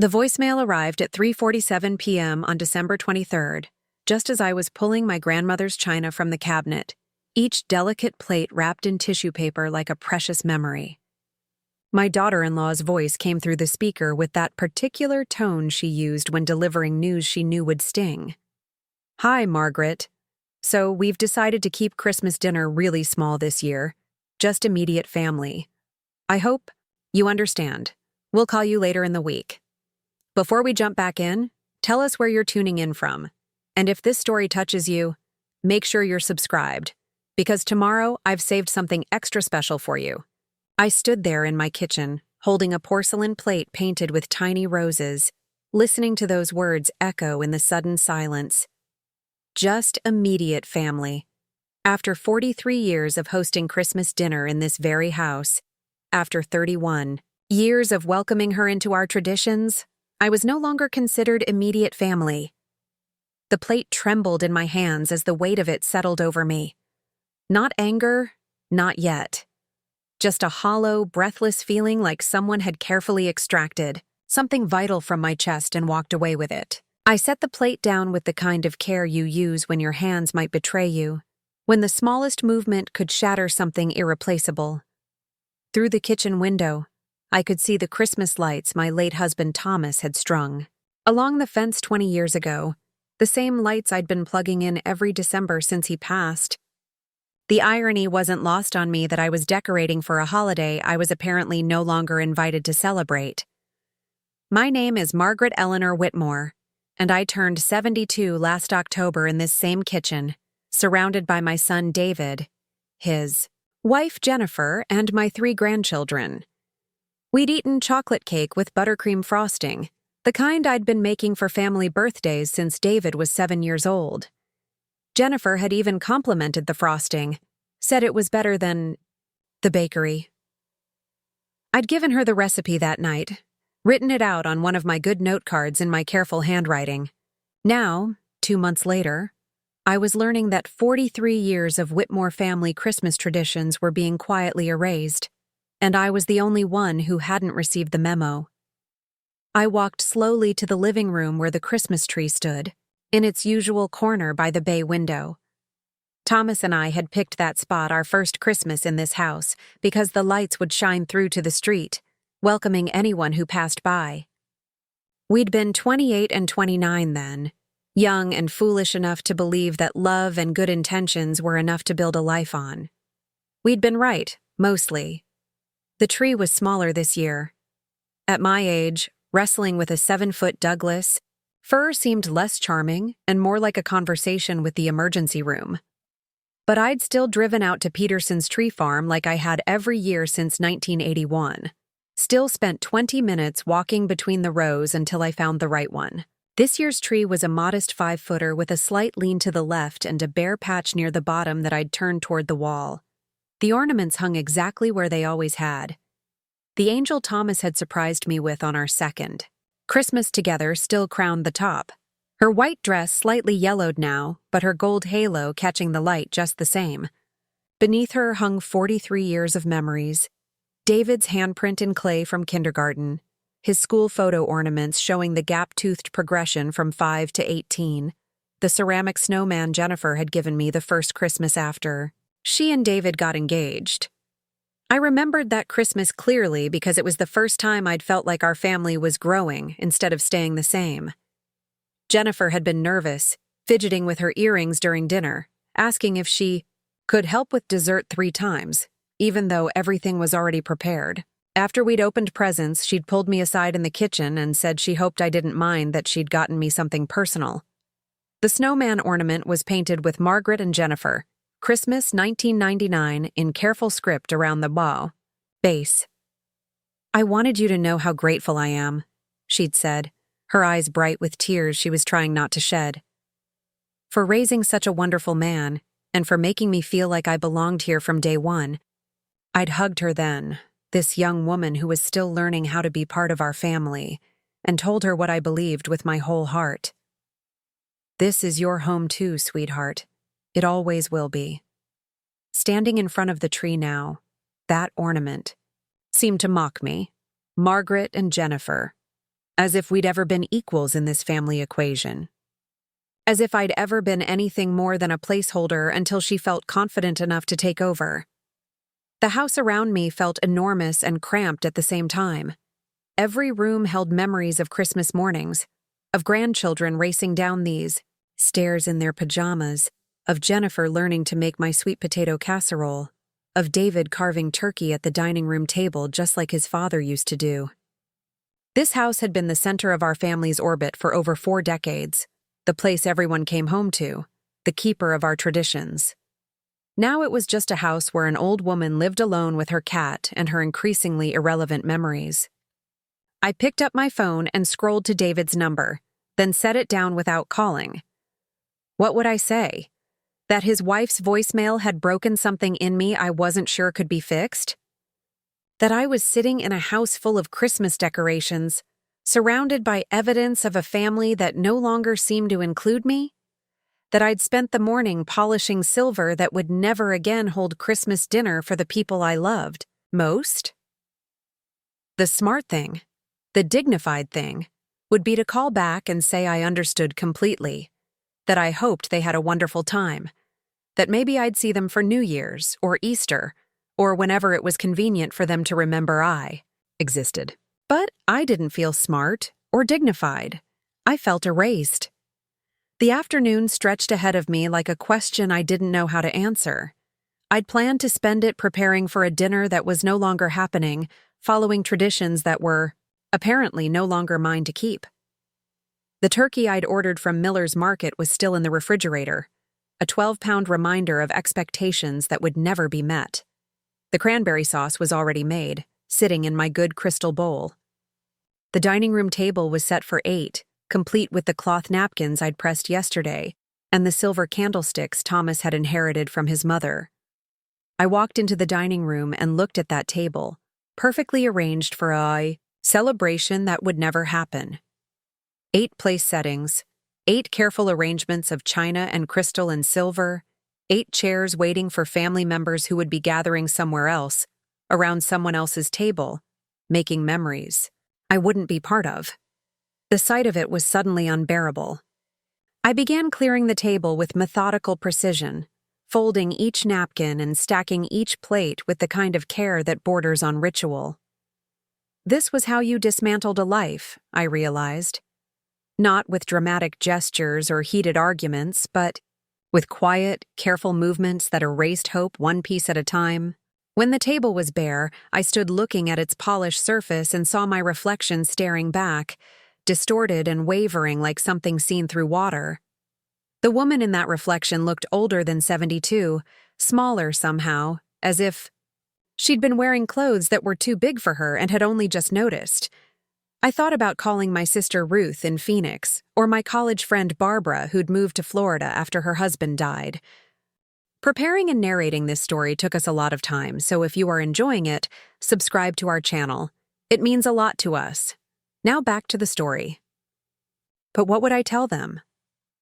The voicemail arrived at 3:47 p.m. on December 23rd, just as I was pulling my grandmother's china from the cabinet, each delicate plate wrapped in tissue paper like a precious memory. My daughter-in-law's voice came through the speaker with that particular tone she used when delivering news she knew would sting. "Hi, Margaret. So we've decided to keep Christmas dinner really small this year, just immediate family. I hope you understand. We'll call you later in the week. Before we jump back in, tell us where you're tuning in from. And if this story touches you, make sure you're subscribed, because tomorrow I've saved something extra special for you." I stood there in my kitchen, holding a porcelain plate painted with tiny roses, listening to those words echo in the sudden silence. Just immediate family. After 43 years of hosting Christmas dinner in this very house, after 31 years of welcoming her into our traditions, I was no longer considered immediate family. The plate trembled in my hands as the weight of it settled over me. Not anger, not yet. Just a hollow, breathless feeling like someone had carefully extracted something vital from my chest and walked away with it. I set the plate down with the kind of care you use when your hands might betray you, when the smallest movement could shatter something irreplaceable. Through the kitchen window, I could see the Christmas lights my late husband Thomas had strung along the fence 20 years ago, the same lights I'd been plugging in every December since he passed. The irony wasn't lost on me that I was decorating for a holiday I was apparently no longer invited to celebrate. My name is Margaret Eleanor Whitmore, and I turned 72 last October in this same kitchen, surrounded by my son David, his wife Jennifer, and my 3 grandchildren. We'd eaten chocolate cake with buttercream frosting, the kind I'd been making for family birthdays since David was 7 years old. Jennifer had even complimented the frosting, said it was better than the bakery. I'd given her the recipe that night, written it out on one of my good note cards in my careful handwriting. Now, 2 months later, I was learning that 43 years of Whitmore family Christmas traditions were being quietly erased, and I was the only one who hadn't received the memo. I walked slowly to the living room where the Christmas tree stood, in its usual corner by the bay window. Thomas and I had picked that spot our first Christmas in this house because the lights would shine through to the street, welcoming anyone who passed by. We'd been 28 and 29 then, young and foolish enough to believe that love and good intentions were enough to build a life on. We'd been right, mostly. The tree was smaller this year. At my age, wrestling with a 7-foot Douglas, fur seemed less charming and more like a conversation with the emergency room. But I'd still driven out to Peterson's tree farm like I had every year since 1981. Still spent 20 minutes walking between the rows until I found the right one. This year's tree was a modest 5-footer with a slight lean to the left and a bare patch near the bottom that I'd turned toward the wall. The ornaments hung exactly where they always had. The angel Thomas had surprised me with on our second Christmas together still crowned the top. Her white dress slightly yellowed now, but her gold halo catching the light just the same. Beneath her hung 43 years of memories. David's handprint in clay from kindergarten, his school photo ornaments showing the gap-toothed progression from 5 to 18, the ceramic snowman Jennifer had given me the first Christmas after she and David got engaged. I remembered that Christmas clearly because it was the first time I'd felt like our family was growing instead of staying the same. Jennifer had been nervous, fidgeting with her earrings during dinner, asking if she could help with dessert 3 times, even though everything was already prepared. After we'd opened presents, she'd pulled me aside in the kitchen and said she hoped I didn't mind that she'd gotten me something personal. The snowman ornament was painted with Margaret and Jennifer, Christmas 1999 in careful script around the bow base. "I wanted you to know how grateful I am," she'd said, her eyes bright with tears she was trying not to shed. "For raising such a wonderful man, and for making me feel like I belonged here from day one." I'd hugged her then, this young woman who was still learning how to be part of our family, and told her what I believed with my whole heart. "This is your home too, sweetheart. It always will be." Standing in front of the tree now, that ornament seemed to mock me. Margaret and Jennifer. as if we'd ever been equals in this family equation. As if I'd ever been anything more than a placeholder until she felt confident enough to take over. The house around me felt enormous and cramped at the same time. Every room held memories of Christmas mornings, of grandchildren racing down these stairs in their pajamas, of Jennifer learning to make my sweet potato casserole, of David carving turkey at the dining room table just like his father used to do. This house had been the center of our family's orbit for over 4 decades, the place everyone came home to, the keeper of our traditions. Now it was just a house where an old woman lived alone with her cat and her increasingly irrelevant memories. I picked up my phone and scrolled to David's number, then set it down without calling. What would I say? That his wife's voicemail had broken something in me I wasn't sure could be fixed? That I was sitting in a house full of Christmas decorations, surrounded by evidence of a family that no longer seemed to include me? That I'd spent the morning polishing silver that would never again hold Christmas dinner for the people I loved most? The smart thing, the dignified thing, would be to call back and say I understood completely, that I hoped they had a wonderful time, that maybe I'd see them for New Year's or Easter, or whenever it was convenient for them to remember I existed. But I didn't feel smart or dignified. I felt erased. The afternoon stretched ahead of me like a question I didn't know how to answer. I'd planned to spend it preparing for a dinner that was no longer happening, following traditions that were, apparently, no longer mine to keep. The turkey I'd ordered from Miller's Market was still in the refrigerator, a 12-pound reminder of expectations that would never be met. The cranberry sauce was already made, sitting in my good crystal bowl. The dining room table was set for 8, complete with the cloth napkins I'd pressed yesterday and the silver candlesticks Thomas had inherited from his mother. I walked into the dining room and looked at that table, perfectly arranged for a celebration that would never happen. 8 place settings, 8 careful arrangements of china and crystal and silver, 8 chairs waiting for family members who would be gathering somewhere else, around someone else's table, making memories I wouldn't be part of. The sight of it was suddenly unbearable. I began clearing the table with methodical precision, folding each napkin and stacking each plate with the kind of care that borders on ritual. This was how you dismantled a life, I realized. Not with dramatic gestures or heated arguments, but with quiet, careful movements that erased hope one piece at a time. When the table was bare, I stood looking at its polished surface and saw my reflection staring back, distorted and wavering like something seen through water. The woman in that reflection looked older than 72, smaller somehow, as if she'd been wearing clothes that were too big for her and had only just noticed. I thought about calling my sister Ruth in Phoenix, or my college friend Barbara who'd moved to Florida after her husband died. Preparing and narrating this story took us a lot of time, so if you are enjoying it, subscribe to our channel. It means a lot to us. Now back to the story. But what would I tell them?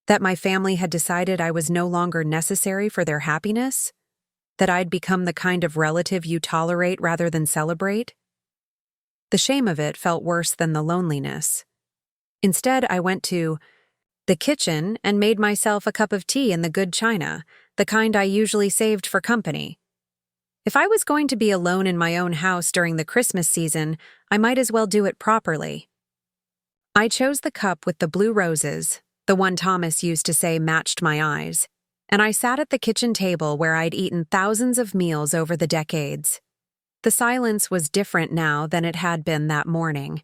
That my family had decided I was no longer necessary for their happiness? That I'd become the kind of relative you tolerate rather than celebrate? The shame of it felt worse than the loneliness. Instead, I went to the kitchen and made myself a cup of tea in the good china, the kind I usually saved for company. If I was going to be alone in my own house during the Christmas season, I might as well do it properly. I chose the cup with the blue roses, the one Thomas used to say matched my eyes, and I sat at the kitchen table where I'd eaten thousands of meals over the decades. The silence was different now than it had been that morning.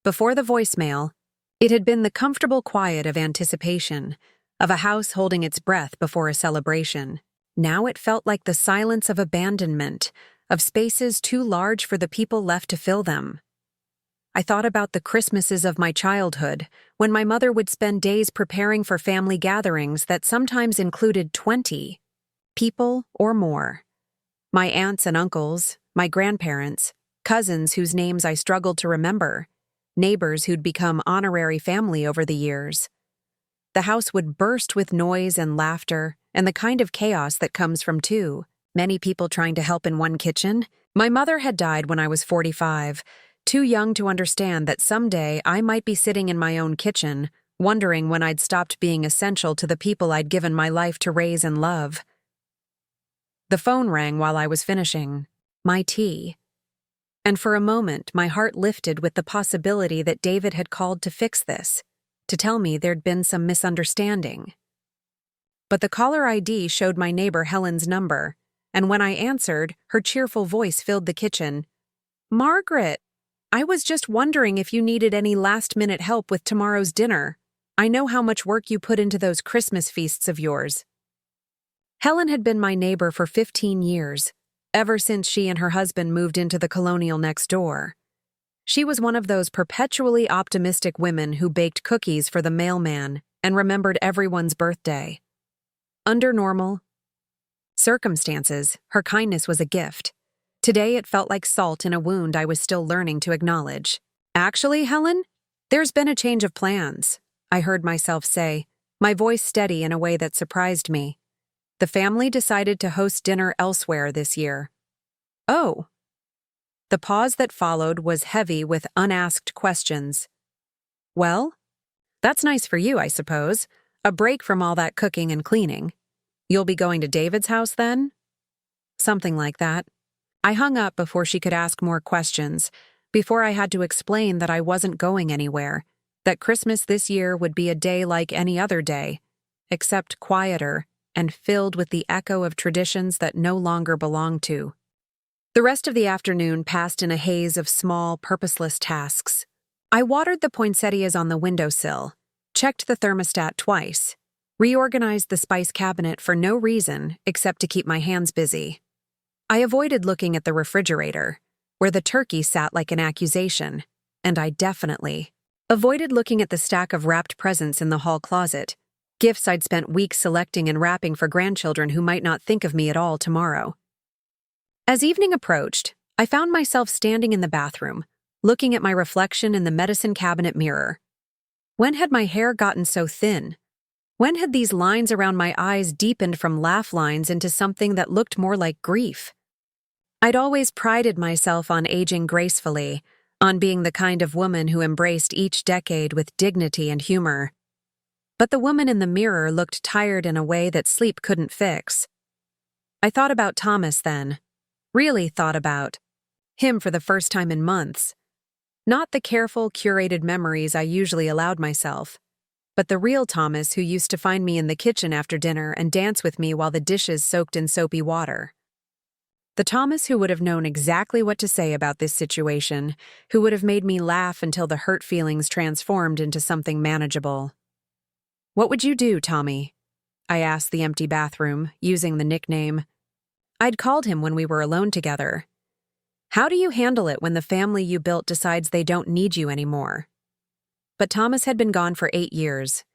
Before the voicemail, it had been the comfortable quiet of anticipation, of a house holding its breath before a celebration. Now it felt like the silence of abandonment, of spaces too large for the people left to fill them. I thought about the Christmases of my childhood, when my mother would spend days preparing for family gatherings that sometimes included 20 people or more. My aunts and uncles, my grandparents, cousins whose names I struggled to remember, neighbors who'd become honorary family over the years. The house would burst with noise and laughter and the kind of chaos that comes from too many people trying to help in one kitchen. My mother had died when I was 45, too young to understand that someday I might be sitting in my own kitchen, wondering when I'd stopped being essential to the people I'd given my life to raise and love. The phone rang while I was finishing my tea. And for a moment, my heart lifted with the possibility that David had called to fix this, to tell me there'd been some misunderstanding. But the caller ID showed my neighbor Helen's number, and when I answered, her cheerful voice filled the kitchen. "Margaret, I was just wondering if you needed any last-minute help with tomorrow's dinner. I know how much work you put into those Christmas feasts of yours." Helen had been my neighbor for 15 years, ever since she and her husband moved into the colonial next door. She was one of those perpetually optimistic women who baked cookies for the mailman and remembered everyone's birthday. Under normal circumstances, her kindness was a gift. Today it felt like salt in a wound I was still learning to acknowledge. "Actually, Helen, there's been a change of plans," I heard myself say, my voice steady in a way that surprised me. "The family decided to host dinner elsewhere this year." "Oh." The pause that followed was heavy with unasked questions. "Well, that's nice for you, I suppose. A break from all that cooking and cleaning. You'll be going to David's house then?" Something like that. I hung up before she could ask more questions, before I had to explain that I wasn't going anywhere, that Christmas this year would be a day like any other day, except quieter and filled with the echo of traditions that no longer belong to. The rest of the afternoon passed in a haze of small, purposeless tasks. I watered the poinsettias on the windowsill, checked the thermostat twice, reorganized the spice cabinet for no reason except to keep my hands busy. I avoided looking at the refrigerator, where the turkey sat like an accusation, and I definitely avoided looking at the stack of wrapped presents in the hall closet, gifts I'd spent weeks selecting and wrapping for grandchildren who might not think of me at all tomorrow. As evening approached, I found myself standing in the bathroom, looking at my reflection in the medicine cabinet mirror. When had my hair gotten so thin? When had these lines around my eyes deepened from laugh lines into something that looked more like grief? I'd always prided myself on aging gracefully, on being the kind of woman who embraced each decade with dignity and humor. But the woman in the mirror looked tired in a way that sleep couldn't fix. I thought about Thomas then. Really thought about him for the first time in months. Not the careful, curated memories I usually allowed myself, but the real Thomas who used to find me in the kitchen after dinner and dance with me while the dishes soaked in soapy water. The Thomas who would have known exactly what to say about this situation, who would have made me laugh until the hurt feelings transformed into something manageable. "What would you do, Tommy?" I asked the empty bathroom, using the nickname I'd called him when we were alone together. "How do you handle it when the family you built decides they don't need you anymore?" But Thomas had been gone for 8 years,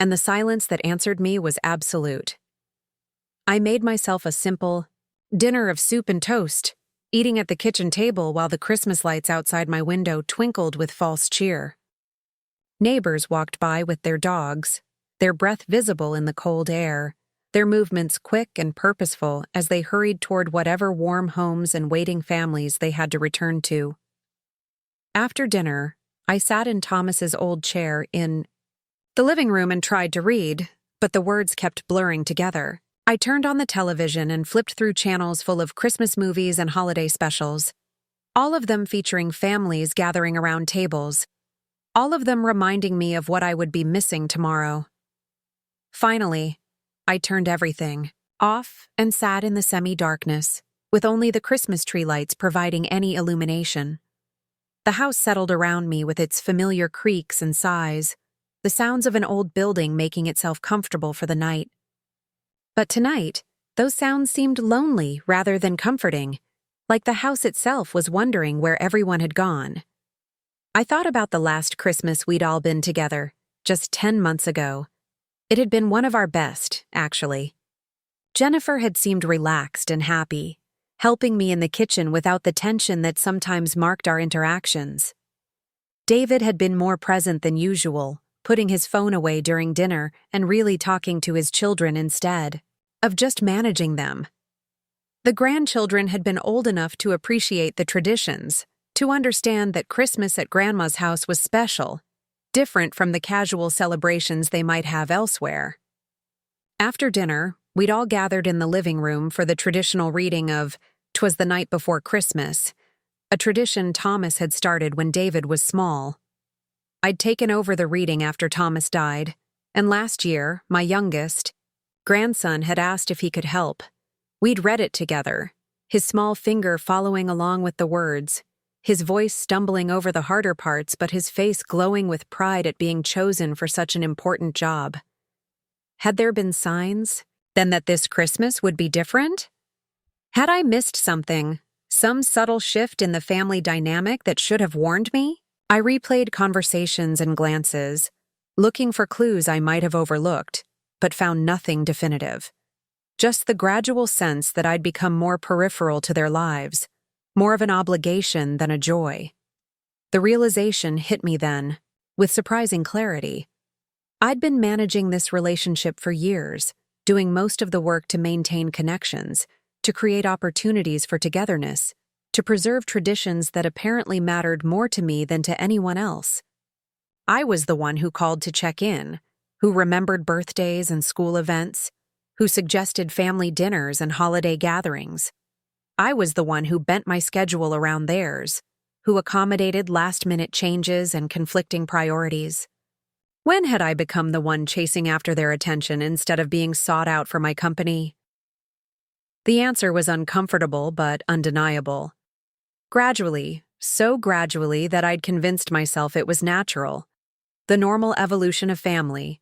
and the silence that answered me was absolute. I made myself a simple dinner of soup and toast, eating at the kitchen table while the Christmas lights outside my window twinkled with false cheer. Neighbors walked by with their dogs, their breath visible in the cold air, their movements quick and purposeful as they hurried toward whatever warm homes and waiting families they had to return to. After dinner, I sat in Thomas's old chair in the living room and tried to read, but the words kept blurring together. I turned on the television and flipped through channels full of Christmas movies and holiday specials, all of them featuring families gathering around tables, all of them reminding me of what I would be missing tomorrow. Finally, I turned everything off and sat in the semi-darkness, with only the Christmas tree lights providing any illumination. The house settled around me with its familiar creaks and sighs, the sounds of an old building making itself comfortable for the night. But tonight, those sounds seemed lonely rather than comforting, like the house itself was wondering where everyone had gone. I thought about the last Christmas we'd all been together, just 10 months ago. It had been one of our best, actually. Jennifer had seemed relaxed and happy, helping me in the kitchen without the tension that sometimes marked our interactions. David had been more present than usual, putting his phone away during dinner and really talking to his children instead of just managing them. The grandchildren had been old enough to appreciate the traditions, to understand that Christmas at Grandma's house was special, different from the casual celebrations they might have elsewhere. After dinner, we'd all gathered in the living room for the traditional reading of "'Twas the Night Before Christmas," a tradition Thomas had started when David was small. I'd taken over the reading after Thomas died, and last year, my youngest grandson had asked if he could help. We'd read it together, his small finger following along with the words, his voice stumbling over the harder parts but his face glowing with pride at being chosen for such an important job. Had there been signs, then, that this Christmas would be different? Had I missed something, some subtle shift in the family dynamic that should have warned me? I replayed conversations and glances, looking for clues I might have overlooked, but found nothing definitive. Just the gradual sense that I'd become more peripheral to their lives, more of an obligation than a joy. The realization hit me then, with surprising clarity. I'd been managing this relationship for years, doing most of the work to maintain connections, to create opportunities for togetherness, to preserve traditions that apparently mattered more to me than to anyone else. I was the one who called to check in, who remembered birthdays and school events, who suggested family dinners and holiday gatherings. I was the one who bent my schedule around theirs, who accommodated last-minute changes and conflicting priorities. When had I become the one chasing after their attention instead of being sought out for my company? The answer was uncomfortable but undeniable. Gradually, so gradually that I'd convinced myself it was natural. The normal evolution of family.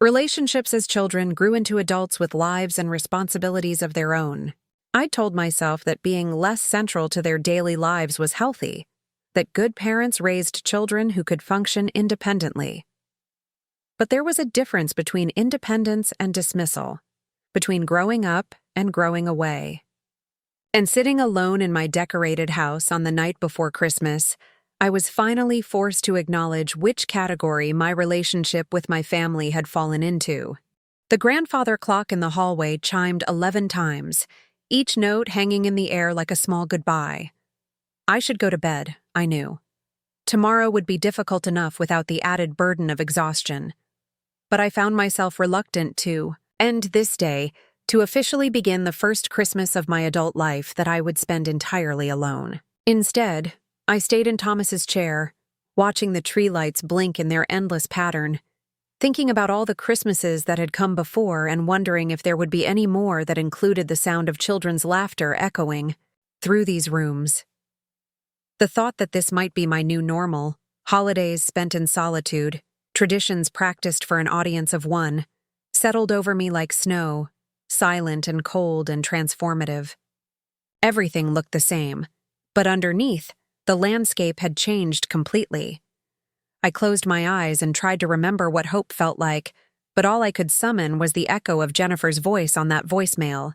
Relationships as children grew into adults with lives and responsibilities of their own. I told myself that being less central to their daily lives was healthy, that good parents raised children who could function independently. But there was a difference between independence and dismissal, between growing up and growing away. And sitting alone in my decorated house on the night before Christmas, I was finally forced to acknowledge which category my relationship with my family had fallen into. The grandfather clock in the hallway chimed 11 times, each note hanging in the air like a small goodbye. I should go to bed, I knew. Tomorrow would be difficult enough without the added burden of exhaustion. But I found myself reluctant to end this day, to officially begin the first Christmas of my adult life that I would spend entirely alone. Instead, I stayed in Thomas's chair, watching the tree lights blink in their endless pattern, thinking about all the Christmases that had come before and wondering if there would be any more that included the sound of children's laughter echoing through these rooms. The thought that this might be my new normal, holidays spent in solitude, traditions practiced for an audience of one, settled over me like snow, silent and cold and transformative. Everything looked the same, but underneath, the landscape had changed completely. I closed my eyes and tried to remember what hope felt like, but all I could summon was the echo of Jennifer's voice on that voicemail,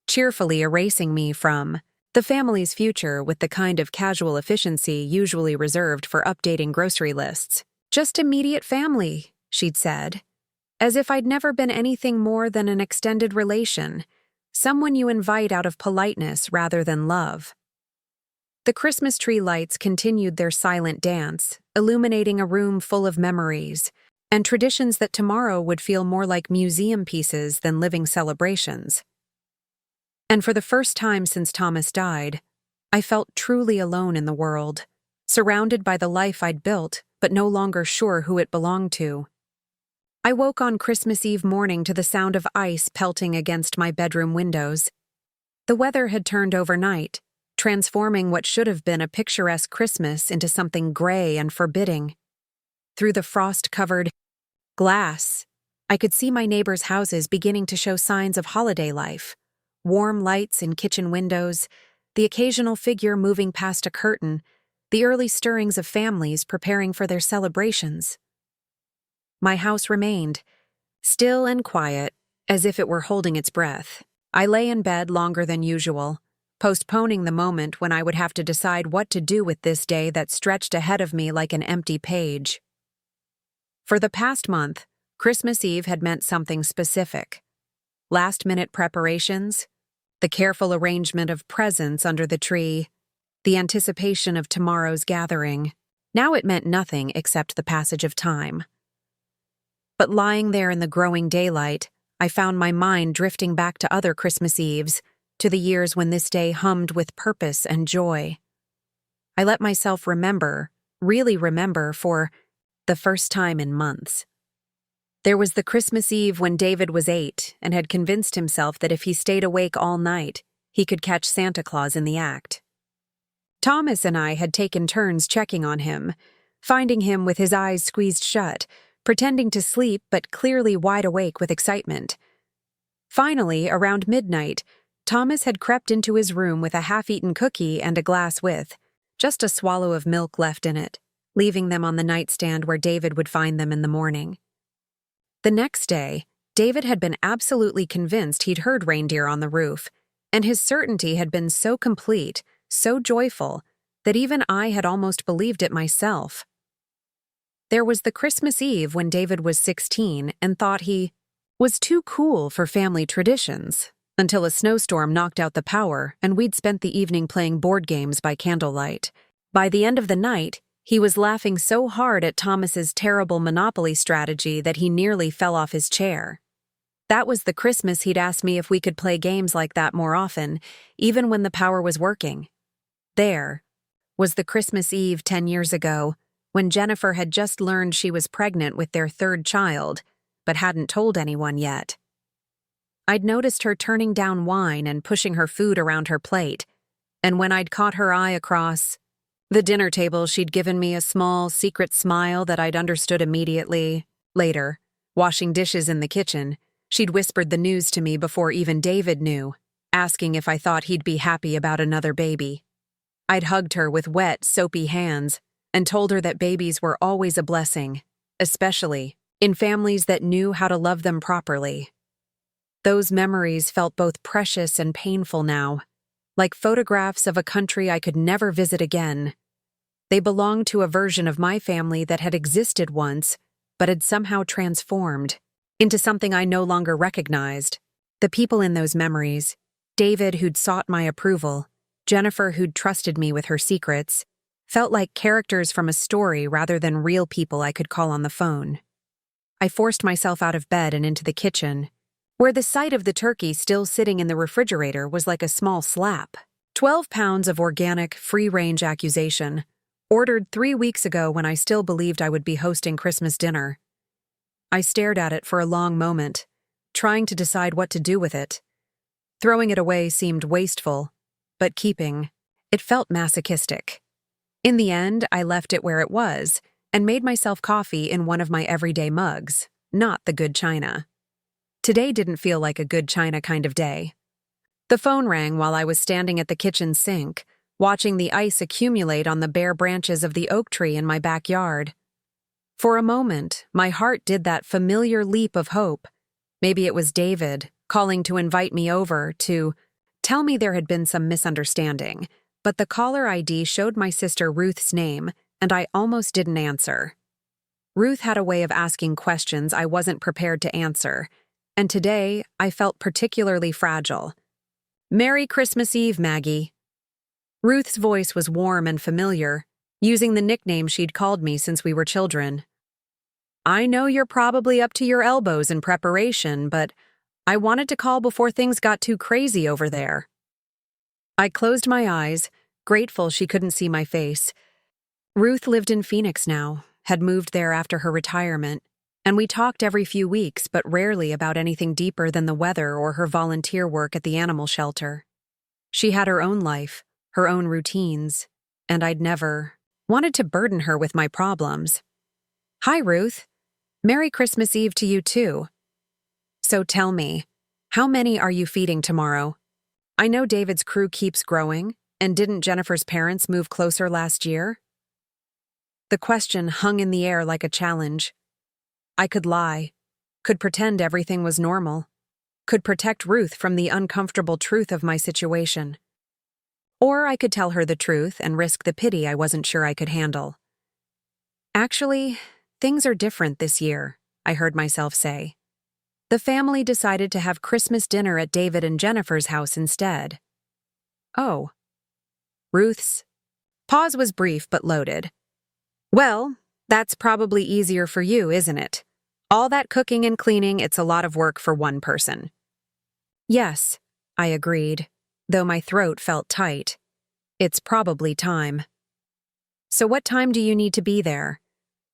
cheerfully erasing me from the family's future with the kind of casual efficiency usually reserved for updating grocery lists. Just immediate family, she'd said, as if I'd never been anything more than an extended relation, someone you invite out of politeness rather than love. The Christmas tree lights continued their silent dance, illuminating a room full of memories and traditions that tomorrow would feel more like museum pieces than living celebrations. And for the first time since Thomas died, I felt truly alone in the world, surrounded by the life I'd built, but no longer sure who it belonged to. I woke on Christmas Eve morning to the sound of ice pelting against my bedroom windows. The weather had turned overnight, transforming what should have been a picturesque Christmas into something gray and forbidding. Through the frost-covered glass, I could see my neighbors' houses beginning to show signs of holiday life. Warm lights in kitchen windows, the occasional figure moving past a curtain, the early stirrings of families preparing for their celebrations. My house remained, still and quiet, as if it were holding its breath. I lay in bed longer than usual, postponing the moment when I would have to decide what to do with this day that stretched ahead of me like an empty page. For the past month, Christmas Eve had meant something specific. Last-minute preparations, the careful arrangement of presents under the tree, the anticipation of tomorrow's gathering. Now it meant nothing except the passage of time. But lying there in the growing daylight, I found my mind drifting back to other Christmas Eves, to the years when this day hummed with purpose and joy. I let myself really remember, for the first time in months. There was the Christmas Eve when David was 8 and had convinced himself that if he stayed awake all night, he could catch Santa Claus in the act. Thomas and I had taken turns checking on him, finding him with his eyes squeezed shut, pretending to sleep but clearly wide awake with excitement. Finally, around midnight, Thomas had crept into his room with a half-eaten cookie and a glass with just a swallow of milk left in it, leaving them on the nightstand where David would find them in the morning. The next day, David had been absolutely convinced he'd heard reindeer on the roof, and his certainty had been so complete, so joyful, that even I had almost believed it myself. There was the Christmas Eve when David was 16 and thought he was too cool for family traditions, until a snowstorm knocked out the power and we'd spent the evening playing board games by candlelight. By the end of the night, he was laughing so hard at Thomas's terrible Monopoly strategy that he nearly fell off his chair. That was the Christmas he'd asked me if we could play games like that more often, even when the power was working. There was the Christmas Eve 10 years ago, when Jennifer had just learned she was pregnant with their third child, but hadn't told anyone yet. I'd noticed her turning down wine and pushing her food around her plate, and when I'd caught her eye across the dinner table, she'd given me a small, secret smile that I'd understood immediately. Later, washing dishes in the kitchen, she'd whispered the news to me before even David knew, asking if I thought he'd be happy about another baby. I'd hugged her with wet, soapy hands and told her that babies were always a blessing, especially in families that knew how to love them properly. Those memories felt both precious and painful now, like photographs of a country I could never visit again. They belonged to a version of my family that had existed once, but had somehow transformed into something I no longer recognized. The people in those memories, David who'd sought my approval, Jennifer who'd trusted me with her secrets, felt like characters from a story rather than real people I could call on the phone. I forced myself out of bed and into the kitchen, where the sight of the turkey still sitting in the refrigerator was like a small slap. 12 pounds of organic, free-range accusation, ordered 3 weeks ago when I still believed I would be hosting Christmas dinner. I stared at it for a long moment, trying to decide what to do with it. Throwing it away seemed wasteful, but keeping it felt masochistic. In the end, I left it where it was and made myself coffee in one of my everyday mugs, not the good china. Today didn't feel like a good china kind of day. The phone rang while I was standing at the kitchen sink, watching the ice accumulate on the bare branches of the oak tree in my backyard. For a moment, my heart did that familiar leap of hope. Maybe it was David, calling to invite me over to tell me there had been some misunderstanding, but the caller ID showed my sister Ruth's name, and I almost didn't answer. Ruth had a way of asking questions I wasn't prepared to answer, and today I felt particularly fragile. "Merry Christmas Eve, Maggie." Ruth's voice was warm and familiar, using the nickname she'd called me since we were children. "I know you're probably up to your elbows in preparation, but I wanted to call before things got too crazy over there." I closed my eyes, grateful she couldn't see my face. Ruth lived in Phoenix now, had moved there after her retirement, and we talked every few weeks but rarely about anything deeper than the weather or her volunteer work at the animal shelter. She had her own life, her own routines, and I'd never wanted to burden her with my problems. "Hi, Ruth. Merry Christmas Eve to you, too. So tell me, how many are you feeding tomorrow? I know David's crew keeps growing, and didn't Jennifer's parents move closer last year?" The question hung in the air like a challenge. I could lie, could pretend everything was normal, could protect Ruth from the uncomfortable truth of my situation. Or I could tell her the truth and risk the pity I wasn't sure I could handle. "Actually, things are different this year," I heard myself say. "The family decided to have Christmas dinner at David and Jennifer's house instead." "Oh." Ruth's Pause was brief but loaded. Well, that's probably easier for you, isn't it? All that cooking and cleaning, it's a lot of work for one person. Yes, I agreed, though my throat felt tight. It's probably time. So what time do you need to be there?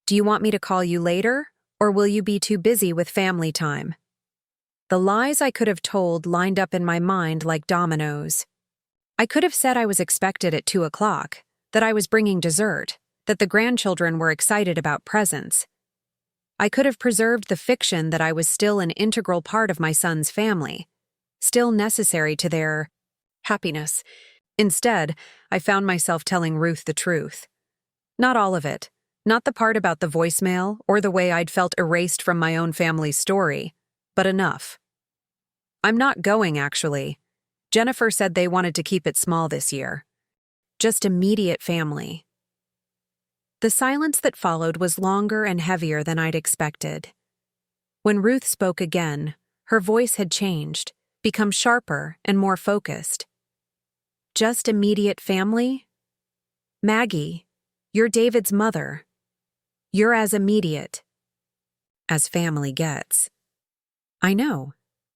Do you want me to call you later, or will you be too busy with family time? The lies I could have told lined up in my mind like dominoes. I could have said I was expected at 2 o'clock, that I was bringing dessert, that the grandchildren were excited about presents. I could have preserved the fiction that I was still an integral part of my son's family, still necessary to their happiness. Instead, I found myself telling Ruth the truth. Not all of it, not the part about the voicemail or the way I'd felt erased from my own family's story, but enough. I'm not going, actually. Jennifer said they wanted to keep it small this year. Just immediate family. The silence that followed was longer and heavier than I'd expected. When Ruth spoke again, her voice had changed, become sharper and more focused. Just immediate family? Maggie, you're David's mother. You're as immediate as family gets. I know,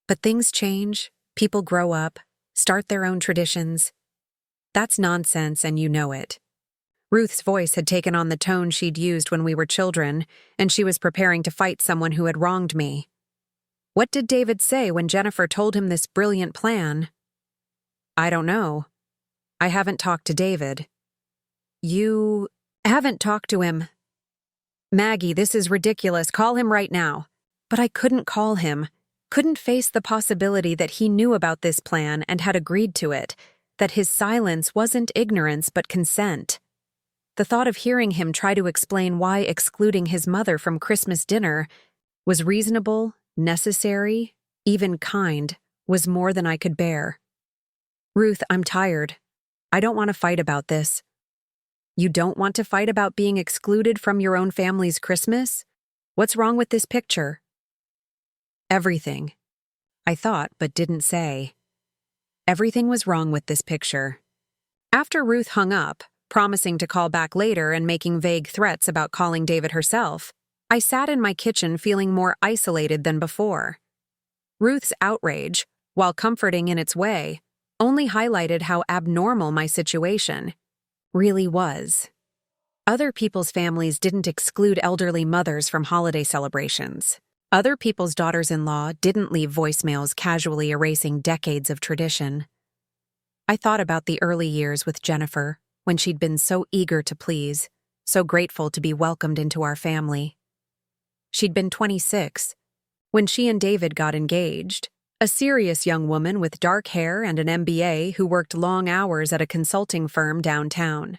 but things change, people grow up, start their own traditions. That's nonsense, and you know it. Ruth's voice had taken on the tone she'd used when we were children, and she was preparing to fight someone who had wronged me. What did David say when Jennifer told him this brilliant plan? I don't know. I haven't talked to David. You haven't talked to him. Maggie, this is ridiculous. Call him right now. But I couldn't call him. Couldn't face the possibility that he knew about this plan and had agreed to it, that his silence wasn't ignorance but consent. The thought of hearing him try to explain why excluding his mother from Christmas dinner was reasonable, necessary, even kind, was more than I could bear. Ruth, I'm tired. I don't want to fight about this. You don't want to fight about being excluded from your own family's Christmas? What's wrong with this picture? Everything. I thought, but didn't say. Everything was wrong with this picture. After Ruth hung up, promising to call back later and making vague threats about calling David herself, I sat in my kitchen feeling more isolated than before. Ruth's outrage, while comforting in its way, only highlighted how abnormal my situation really was. Other people's families didn't exclude elderly mothers from holiday celebrations. Other people's daughters-in-law didn't leave voicemails casually erasing decades of tradition. I thought about the early years with Jennifer, when she'd been so eager to please, so grateful to be welcomed into our family. She'd been 26 when she and David got engaged, a serious young woman with dark hair and an MBA who worked long hours at a consulting firm downtown.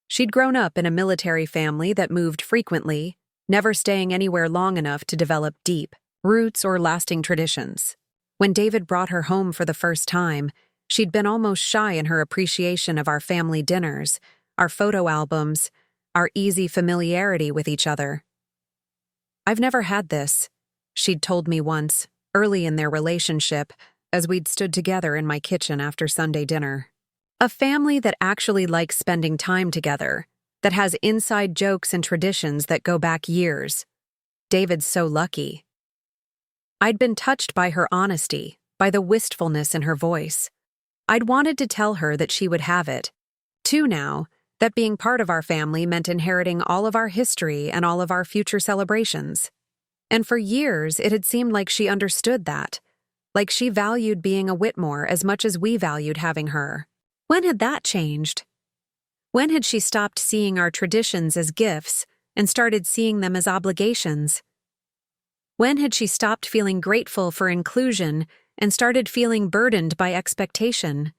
She'd grown up in a military family that moved frequently, never staying anywhere long enough to develop deep roots or lasting traditions. When David brought her home for the first time, she'd been almost shy in her appreciation of our family dinners, our photo albums, our easy familiarity with each other. I've never had this, she'd told me once, early in their relationship, as we'd stood together in my kitchen after Sunday dinner. A family that actually likes spending time together, that has inside jokes and traditions that go back years. David's so lucky. I'd been touched by her honesty, by the wistfulness in her voice. I'd wanted to tell her that she would have it. Too now, that being part of our family meant inheriting all of our history and all of our future celebrations. And for years, it had seemed like she understood that, like she valued being a Whitmore as much as we valued having her. When had that changed? When had she stopped seeing our traditions as gifts and started seeing them as obligations? When had she stopped feeling grateful for inclusion and started feeling burdened by expectation?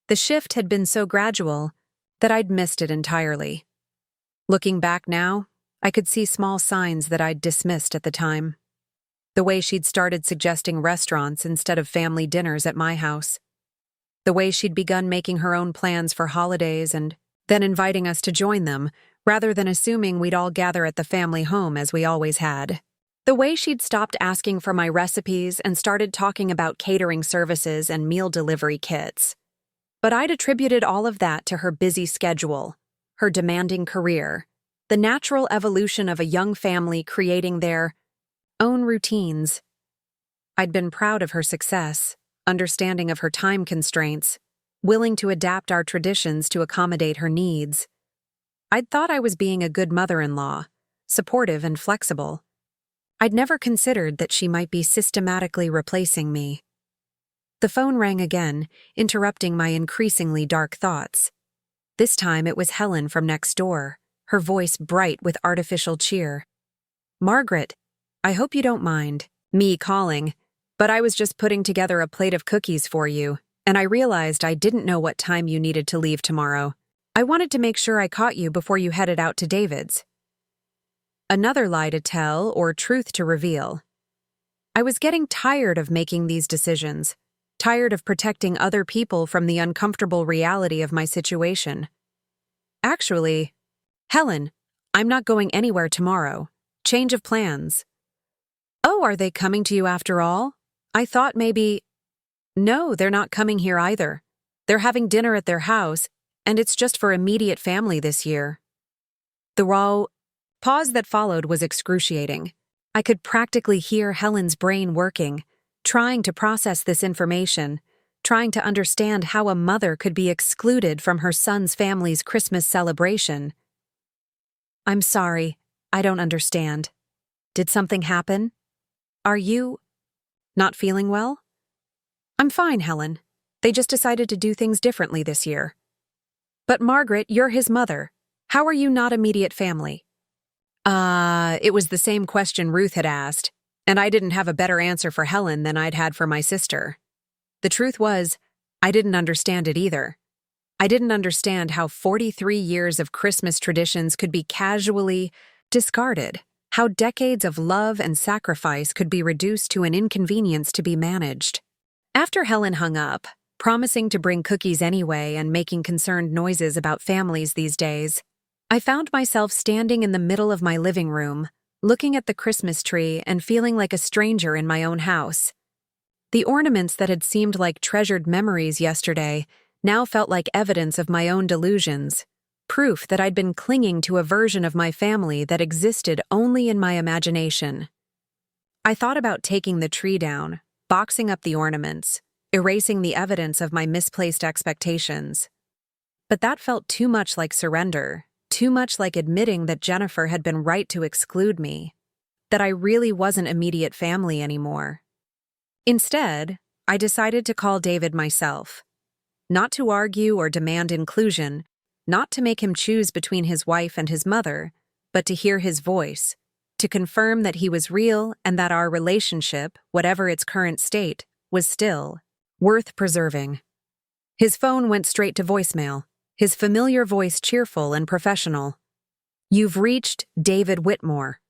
The shift had been so gradual that I'd missed it entirely. Looking back now, I could see small signs that I'd dismissed at the time. The way she'd started suggesting restaurants instead of family dinners at my house. The way she'd begun making her own plans for holidays and then inviting us to join them, rather than assuming we'd all gather at the family home as we always had. The way she'd stopped asking for my recipes and started talking about catering services and meal delivery kits. But I'd attributed all of that to her busy schedule, her demanding career, the natural evolution of a young family creating their own routines. I'd been proud of her success, understanding of her time constraints, willing to adapt our traditions to accommodate her needs. I'd thought I was being a good mother-in-law, supportive and flexible. I'd never considered that she might be systematically replacing me. The phone rang again, interrupting my increasingly dark thoughts. This time it was Helen from next door, her voice bright with artificial cheer. "Margaret, I hope you don't mind me calling, but I was just putting together a plate of cookies for you, and I realized I didn't know what time you needed to leave tomorrow. I wanted to make sure I caught you before you headed out to David's." Another lie to tell or truth to reveal. I was getting tired of making these decisions, tired of protecting other people from the uncomfortable reality of my situation. "Actually, Helen, I'm not going anywhere tomorrow. Change of plans." "Oh, are they coming to you after all? I thought maybe—" "No, they're not coming here either. They're having dinner at their house, and it's just for immediate family this year." The raw pause that followed was excruciating. I could practically hear Helen's brain working, trying to process this information, trying to understand how a mother could be excluded from her son's family's Christmas celebration. "I'm sorry, I don't understand. Did something happen? Are you not feeling well?" "I'm fine, Helen. They just decided to do things differently this year." "But Margaret, you're his mother. How are you not immediate family?" It was the same question Ruth had asked, and I didn't have a better answer for Helen than I'd had for my sister. The truth was, I didn't understand it either. I didn't understand how 43 years of Christmas traditions could be casually discarded, how decades of love and sacrifice could be reduced to an inconvenience to be managed. After Helen hung up, promising to bring cookies anyway and making concerned noises about families these days, I found myself standing in the middle of my living room, looking at the Christmas tree and feeling like a stranger in my own house. The ornaments that had seemed like treasured memories yesterday now felt like evidence of my own delusions, proof that I'd been clinging to a version of my family that existed only in my imagination. I thought about taking the tree down, boxing up the ornaments, erasing the evidence of my misplaced expectations. But that felt too much like surrender, too much like admitting that Jennifer had been right to exclude me, that I really wasn't immediate family anymore. Instead, I decided to call David myself. Not to argue or demand inclusion, not to make him choose between his wife and his mother, but to hear his voice, to confirm that he was real and that our relationship, whatever its current state, was still worth preserving. His phone went straight to voicemail, his familiar voice cheerful and professional. "You've reached David Whitmore.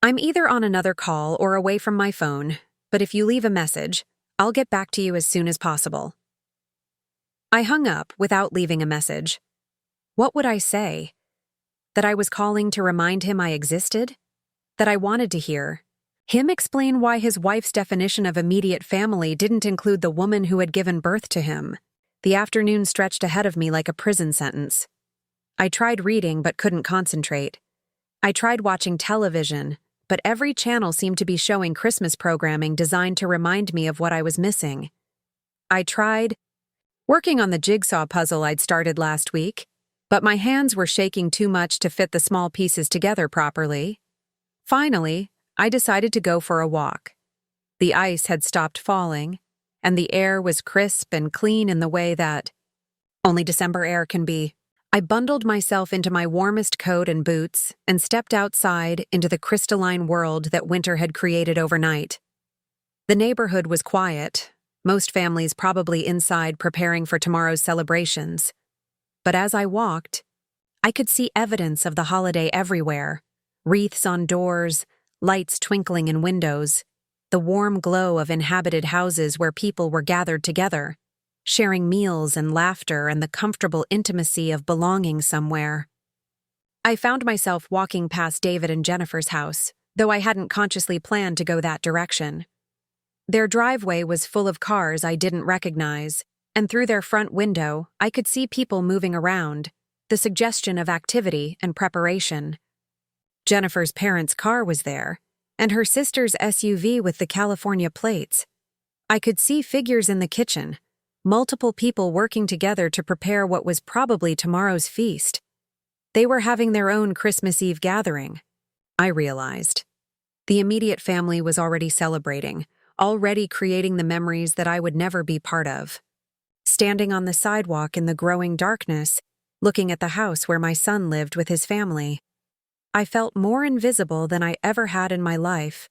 I'm either on another call or away from my phone, but if you leave a message, I'll get back to you as soon as possible." I hung up without leaving a message. What would I say? That I was calling to remind him I existed? That I wanted to hear him explain why his wife's definition of immediate family didn't include the woman who had given birth to him? The afternoon stretched ahead of me like a prison sentence. I tried reading but couldn't concentrate. I tried watching television, but every channel seemed to be showing Christmas programming designed to remind me of what I was missing. I tried working on the jigsaw puzzle I'd started last week, but my hands were shaking too much to fit the small pieces together properly. Finally, I decided to go for a walk. The ice had stopped falling, and the air was crisp and clean in the way that only December air can be. I bundled myself into my warmest coat and boots and stepped outside into the crystalline world that winter had created overnight. The neighborhood was quiet, most families probably inside preparing for tomorrow's celebrations. But as I walked, I could see evidence of the holiday everywhere: wreaths on doors, lights twinkling in windows, the warm glow of inhabited houses where people were gathered together, sharing meals and laughter and the comfortable intimacy of belonging somewhere. I found myself walking past David and Jennifer's house, though I hadn't consciously planned to go that direction. Their driveway was full of cars I didn't recognize, and through their front window, I could see people moving around, the suggestion of activity and preparation. Jennifer's parents' car was there, and her sister's SUV with the California plates. I could see figures in the kitchen, multiple people working together to prepare what was probably tomorrow's feast. They were having their own Christmas Eve gathering. I realized. The immediate family was already celebrating, already creating the memories that I would never be part of. Standing on the sidewalk in the growing darkness, looking at the house where my son lived with his family, I felt more invisible than I ever had in my life.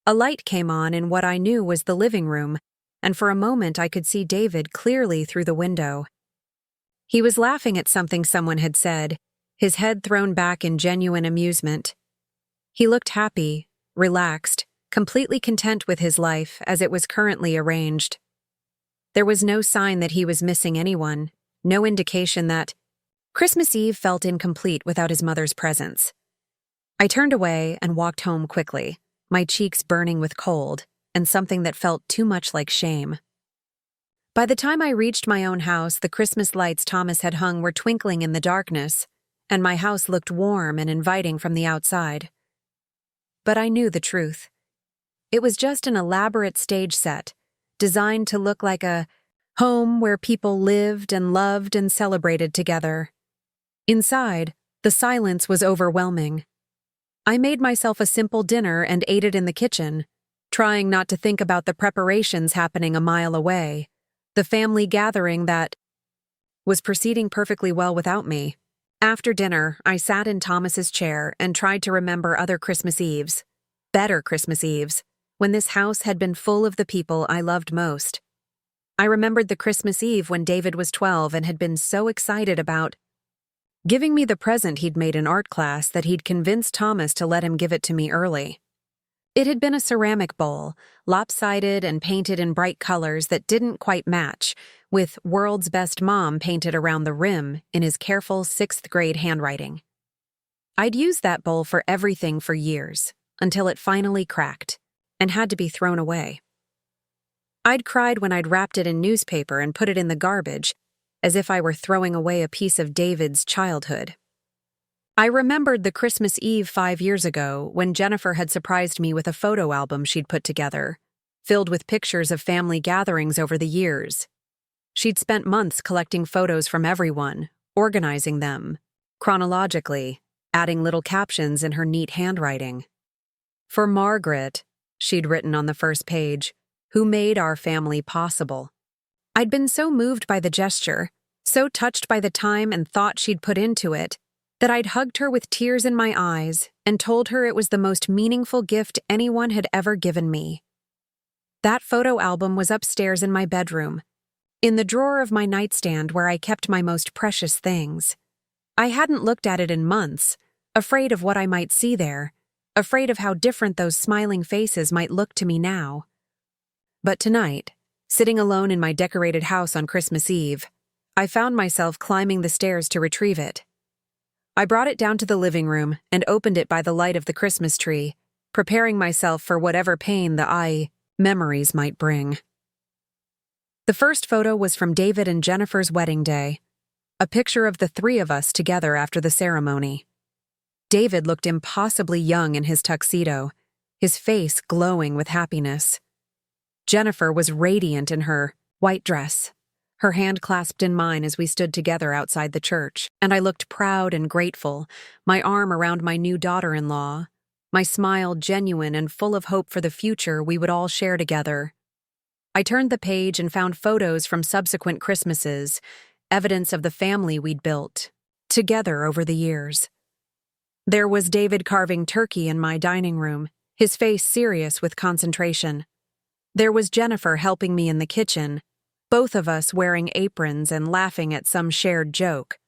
A light came on in what I knew was the living room, and for a moment I could see David clearly through the window. He was laughing at something someone had said, his head thrown back in genuine amusement. He looked happy, relaxed, completely content with his life as it was currently arranged. There was no sign that he was missing anyone, no indication that Christmas Eve felt incomplete without his mother's presence. I turned away and walked home quickly, my cheeks burning with cold and something that felt too much like shame. By the time I reached my own house, the Christmas lights Thomas had hung were twinkling in the darkness, and my house looked warm and inviting from the outside. But I knew the truth. It was just an elaborate stage set, designed to look like a home where people lived and loved and celebrated together. Inside, the silence was overwhelming. I made myself a simple dinner and ate it in the kitchen, trying not to think about the preparations happening a mile away, the family gathering that was proceeding perfectly well without me. After dinner, I sat in Thomas's chair and tried to remember other Christmas Eves, better Christmas Eves, when this house had been full of the people I loved most. I remembered the Christmas Eve when David was 12 and had been so excited about giving me the present he'd made in art class that he'd convinced Thomas to let him give it to me early. It had been a ceramic bowl, lopsided and painted in bright colors that didn't quite match, with "World's Best Mom" painted around the rim in his careful 6th grade handwriting. I'd used that bowl for everything for years, until it finally cracked, and had to be thrown away. I'd cried when I'd wrapped it in newspaper and put it in the garbage, as if I were throwing away a piece of David's childhood. I remembered the Christmas Eve 5 years ago when Jennifer had surprised me with a photo album she'd put together, filled with pictures of family gatherings over the years. She'd spent months collecting photos from everyone, organizing them, chronologically, adding little captions in her neat handwriting. "For Margaret," she'd written on the first page, "who made our family possible." I'd been so moved by the gesture, so touched by the time and thought she'd put into it, that I'd hugged her with tears in my eyes and told her it was the most meaningful gift anyone had ever given me. That photo album was upstairs in my bedroom, in the drawer of my nightstand where I kept my most precious things. I hadn't looked at it in months, afraid of what I might see there, afraid of how different those smiling faces might look to me now. But tonight, sitting alone in my decorated house on Christmas Eve, I found myself climbing the stairs to retrieve it. I brought it down to the living room and opened it by the light of the Christmas tree, preparing myself for whatever pain the memories might bring. The first photo was from David and Jennifer's wedding day, a picture of the 3 of us together after the ceremony. David looked impossibly young in his tuxedo, his face glowing with happiness. Jennifer was radiant in her white dress, her hand clasped in mine as we stood together outside the church, and I looked proud and grateful, my arm around my new daughter-in-law, my smile genuine and full of hope for the future we would all share together. I turned the page and found photos from subsequent Christmases, evidence of the family we'd built together over the years. There was David carving turkey in my dining room, his face serious with concentration. There was Jennifer helping me in the kitchen, both of us wearing aprons and laughing at some shared joke.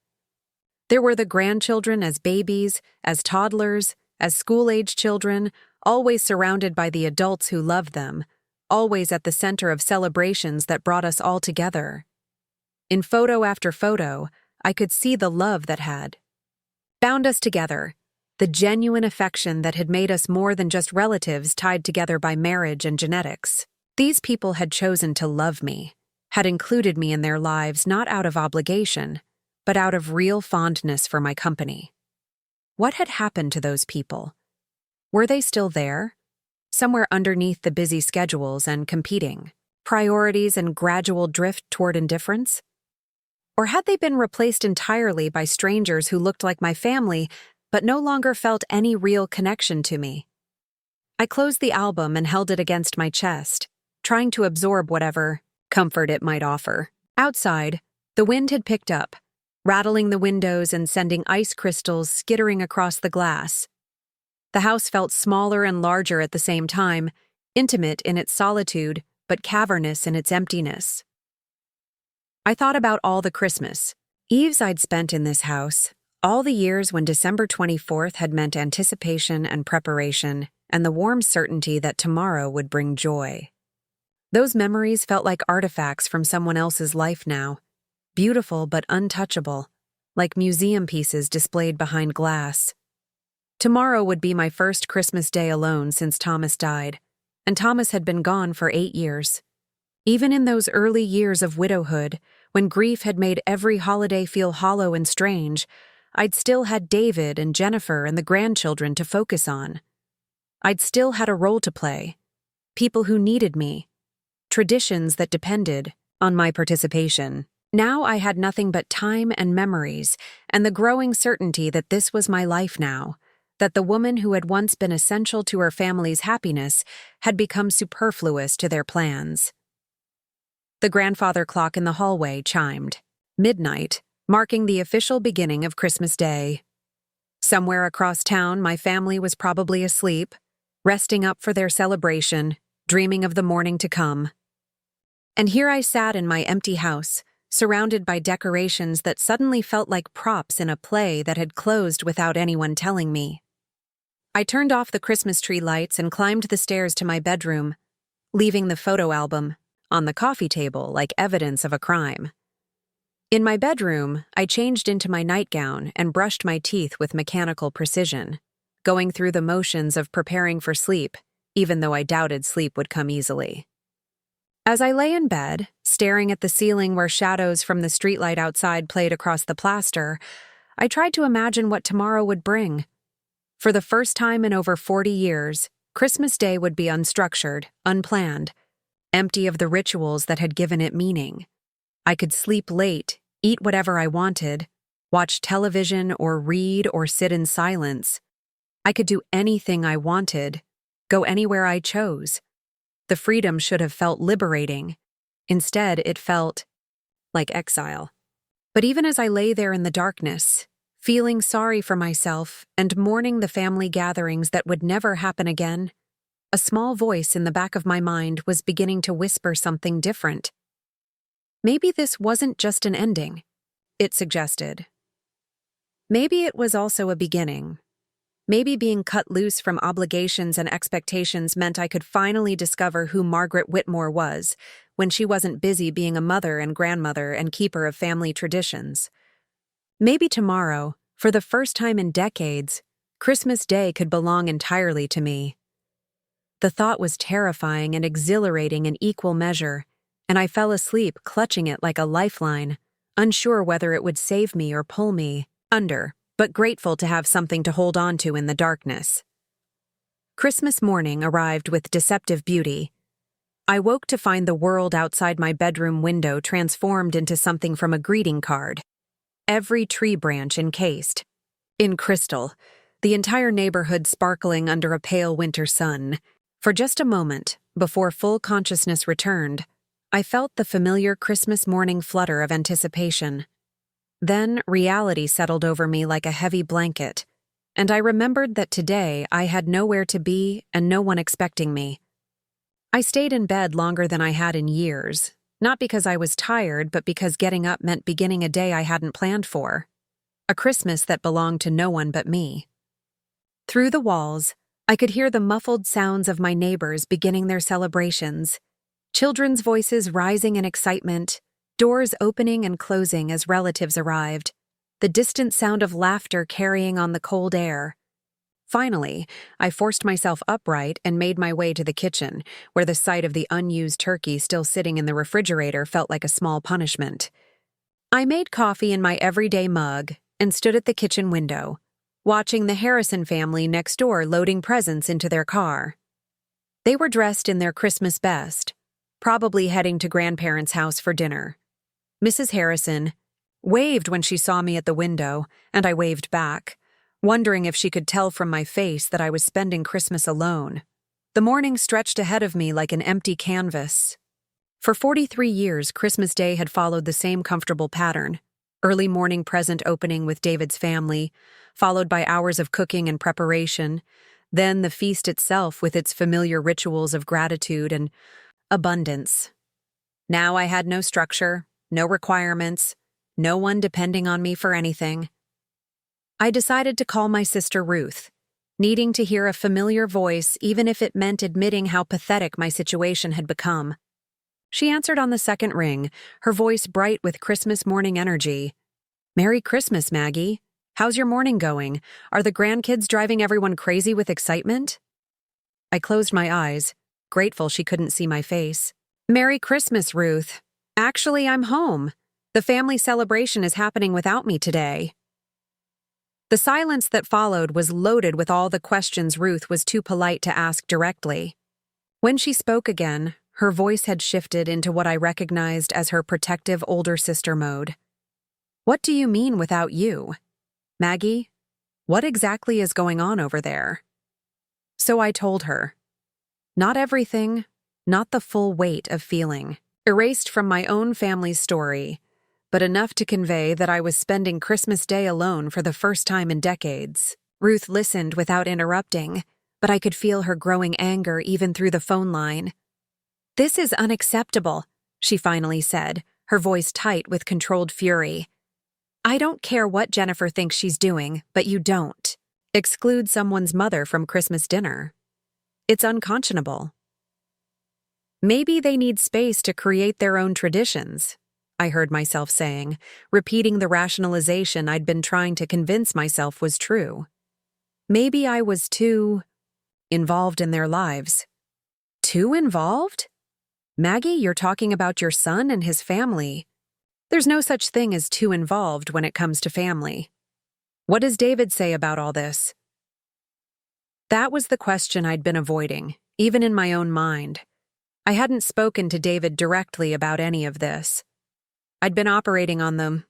There were the grandchildren as babies, as toddlers, as school-age children, always surrounded by the adults who loved them, always at the center of celebrations that brought us all together. In photo after photo, I could see the love that had bound us together, the genuine affection that had made us more than just relatives tied together by marriage and genetics. These people had chosen to love me, had included me in their lives not out of obligation, but out of real fondness for my company. What had happened to those people? Were they still there? Somewhere underneath the busy schedules and competing priorities and gradual drift toward indifference? Or had they been replaced entirely by strangers who looked like my family but no longer felt any real connection to me? I closed the album and held it against my chest, trying to absorb whatever comfort it might offer. Outside, the wind had picked up, rattling the windows and sending ice crystals skittering across the glass. The house felt smaller and larger at the same time, intimate in its solitude, but cavernous in its emptiness. I thought about all the Christmas Eves I'd spent in this house, all the years when December 24th had meant anticipation and preparation, and the warm certainty that tomorrow would bring joy. Those memories felt like artifacts from someone else's life now, beautiful but untouchable, like museum pieces displayed behind glass. Tomorrow would be my first Christmas Day alone since Thomas died, and Thomas had been gone for 8 years. Even in those early years of widowhood, when grief had made every holiday feel hollow and strange, I'd still had David and Jennifer and the grandchildren to focus on. I'd still had a role to play, people who needed me, traditions that depended on my participation. Now I had nothing but time and memories, and the growing certainty that this was my life now, that the woman who had once been essential to her family's happiness had become superfluous to their plans. The grandfather clock in the hallway chimed. Midnight, marking the official beginning of Christmas Day. Somewhere across town, my family was probably asleep, resting up for their celebration, dreaming of the morning to come. And here I sat in my empty house, surrounded by decorations that suddenly felt like props in a play that had closed without anyone telling me. I turned off the Christmas tree lights and climbed the stairs to my bedroom, leaving the photo album on the coffee table like evidence of a crime. In my bedroom, I changed into my nightgown and brushed my teeth with mechanical precision, going through the motions of preparing for sleep, even though I doubted sleep would come easily. As I lay in bed, staring at the ceiling where shadows from the streetlight outside played across the plaster, I tried to imagine what tomorrow would bring. For the first time in over 40 years, Christmas Day would be unstructured, unplanned, empty of the rituals that had given it meaning. I could sleep late, eat whatever I wanted, watch television or read or sit in silence. I could do anything I wanted, go anywhere I chose. The freedom should have felt liberating. Instead, it felt like exile. But even as I lay there in the darkness, feeling sorry for myself and mourning the family gatherings that would never happen again, a small voice in the back of my mind was beginning to whisper something different. Maybe this wasn't just an ending, it suggested. Maybe it was also a beginning. Maybe being cut loose from obligations and expectations meant I could finally discover who Margaret Whitmore was when she wasn't busy being a mother and grandmother and keeper of family traditions. Maybe tomorrow, for the first time in decades, Christmas Day could belong entirely to me. The thought was terrifying and exhilarating in equal measure, and I fell asleep clutching it like a lifeline, unsure whether it would save me or pull me under, but grateful to have something to hold on to in the darkness. Christmas morning arrived with deceptive beauty. I woke to find the world outside my bedroom window transformed into something from a greeting card. Every tree branch encased in crystal, the entire neighborhood sparkling under a pale winter sun. For just a moment, before full consciousness returned, I felt the familiar Christmas morning flutter of anticipation. Then reality settled over me like a heavy blanket, and I remembered that today I had nowhere to be and no one expecting me. I stayed in bed longer than I had in years, not because I was tired, but because getting up meant beginning a day I hadn't planned for. A Christmas that belonged to no one but me. Through the walls, I could hear the muffled sounds of my neighbors beginning their celebrations, children's voices rising in excitement, doors opening and closing as relatives arrived, the distant sound of laughter carrying on the cold air. Finally, I forced myself upright and made my way to the kitchen, where the sight of the unused turkey still sitting in the refrigerator felt like a small punishment. I made coffee in my everyday mug and stood at the kitchen window, watching the Harrison family next door loading presents into their car. They were dressed in their Christmas best, probably heading to grandparents' house for dinner. Mrs. Harrison waved when she saw me at the window, and I waved back, wondering if she could tell from my face that I was spending Christmas alone. The morning stretched ahead of me like an empty canvas. For 43 years, Christmas Day had followed the same comfortable pattern: early morning present opening with David's family, followed by hours of cooking and preparation, then the feast itself with its familiar rituals of gratitude and abundance. Now I had no structure, no requirements, no one depending on me for anything. I decided to call my sister Ruth, needing to hear a familiar voice even if it meant admitting how pathetic my situation had become. She answered on the second ring, her voice bright with Christmas morning energy. "Merry Christmas, Maggie. How's your morning going? Are the grandkids driving everyone crazy with excitement?" I closed my eyes, grateful she couldn't see my face. "Merry Christmas, Ruth. Actually, I'm home. The family celebration is happening without me today." The silence that followed was loaded with all the questions Ruth was too polite to ask directly. When she spoke again, her voice had shifted into what I recognized as her protective older sister mode. "What do you mean without you? Maggie, what exactly is going on over there?" So I told her. Not everything, not the full weight of feeling, erased from my own family's story, but enough to convey that I was spending Christmas Day alone for the first time in decades. Ruth listened without interrupting, but I could feel her growing anger even through the phone line. "This is unacceptable," she finally said, her voice tight with controlled fury. "I don't care what Jennifer thinks she's doing, but you don't exclude someone's mother from Christmas dinner. It's unconscionable." "Maybe they need space to create their own traditions," I heard myself saying, repeating the rationalization I'd been trying to convince myself was true. Maybe I was too involved in their lives. Too involved? Maggie, you're talking about your son and his family. There's no such thing as too involved when it comes to family. What does David say about all this? That was the question I'd been avoiding, even in my own mind. I hadn't spoken to David directly about any of this. I'd been operating on the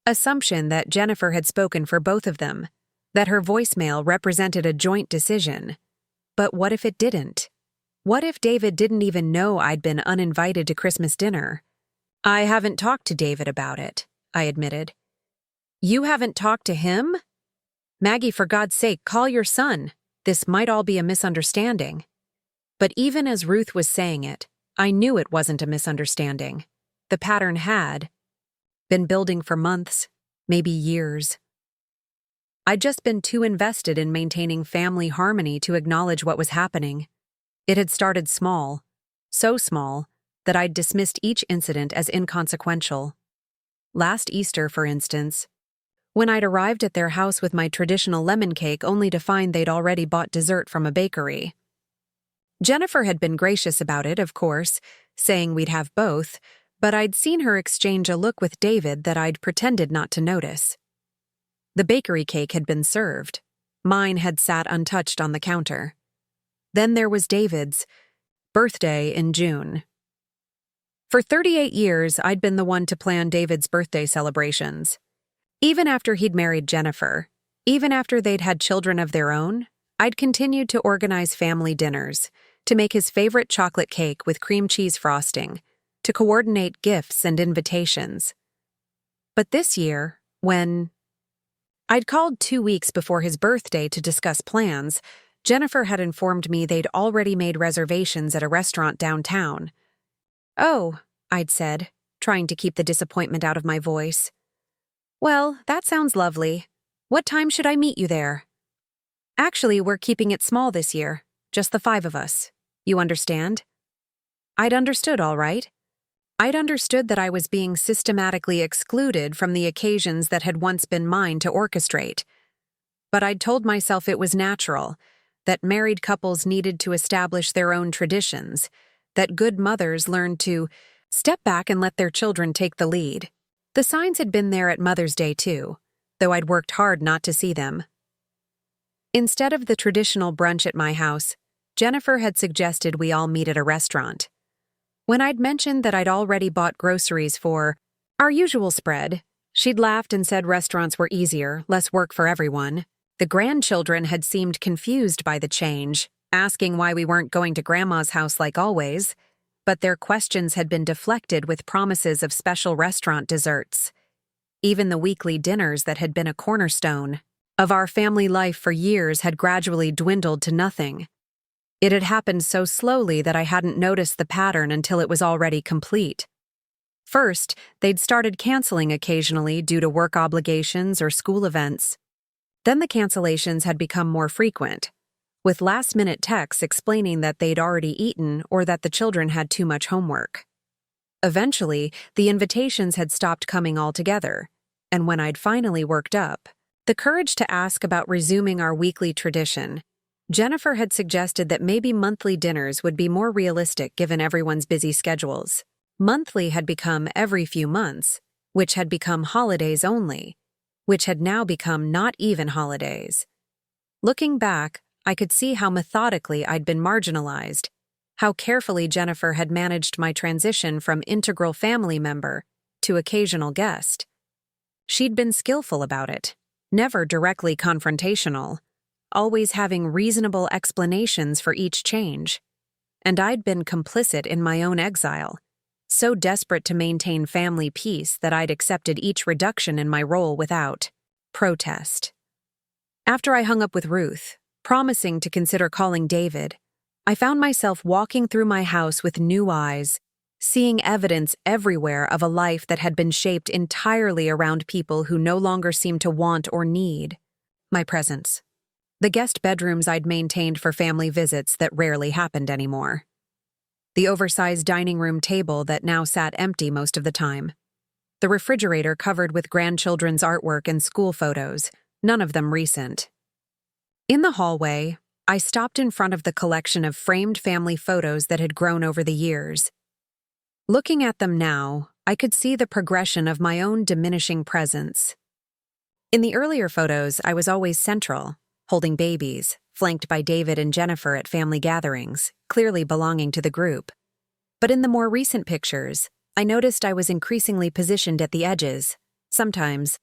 assumption that Jennifer had spoken for both of them, that her voicemail represented a joint decision. But what if it didn't? What if David didn't even know I'd been uninvited to Christmas dinner? "I haven't talked to David about it," I admitted. "You haven't talked to him? Maggie, for God's sake, call your son. This might all be a misunderstanding." But even as Ruth was saying it, I knew it wasn't a misunderstanding. The pattern had been building for months, maybe years. I'd just been too invested in maintaining family harmony to acknowledge what was happening. It had started small, so small that I'd dismissed each incident as inconsequential. Last Easter, for instance, when I'd arrived at their house with my traditional lemon cake only to find they'd already bought dessert from a bakery. Jennifer had been gracious about it, of course, saying we'd have both, but I'd seen her exchange a look with David that I'd pretended not to notice. The bakery cake had been served. Mine had sat untouched on the counter. Then there was David's birthday in June. For 38 years, I'd been the one to plan David's birthday celebrations. Even after he'd married Jennifer, even after they'd had children of their own, I'd continued to organize family dinners, to make his favorite chocolate cake with cream cheese frosting, to coordinate gifts and invitations. But this year, when I'd called 2 weeks before his birthday to discuss plans, Jennifer had informed me they'd already made reservations at a restaurant downtown. "Oh," I'd said, trying to keep the disappointment out of my voice. "Well, that sounds lovely. What time should I meet you there?" "Actually, we're keeping it small this year, just the 5 of us. You understand?" I'd understood, all right. I'd understood that I was being systematically excluded from the occasions that had once been mine to orchestrate. But I'd told myself it was natural, that married couples needed to establish their own traditions, that good mothers learned to step back and let their children take the lead. The signs had been there at Mother's Day too, though I'd worked hard not to see them. Instead of the traditional brunch at my house, Jennifer had suggested we all meet at a restaurant. When I'd mentioned that I'd already bought groceries for our usual spread, she'd laughed and said restaurants were easier, less work for everyone. The grandchildren had seemed confused by the change, asking why we weren't going to Grandma's house like always, but their questions had been deflected with promises of special restaurant desserts. Even the weekly dinners that had been a cornerstone of our family life for years had gradually dwindled to nothing. It had happened so slowly that I hadn't noticed the pattern until it was already complete. First, they'd started canceling occasionally due to work obligations or school events. Then the cancellations had become more frequent, with last-minute texts explaining that they'd already eaten or that the children had too much homework. Eventually, the invitations had stopped coming altogether, and when I'd finally worked up the courage to ask about resuming our weekly tradition, Jennifer had suggested that maybe monthly dinners would be more realistic given everyone's busy schedules. Monthly had become every few months, which had become holidays only, which had now become not even holidays. Looking back, I could see how methodically I'd been marginalized, how carefully Jennifer had managed my transition from integral family member to occasional guest. She'd been skillful about it, never directly confrontational, always having reasonable explanations for each change. And I'd been complicit in my own exile, so desperate to maintain family peace that I'd accepted each reduction in my role without protest. After I hung up with Ruth, promising to consider calling David, I found myself walking through my house with new eyes, seeing evidence everywhere of a life that had been shaped entirely around people who no longer seemed to want or need my presence. The guest bedrooms I'd maintained for family visits that rarely happened anymore. The oversized dining room table that now sat empty most of the time. The refrigerator covered with grandchildren's artwork and school photos, none of them recent. In the hallway, I stopped in front of the collection of framed family photos that had grown over the years. Looking at them now, I could see the progression of my own diminishing presence. In the earlier photos, I was always central, holding babies, flanked by David and Jennifer at family gatherings, clearly belonging to the group. But in the more recent pictures, I noticed I was increasingly positioned at the edges, sometimes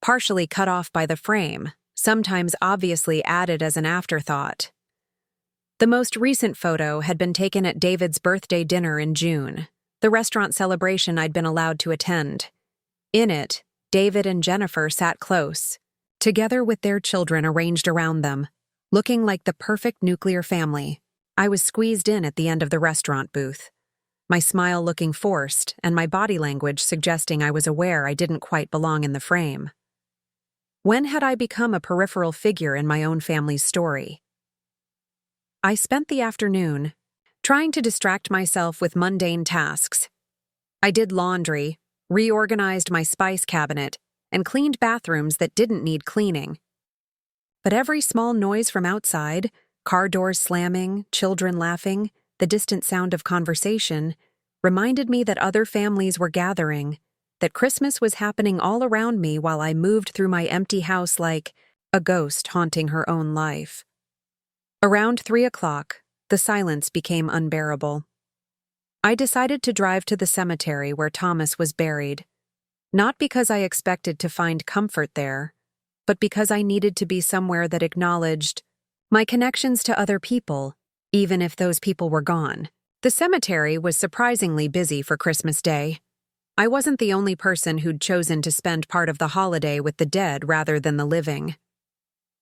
partially cut off by the frame, sometimes obviously added as an afterthought. The most recent photo had been taken at David's birthday dinner in June, the restaurant celebration I'd been allowed to attend. In it, David and Jennifer sat close, together with their children arranged around them, looking like the perfect nuclear family. I was squeezed in at the end of the restaurant booth, my smile looking forced and my body language suggesting I was aware I didn't quite belong in the frame. When had I become a peripheral figure in my own family's story? I spent the afternoon trying to distract myself with mundane tasks. I did laundry, reorganized my spice cabinet, and cleaned bathrooms that didn't need cleaning. But every small noise from outside, car doors slamming, children laughing, the distant sound of conversation, reminded me that other families were gathering, that Christmas was happening all around me while I moved through my empty house like a ghost haunting her own life. Around 3 o'clock, the silence became unbearable. I decided to drive to the cemetery where Thomas was buried, not because I expected to find comfort there, but because I needed to be somewhere that acknowledged my connections to other people, even if those people were gone. The cemetery was surprisingly busy for Christmas Day. I wasn't the only person who'd chosen to spend part of the holiday with the dead rather than the living.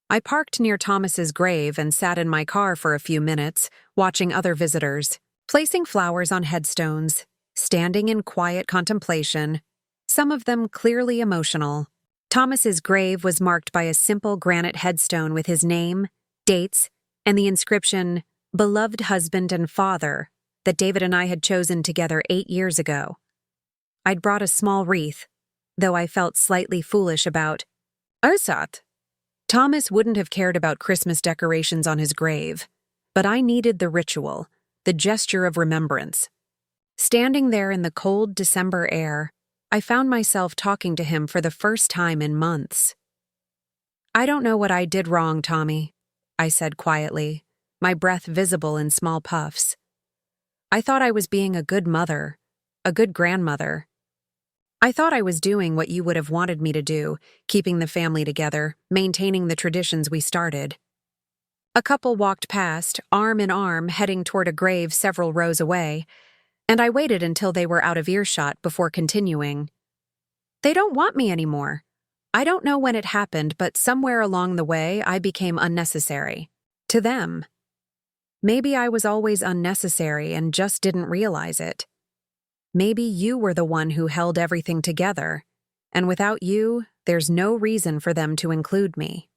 I parked near Thomas's grave and sat in my car for a few minutes, watching other visitors, placing flowers on headstones, standing in quiet contemplation, some of them clearly emotional. Thomas's grave was marked by a simple granite headstone with his name, dates, and the inscription, "Beloved husband and father," that David and I had chosen together 8 years ago. I'd brought a small wreath, though I felt slightly foolish about Osat. Thomas wouldn't have cared about Christmas decorations on his grave, but I needed the ritual, the gesture of remembrance. Standing there in the cold December air, I found myself talking to him for the first time in months. "I don't know what I did wrong, Tommy," I said quietly, my breath visible in small puffs. "I thought I was being a good mother, a good grandmother. I thought I was doing what you would have wanted me to do, keeping the family together, maintaining the traditions we started." A couple walked past, arm in arm, heading toward a grave several rows away, and I waited until they were out of earshot before continuing. "They don't want me anymore. I don't know when it happened, but somewhere along the way I became unnecessary. To them. Maybe I was always unnecessary and just didn't realize it. Maybe you were the one who held everything together, and without you, there's no reason for them to include me."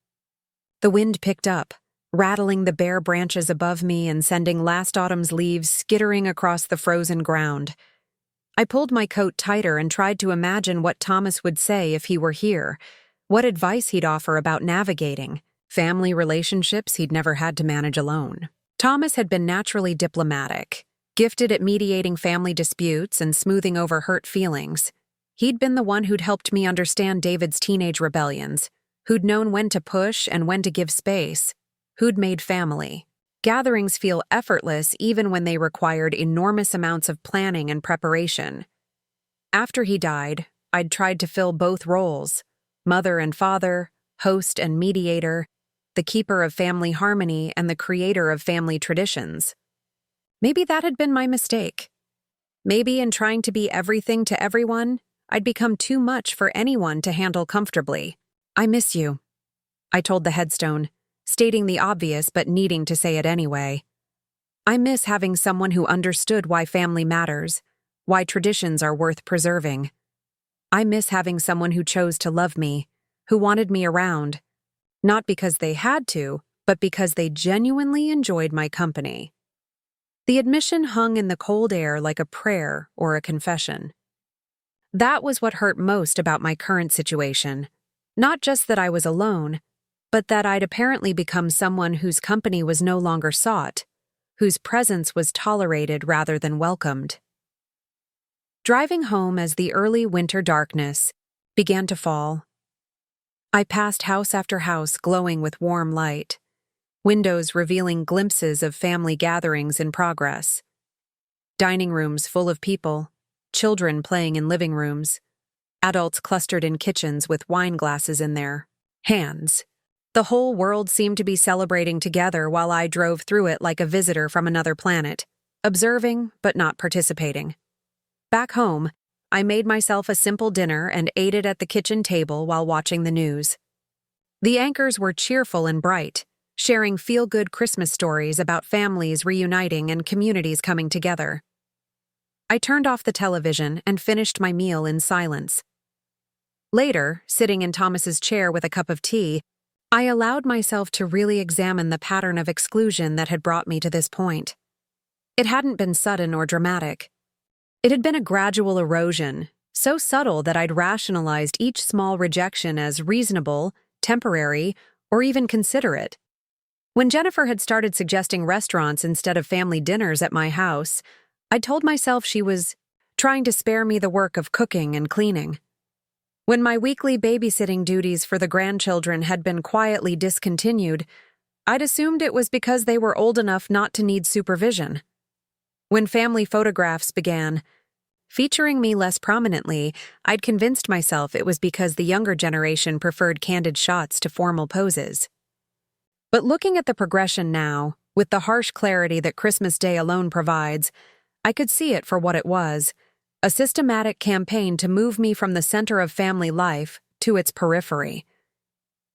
The wind picked up, rattling the bare branches above me and sending last autumn's leaves skittering across the frozen ground. I pulled my coat tighter and tried to imagine what Thomas would say if he were here, what advice he'd offer about navigating family relationships he'd never had to manage alone. Thomas had been naturally diplomatic, gifted at mediating family disputes and smoothing over hurt feelings. He'd been the one who'd helped me understand David's teenage rebellions, who'd known when to push and when to give space, who'd made family gatherings feel effortless even when they required enormous amounts of planning and preparation. After he died, I'd tried to fill both roles, mother and father, host and mediator, the keeper of family harmony and the creator of family traditions. Maybe that had been my mistake. Maybe in trying to be everything to everyone, I'd become too much for anyone to handle comfortably. "I miss you," I told the headstone, stating the obvious but needing to say it anyway. "I miss having someone who understood why family matters, why traditions are worth preserving. I miss having someone who chose to love me, who wanted me around, not because they had to, but because they genuinely enjoyed my company." The admission hung in the cold air like a prayer or a confession. That was what hurt most about my current situation. Not just that I was alone, but that I'd apparently become someone whose company was no longer sought, whose presence was tolerated rather than welcomed. Driving home as the early winter darkness began to fall, I passed house after house glowing with warm light, windows revealing glimpses of family gatherings in progress, dining rooms full of people, children playing in living rooms, adults clustered in kitchens with wine glasses in their hands. The whole world seemed to be celebrating together while I drove through it like a visitor from another planet, observing but not participating. Back home, I made myself a simple dinner and ate it at the kitchen table while watching the news. The anchors were cheerful and bright, sharing feel-good Christmas stories about families reuniting and communities coming together. I turned off the television and finished my meal in silence. Later, sitting in Thomas's chair with a cup of tea, I allowed myself to really examine the pattern of exclusion that had brought me to this point. It hadn't been sudden or dramatic. It had been a gradual erosion, so subtle that I'd rationalized each small rejection as reasonable, temporary, or even considerate. When Jennifer had started suggesting restaurants instead of family dinners at my house, I told myself she was trying to spare me the work of cooking and cleaning. When my weekly babysitting duties for the grandchildren had been quietly discontinued, I'd assumed it was because they were old enough not to need supervision. When family photographs began featuring me less prominently, I'd convinced myself it was because the younger generation preferred candid shots to formal poses. But looking at the progression now, with the harsh clarity that Christmas Day alone provides, I could see it for what it was, a systematic campaign to move me from the center of family life to its periphery.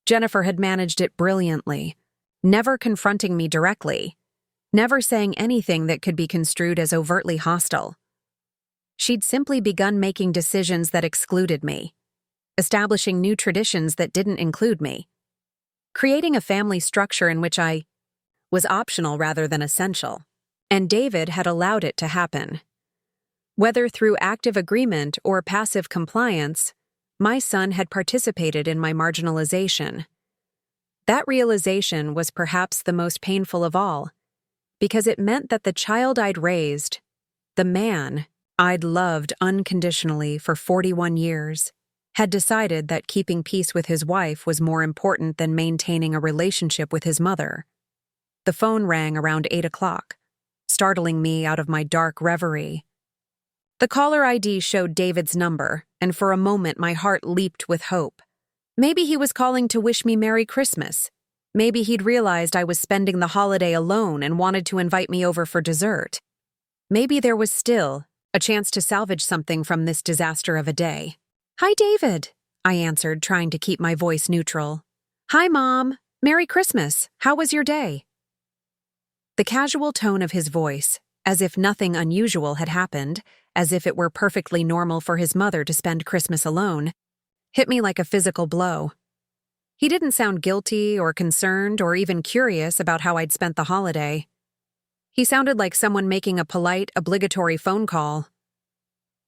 Jennifer had managed it brilliantly, never confronting me directly, never saying anything that could be construed as overtly hostile. She'd simply begun making decisions that excluded me, establishing new traditions that didn't include me, creating a family structure in which I was optional rather than essential. And David had allowed it to happen. Whether through active agreement or passive compliance, my son had participated in my marginalization. That realization was perhaps the most painful of all, because it meant that the child I'd raised, the man I'd loved unconditionally for 41 years, had decided that keeping peace with his wife was more important than maintaining a relationship with his mother. The phone rang around 8 o'clock, startling me out of my dark reverie. The caller ID showed David's number, and for a moment my heart leaped with hope. Maybe he was calling to wish me Merry Christmas. Maybe he'd realized I was spending the holiday alone and wanted to invite me over for dessert. Maybe there was still a chance to salvage something from this disaster of a day. "Hi, David," I answered, trying to keep my voice neutral. "Hi, Mom. Merry Christmas. How was your day?" The casual tone of his voice, as if nothing unusual had happened, as if it were perfectly normal for his mother to spend Christmas alone, hit me like a physical blow. He didn't sound guilty or concerned or even curious about how I'd spent the holiday. He sounded like someone making a polite, obligatory phone call.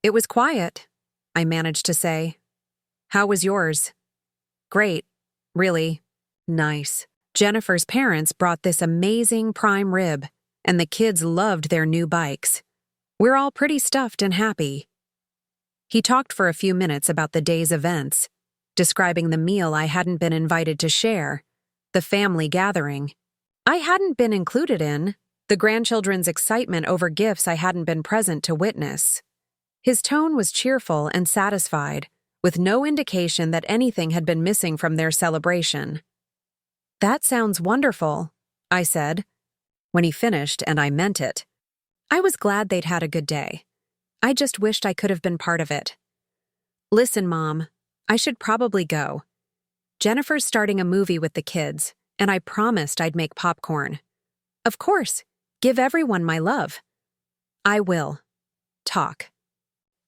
"It was quiet," I managed to say. "How was yours?" "Great. Really nice. Jennifer's parents brought this amazing prime rib, and the kids loved their new bikes. We're all pretty stuffed and happy." He talked for a few minutes about the day's events, describing the meal I hadn't been invited to share, the family gathering I hadn't been included in, the grandchildren's excitement over gifts I hadn't been present to witness. His tone was cheerful and satisfied, with no indication that anything had been missing from their celebration. "That sounds wonderful," I said. When he finished, and I meant it, I was glad they'd had a good day. I just wished I could have been part of it. "Listen, Mom, I should probably go. Jennifer's starting a movie with the kids, and I promised I'd make popcorn." "Of course. Give everyone my love." "I will. Talk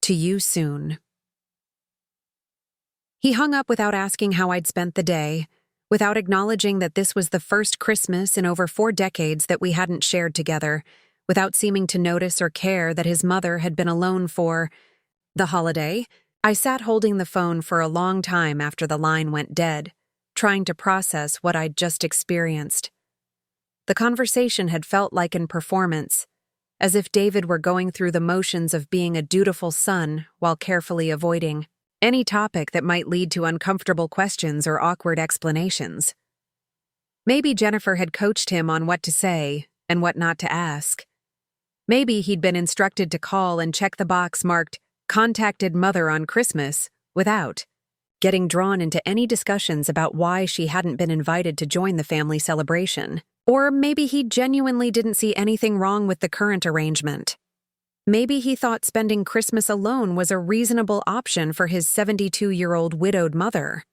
to you soon." He hung up without asking how I'd spent the day, without acknowledging that this was the first Christmas in over 4 decades that we hadn't shared together, without seeming to notice or care that his mother had been alone for the holiday. I sat holding the phone for a long time after the line went dead, trying to process what I'd just experienced. The conversation had felt like an performance, as if David were going through the motions of being a dutiful son while carefully avoiding any topic that might lead to uncomfortable questions or awkward explanations. Maybe Jennifer had coached him on what to say and what not to ask. Maybe he'd been instructed to call and check the box marked "Contacted Mother on Christmas" without getting drawn into any discussions about why she hadn't been invited to join the family celebration. Or maybe he genuinely didn't see anything wrong with the current arrangement. Maybe he thought spending Christmas alone was a reasonable option for his 72-year-old widowed mother.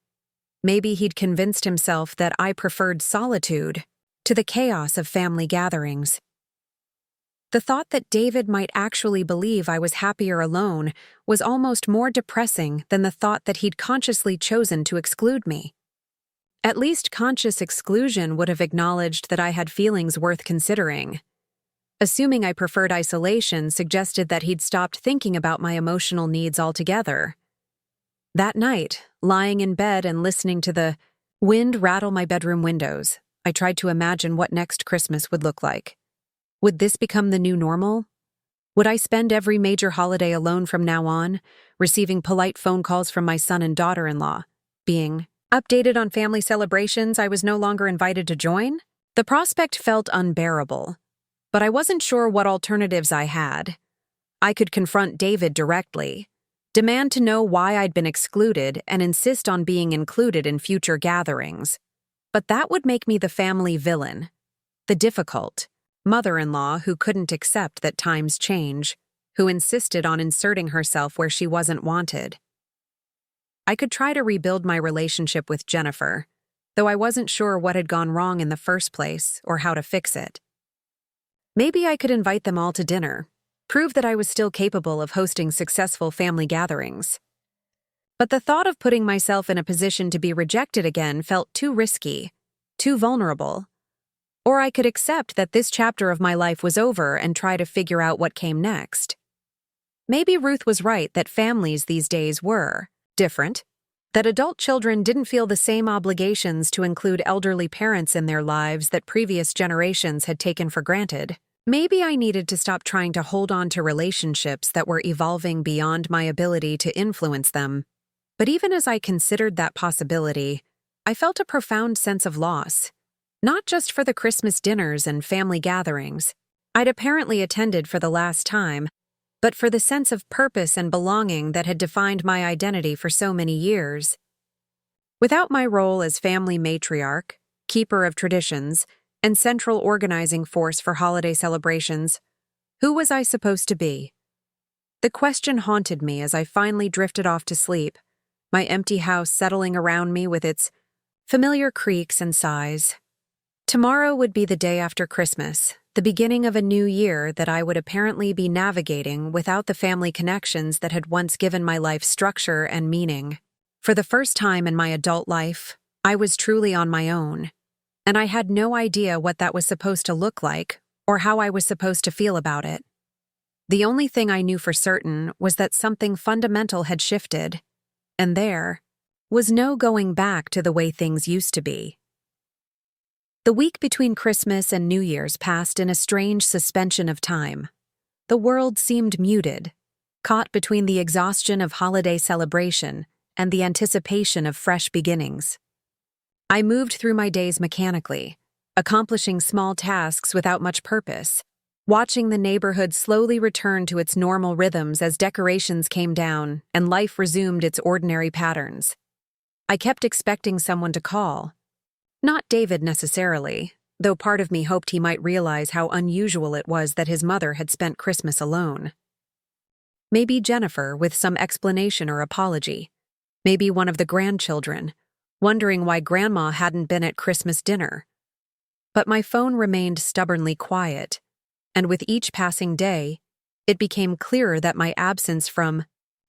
Maybe he'd convinced himself that I preferred solitude to the chaos of family gatherings. The thought that David might actually believe I was happier alone was almost more depressing than the thought that he'd consciously chosen to exclude me. At least conscious exclusion would have acknowledged that I had feelings worth considering. Assuming I preferred isolation suggested that he'd stopped thinking about my emotional needs altogether. That night, lying in bed and listening to the wind rattle my bedroom windows, I tried to imagine what next Christmas would look like. Would this become the new normal? Would I spend every major holiday alone from now on, receiving polite phone calls from my son and daughter-in-law, being updated on family celebrations I was no longer invited to join? The prospect felt unbearable, but I wasn't sure what alternatives I had. I could confront David directly, demand to know why I'd been excluded, and insist on being included in future gatherings. But that would make me the family villain, the difficult mother-in-law who couldn't accept that times change, who insisted on inserting herself where she wasn't wanted. I could try to rebuild my relationship with Jennifer, though I wasn't sure what had gone wrong in the first place or how to fix it. Maybe I could invite them all to dinner, prove that I was still capable of hosting successful family gatherings. But the thought of putting myself in a position to be rejected again felt too risky, too vulnerable. Or I could accept that this chapter of my life was over and try to figure out what came next. Maybe Ruth was right that families these days were different. That adult children didn't feel the same obligations to include elderly parents in their lives that previous generations had taken for granted. Maybe I needed to stop trying to hold on to relationships that were evolving beyond my ability to influence them. But even as I considered that possibility, I felt a profound sense of loss. Not just for the Christmas dinners and family gatherings I'd apparently attended for the last time, but for the sense of purpose and belonging that had defined my identity for so many years. Without my role as family matriarch, keeper of traditions, and central organizing force for holiday celebrations, who was I supposed to be? The question haunted me as I finally drifted off to sleep, my empty house settling around me with its familiar creaks and sighs. Tomorrow would be the day after Christmas, the beginning of a new year that I would apparently be navigating without the family connections that had once given my life structure and meaning. For the first time in my adult life, I was truly on my own, and I had no idea what that was supposed to look like or how I was supposed to feel about it. The only thing I knew for certain was that something fundamental had shifted, and there was no going back to the way things used to be. The week between Christmas and New Year's passed in a strange suspension of time. The world seemed muted, caught between the exhaustion of holiday celebration and the anticipation of fresh beginnings. I moved through my days mechanically, accomplishing small tasks without much purpose, watching the neighborhood slowly return to its normal rhythms as decorations came down and life resumed its ordinary patterns. I kept expecting someone to call. Not David necessarily, though part of me hoped he might realize how unusual it was that his mother had spent Christmas alone. Maybe Jennifer with some explanation or apology. Maybe one of the grandchildren, wondering why Grandma hadn't been at Christmas dinner. But my phone remained stubbornly quiet, and with each passing day, it became clearer that my absence from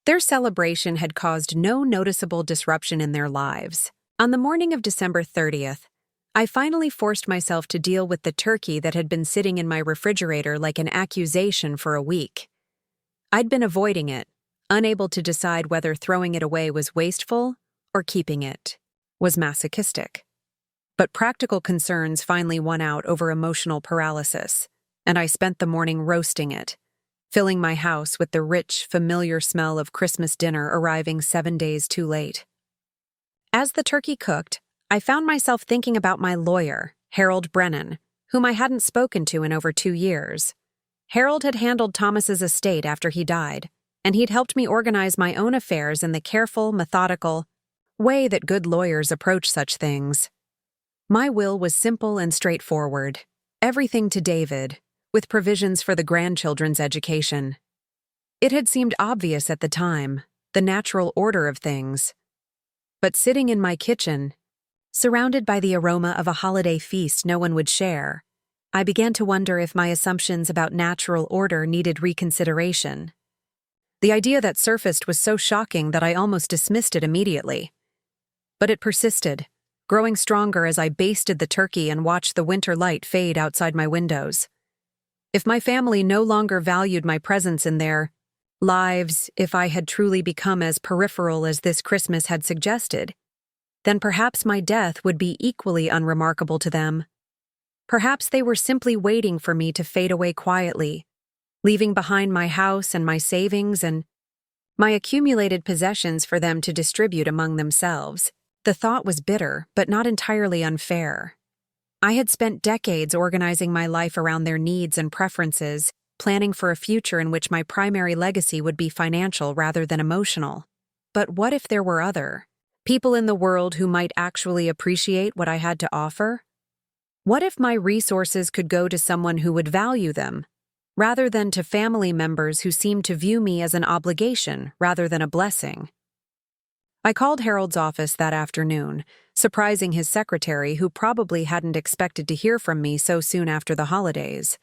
their celebration had caused no noticeable disruption in their lives. On the morning of December 30th, I finally forced myself to deal with the turkey that had been sitting in my refrigerator like an accusation for a week. I'd been avoiding it, unable to decide whether throwing it away was wasteful or keeping it was masochistic. But practical concerns finally won out over emotional paralysis, and I spent the morning roasting it, filling my house with the rich, familiar smell of Christmas dinner arriving 7 days too late. As the turkey cooked, I found myself thinking about my lawyer, Harold Brennan, whom I hadn't spoken to in over 2 years. Harold had handled Thomas's estate after he died, and he'd helped me organize my own affairs in the careful, methodical way that good lawyers approach such things. My will was simple and straightforward, everything to David, with provisions for the grandchildren's education. It had seemed obvious at the time, the natural order of things. But sitting in my kitchen, surrounded by the aroma of a holiday feast no one would share, I began to wonder if my assumptions about natural order needed reconsideration. The idea that surfaced was so shocking that I almost dismissed it immediately. But it persisted, growing stronger as I basted the turkey and watched the winter light fade outside my windows. If my family no longer valued my presence in their lives, if I had truly become as peripheral as this Christmas had suggested, then perhaps my death would be equally unremarkable to them. Perhaps they were simply waiting for me to fade away quietly, leaving behind my house and my savings and my accumulated possessions for them to distribute among themselves. The thought was bitter, but not entirely unfair. I had spent decades organizing my life around their needs and preferences, planning for a future in which my primary legacy would be financial rather than emotional. But what if there were other people in the world who might actually appreciate what I had to offer? What if my resources could go to someone who would value them, rather than to family members who seemed to view me as an obligation rather than a blessing? I called Harold's office that afternoon, surprising his secretary, who probably hadn't expected to hear from me so soon after the holidays.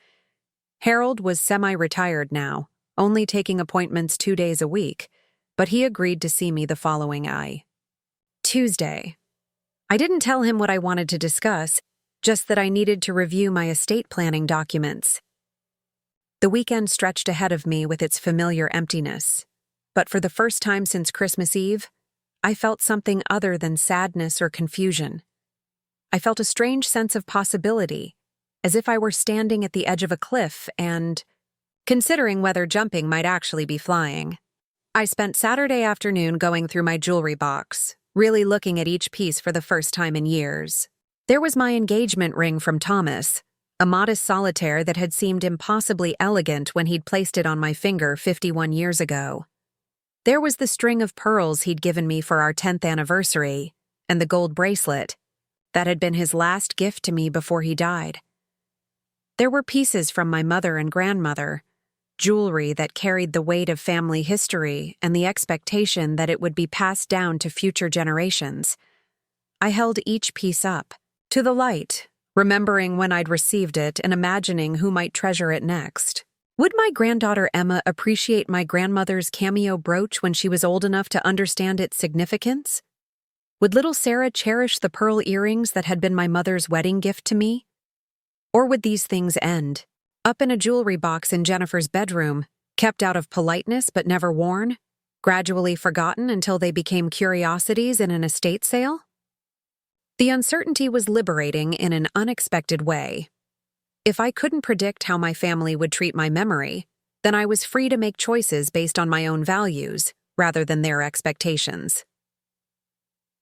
Harold was semi-retired now, only taking appointments 2 days a week, but he agreed to see me the following Tuesday. I didn't tell him what I wanted to discuss, just that I needed to review my estate planning documents. The weekend stretched ahead of me with its familiar emptiness, but for the first time since Christmas Eve, I felt something other than sadness or confusion. I felt a strange sense of possibility, as if I were standing at the edge of a cliff and considering whether jumping might actually be flying. I spent Saturday afternoon going through my jewelry box, really looking at each piece for the first time in years. There was my engagement ring from Thomas, a modest solitaire that had seemed impossibly elegant when he'd placed it on my finger 51 years ago. There was the string of pearls he'd given me for our 10th anniversary, and the gold bracelet that had been his last gift to me before he died. There were pieces from my mother and grandmother, jewelry that carried the weight of family history and the expectation that it would be passed down to future generations. I held each piece up to the light, remembering when I'd received it and imagining who might treasure it next. Would my granddaughter Emma appreciate my grandmother's cameo brooch when she was old enough to understand its significance? Would little Sarah cherish the pearl earrings that had been my mother's wedding gift to me? Or would these things end up in a jewelry box in Jennifer's bedroom, kept out of politeness but never worn, gradually forgotten until they became curiosities in an estate sale? The uncertainty was liberating in an unexpected way. If I couldn't predict how my family would treat my memory, then I was free to make choices based on my own values, rather than their expectations.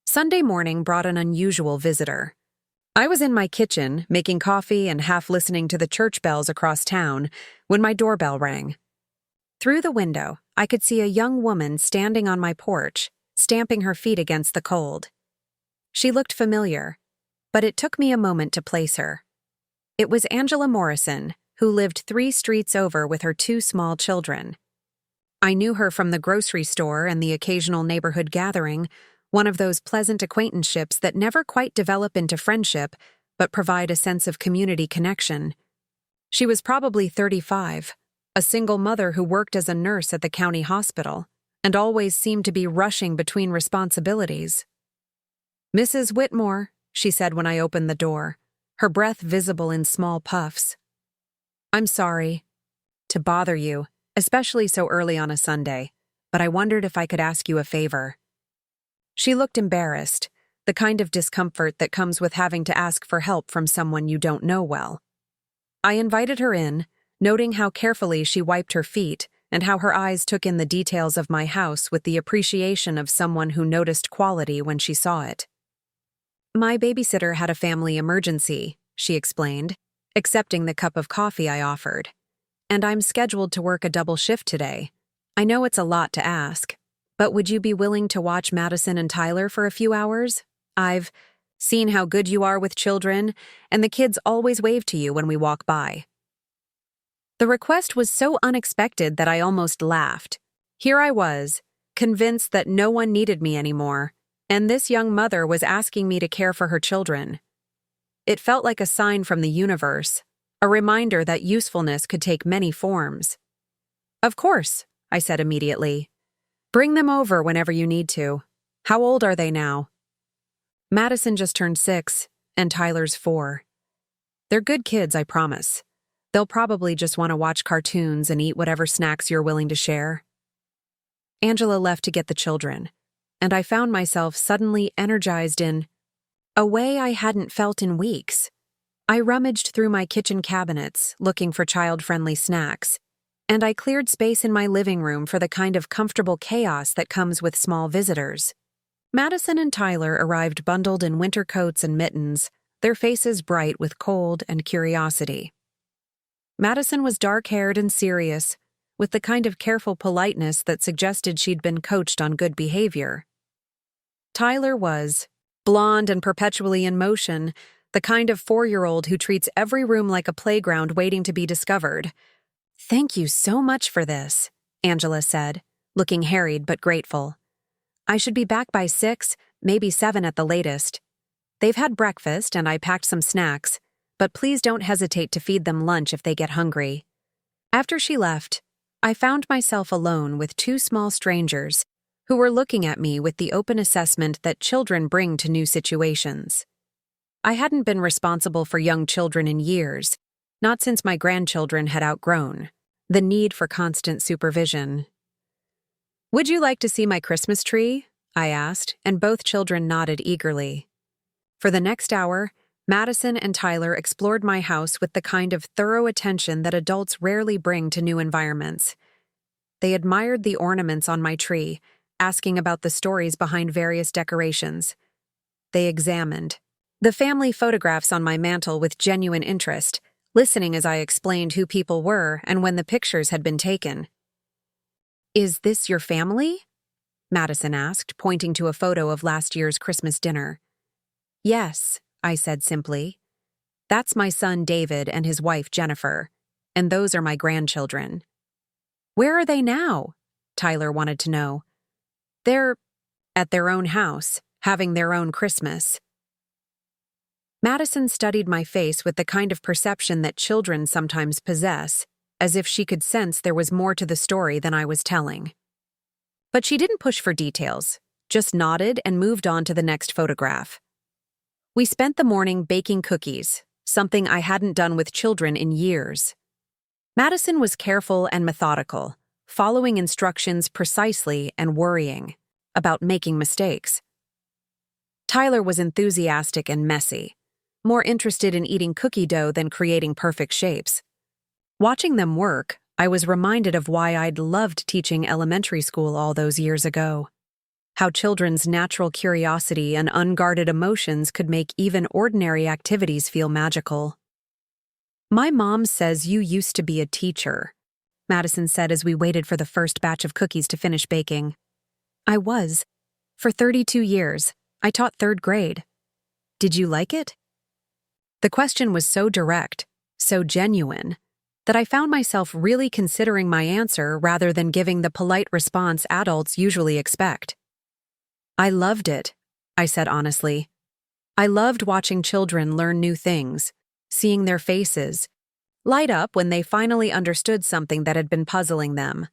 Sunday morning brought an unusual visitor. I was in my kitchen, making coffee and half listening to the church bells across town, when my doorbell rang. Through the window, I could see a young woman standing on my porch, stamping her feet against the cold. She looked familiar, but it took me a moment to place her. It was Angela Morrison, who lived 3 streets over with her 2 small children. I knew her from the grocery store and the occasional neighborhood gathering, one of those pleasant acquaintanceships that never quite develop into friendship, but provide a sense of community connection. She was probably 35, a single mother who worked as a nurse at the county hospital, and always seemed to be rushing between responsibilities. "Mrs. Whitmore," she said when I opened the door, her breath visible in small puffs. "I'm sorry to bother you, especially so early on a Sunday, but I wondered if I could ask you a favor." She looked embarrassed, the kind of discomfort that comes with having to ask for help from someone you don't know well. I invited her in, noting how carefully she wiped her feet and how her eyes took in the details of my house with the appreciation of someone who noticed quality when she saw it. "My babysitter had a family emergency," she explained, accepting the cup of coffee I offered. "And I'm scheduled to work a double shift today. I know it's a lot to ask, but would you be willing to watch Madison and Tyler for a few hours? I've seen how good you are with children, and the kids always wave to you when we walk by." The request was so unexpected that I almost laughed. Here I was, convinced that no one needed me anymore, and this young mother was asking me to care for her children. It felt like a sign from the universe, a reminder that usefulness could take many forms. "Of course," I said immediately. "Bring them over whenever you need to. How old are they now?" "Madison just turned 6, and Tyler's 4. They're good kids, I promise. They'll probably just want to watch cartoons and eat whatever snacks you're willing to share." Angela left to get the children, and I found myself suddenly energized in a way I hadn't felt in weeks. I rummaged through my kitchen cabinets, looking for child-friendly snacks, and I cleared space in my living room for the kind of comfortable chaos that comes with small visitors. Madison and Tyler arrived bundled in winter coats and mittens, their faces bright with cold and curiosity. Madison was dark-haired and serious, with the kind of careful politeness that suggested she'd been coached on good behavior. Tyler was blonde and perpetually in motion, the kind of 4-year-old who treats every room like a playground waiting to be discovered. "Thank you so much for this," Angela said, looking harried but grateful. "I should be back by 6, maybe 7 at the latest. They've had breakfast and I packed some snacks, but please don't hesitate to feed them lunch if they get hungry." After she left, I found myself alone with 2 small strangers who were looking at me with the open assessment that children bring to new situations. I hadn't been responsible for young children in years, not since my grandchildren had outgrown the need for constant supervision. "Would you like to see my Christmas tree?" I asked, and both children nodded eagerly. For the next hour, Madison and Tyler explored my house with the kind of thorough attention that adults rarely bring to new environments. They admired the ornaments on my tree, asking about the stories behind various decorations. They examined the family photographs on my mantel with genuine interest, listening as I explained who people were and when the pictures had been taken. "Is this your family?" Madison asked, pointing to a photo of last year's Christmas dinner. "Yes," I said simply. "That's my son David and his wife Jennifer, and those are my grandchildren." "Where are they now?" Tyler wanted to know. "They're at their own house, having their own Christmas." Madison studied my face with the kind of perception that children sometimes possess, as if she could sense there was more to the story than I was telling. But she didn't push for details, just nodded and moved on to the next photograph. We spent the morning baking cookies, something I hadn't done with children in years. Madison was careful and methodical, following instructions precisely and worrying about making mistakes. Tyler was enthusiastic and messy, more interested in eating cookie dough than creating perfect shapes. Watching them work, I was reminded of why I'd loved teaching elementary school all those years ago. How children's natural curiosity and unguarded emotions could make even ordinary activities feel magical. "My mom says you used to be a teacher," Madison said as we waited for the first batch of cookies to finish baking. "I was. For 32 years. I taught 3rd grade. Did you like it?" The question was so direct, so genuine, that I found myself really considering my answer rather than giving the polite response adults usually expect. "I loved it," I said honestly. "I loved watching children learn new things, seeing their faces light up when they finally understood something that had been puzzling them.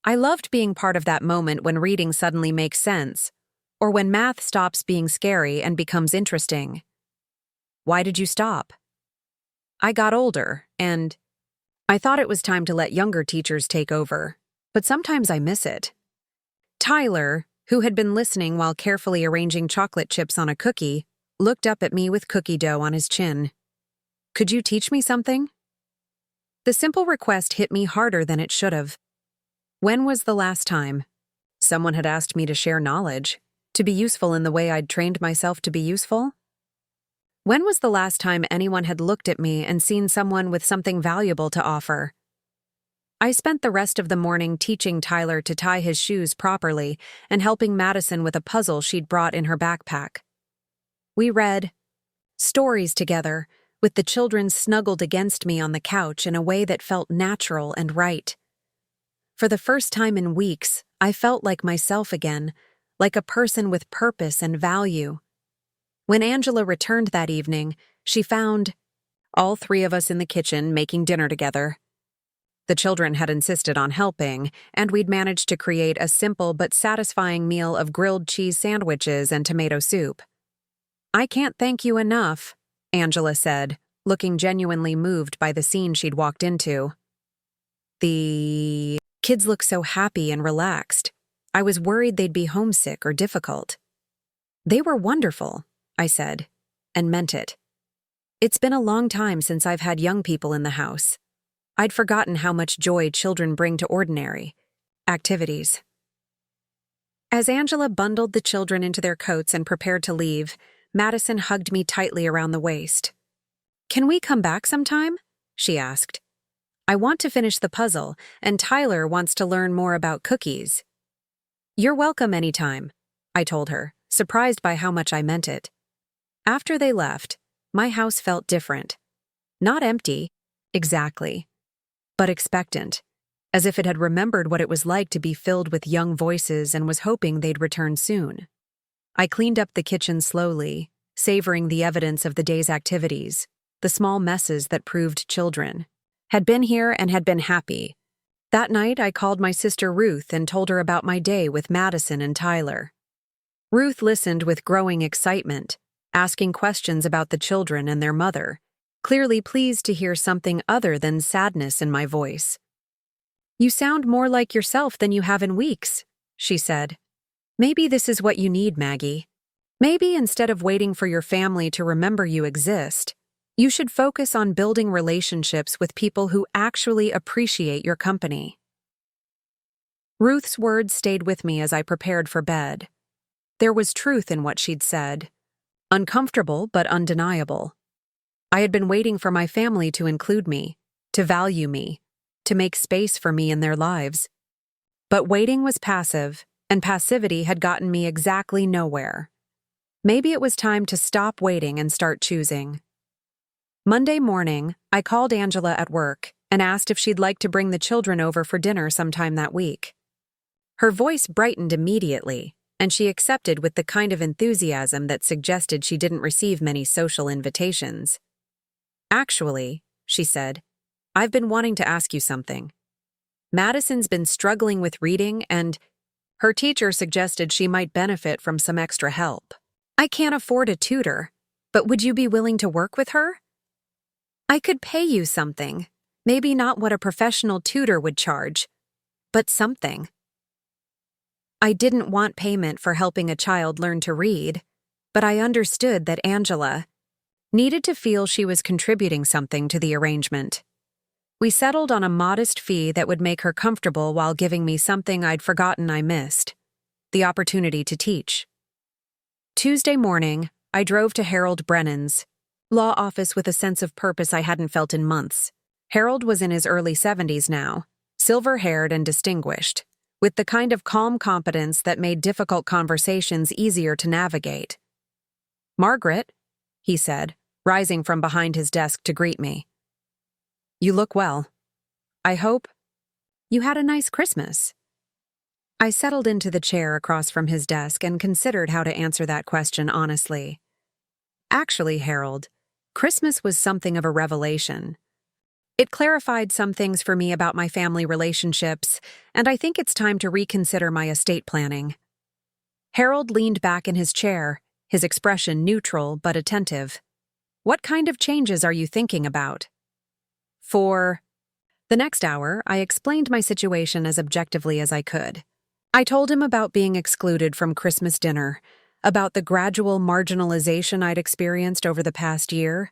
I loved being part of that moment when reading suddenly makes sense, or when math stops being scary and becomes interesting." "Why did you stop?" "I got older, and I thought it was time to let younger teachers take over, but sometimes I miss it." Tyler, who had been listening while carefully arranging chocolate chips on a cookie, looked up at me with cookie dough on his chin. "Could you teach me something?" The simple request hit me harder than it should have. When was the last time someone had asked me to share knowledge, to be useful in the way I'd trained myself to be useful? When was the last time anyone had looked at me and seen someone with something valuable to offer? I spent the rest of the morning teaching Tyler to tie his shoes properly and helping Madison with a puzzle she'd brought in her backpack. We read stories together, with the children snuggled against me on the couch in a way that felt natural and right. For the first time in weeks, I felt like myself again, like a person with purpose and value. When Angela returned that evening, she found all 3 of us in the kitchen making dinner together. The children had insisted on helping, and we'd managed to create a simple but satisfying meal of grilled cheese sandwiches and tomato soup. "I can't thank you enough," Angela said, looking genuinely moved by the scene she'd walked into. "The kids look so happy and relaxed. I was worried they'd be homesick or difficult." "They were wonderful," I said, and meant it. It's been a long time since I've had young people in the house. I'd forgotten how much joy children bring to ordinary activities. As Angela bundled the children into their coats and prepared to leave, Madison hugged me tightly around the waist. "Can we come back sometime?" she asked. "I want to finish the puzzle, and Tyler wants to learn more about cookies." "You're welcome anytime," I told her, surprised by how much I meant it. After they left, my house felt different. Not empty, exactly, but expectant, as if it had remembered what it was like to be filled with young voices and was hoping they'd return soon. I cleaned up the kitchen slowly, savoring the evidence of the day's activities, the small messes that proved children had been here and had been happy. That night, I called my sister Ruth and told her about my day with Madison and Tyler. Ruth listened with growing excitement, asking questions about the children and their mother, clearly pleased to hear something other than sadness in my voice. "You sound more like yourself than you have in weeks," she said. Maybe this is what you need, Maggie. Maybe instead of waiting for your family to remember you exist, you should focus on building relationships with people who actually appreciate your company. Ruth's words stayed with me as I prepared for bed. There was truth in what she'd said. Uncomfortable but undeniable. I had been waiting for my family to include me, to value me, to make space for me in their lives. But waiting was passive, and passivity had gotten me exactly nowhere. Maybe it was time to stop waiting and start choosing. Monday morning, I called Angela at work and asked if she'd like to bring the children over for dinner sometime that week. Her voice brightened immediately, and she accepted with the kind of enthusiasm that suggested she didn't receive many social invitations. "Actually," she said, "I've been wanting to ask you something. Madison's been struggling with reading and her teacher suggested she might benefit from some extra help. I can't afford a tutor, but would you be willing to work with her? I could pay you something, maybe not what a professional tutor would charge, but something." I didn't want payment for helping a child learn to read, but I understood that Angela needed to feel she was contributing something to the arrangement. We settled on a modest fee that would make her comfortable while giving me something I'd forgotten I missed: the opportunity to teach. Tuesday morning, I drove to Harold Brennan's law office with a sense of purpose I hadn't felt in months. Harold was in his early 70s now, silver-haired and distinguished, with the kind of calm competence that made difficult conversations easier to navigate. "Margaret," he said, rising from behind his desk to greet me. "You look well. I hope you had a nice Christmas." I settled into the chair across from his desk and considered how to answer that question honestly. Actually, Harold, Christmas was something of a revelation. It clarified some things for me about my family relationships, and I think it's time to reconsider my estate planning. Harold leaned back in his chair, his expression neutral but attentive. "What kind of changes are you thinking about?" For the next hour, I explained my situation as objectively as I could. I told him about being excluded from Christmas dinner, about the gradual marginalization I'd experienced over the past year,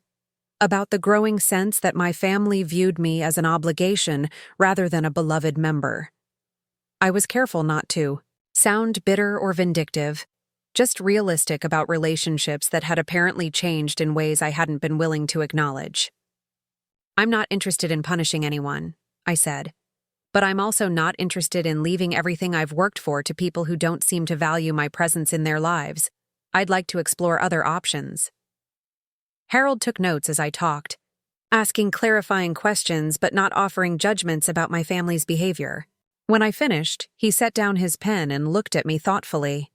about the growing sense that my family viewed me as an obligation rather than a beloved member. I was careful not to sound bitter or vindictive, just realistic about relationships that had apparently changed in ways I hadn't been willing to acknowledge. "I'm not interested in punishing anyone," I said, "but I'm also not interested in leaving everything I've worked for to people who don't seem to value my presence in their lives. I'd like to explore other options." Harold took notes as I talked, asking clarifying questions but not offering judgments about my family's behavior. When I finished, he set down his pen and looked at me thoughtfully.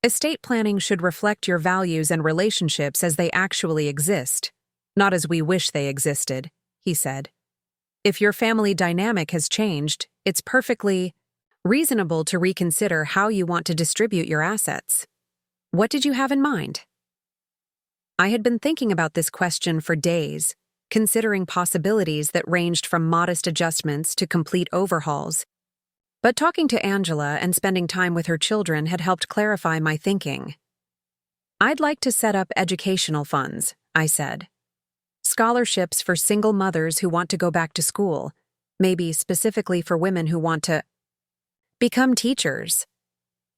"Estate planning should reflect your values and relationships as they actually exist, not as we wish they existed," he said. "If your family dynamic has changed, it's perfectly reasonable to reconsider how you want to distribute your assets. What did you have in mind?" I had been thinking about this question for days, considering possibilities that ranged from modest adjustments to complete overhauls. But talking to Angela and spending time with her children had helped clarify my thinking. "I'd like to set up educational funds," I said. "Scholarships for single mothers who want to go back to school, maybe specifically for women who want to become teachers.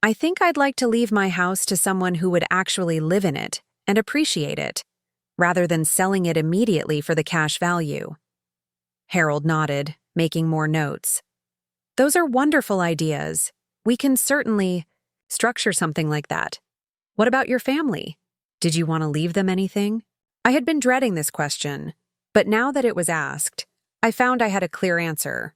I think I'd like to leave my house to someone who would actually live in it and appreciate it, rather than selling it immediately for the cash value." Harold nodded, making more notes. "Those are wonderful ideas. We can certainly structure something like that. What about your family? Did you want to leave them anything?" I had been dreading this question, but now that it was asked, I found I had a clear answer.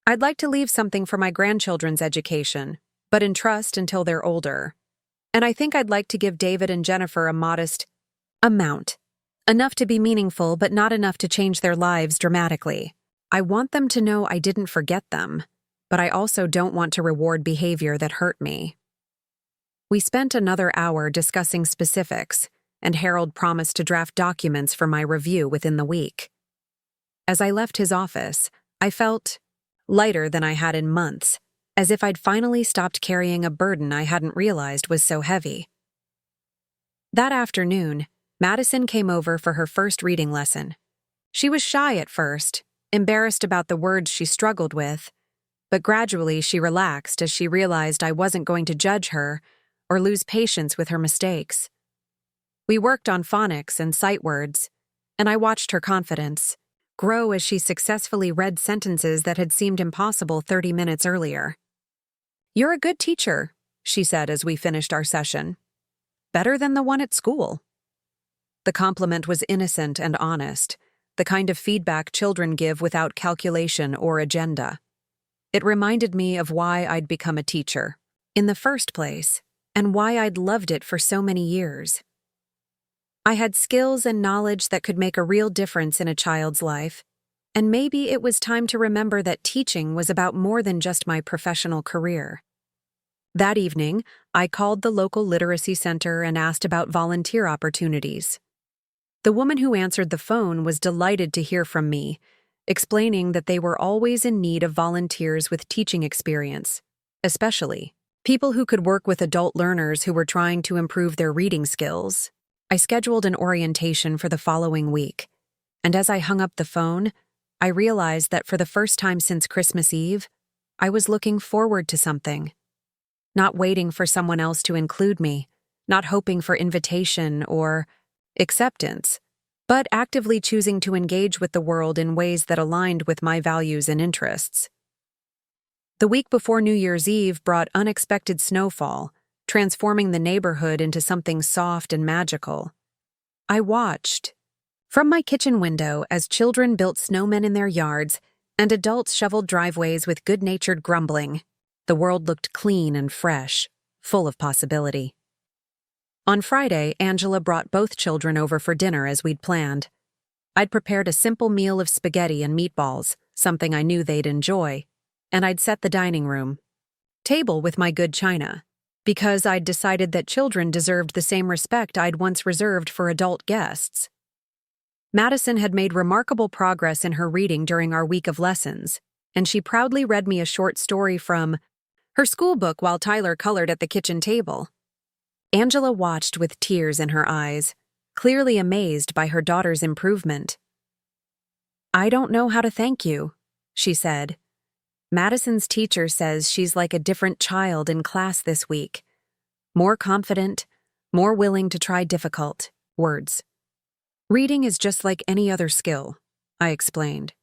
"I'd like to leave something for my grandchildren's education, but in trust until they're older. And I think I'd like to give David and Jennifer a modest amount, enough to be meaningful but not enough to change their lives dramatically. I want them to know I didn't forget them, but I also don't want to reward behavior that hurt me." We spent another hour discussing specifics, and Harold promised to draft documents for my review within the week. As I left his office, I felt lighter than I had in months, as if I'd finally stopped carrying a burden I hadn't realized was so heavy. That afternoon, Madison came over for her first reading lesson. She was shy at first, embarrassed about the words she struggled with, but gradually she relaxed as she realized I wasn't going to judge her or lose patience with her mistakes. We worked on phonics and sight words, and I watched her confidence grow as she successfully read sentences that had seemed impossible 30 minutes earlier. "You're a good teacher," she said as we finished our session. "Better than the one at school." The compliment was innocent and honest, the kind of feedback children give without calculation or agenda. It reminded me of why I'd become a teacher in the first place, and why I'd loved it for so many years. I had skills and knowledge that could make a real difference in a child's life, and maybe it was time to remember that teaching was about more than just my professional career. That evening, I called the local literacy center and asked about volunteer opportunities. The woman who answered the phone was delighted to hear from me, explaining that they were always in need of volunteers with teaching experience, especially people who could work with adult learners who were trying to improve their reading skills. I scheduled an orientation for the following week, and as I hung up the phone, I realized that for the first time since Christmas Eve, I was looking forward to something. Not waiting for someone else to include me, not hoping for invitation or acceptance, but actively choosing to engage with the world in ways that aligned with my values and interests. The week before New Year's Eve brought unexpected snowfall, transforming the neighborhood into something soft and magical. I watched from my kitchen window as children built snowmen in their yards and adults shoveled driveways with good-natured grumbling. The world looked clean and fresh, full of possibility. On Friday, Angela brought both children over for dinner as we'd planned. I'd prepared a simple meal of spaghetti and meatballs, something I knew they'd enjoy, and I'd set the dining room table with my good china, because I'd decided that children deserved the same respect I'd once reserved for adult guests. Madison had made remarkable progress in her reading during our week of lessons, and she proudly read me a short story from her school book while Tyler colored at the kitchen table. Angela watched with tears in her eyes, clearly amazed by her daughter's improvement. "I don't know how to thank you," she said. "Madison's teacher says she's like a different child in class this week. More confident, more willing to try difficult words. Reading is just like any other skill," I explained.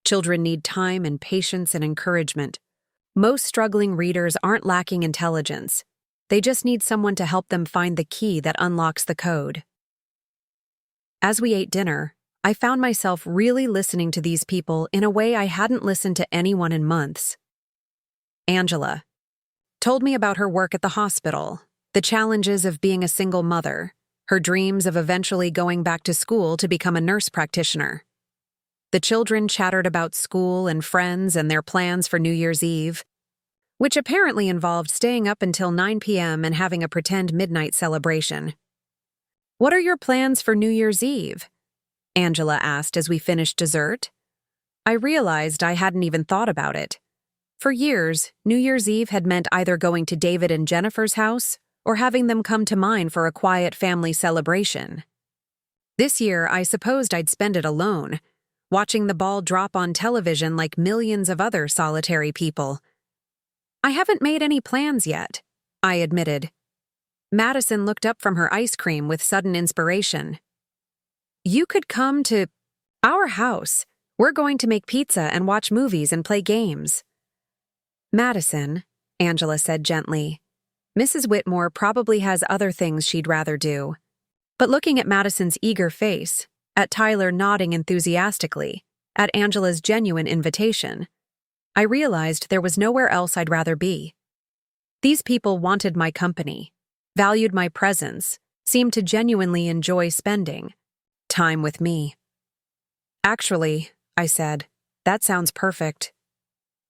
"Children need time and patience and encouragement. Most struggling readers aren't lacking intelligence. They just need someone to help them find the key that unlocks the code." As we ate dinner, I found myself really listening to these people in a way I hadn't listened to anyone in months. Angela told me about her work at the hospital, the challenges of being a single mother, her dreams of eventually going back to school to become a nurse practitioner. The children chattered about school and friends and their plans for New Year's Eve, which apparently involved staying up until 9 p.m. and having a pretend midnight celebration. "What are your plans for New Year's Eve?" Angela asked as we finished dessert. I realized I hadn't even thought about it. For years, New Year's Eve had meant either going to David and Jennifer's house or having them come to mine for a quiet family celebration. This year, I supposed I'd spend it alone, watching the ball drop on television like millions of other solitary people. "I haven't made any plans yet," I admitted. Madison looked up from her ice cream with sudden inspiration. "You could come to our house. We're going to make pizza and watch movies and play games." "Madison," Angela said gently, "Mrs. Whitmore probably has other things she'd rather do." But looking at Madison's eager face, at Tyler nodding enthusiastically, at Angela's genuine invitation, I realized there was nowhere else I'd rather be. These people wanted my company, valued my presence, seemed to genuinely enjoy spending time with me. "Actually," I said, "that sounds perfect."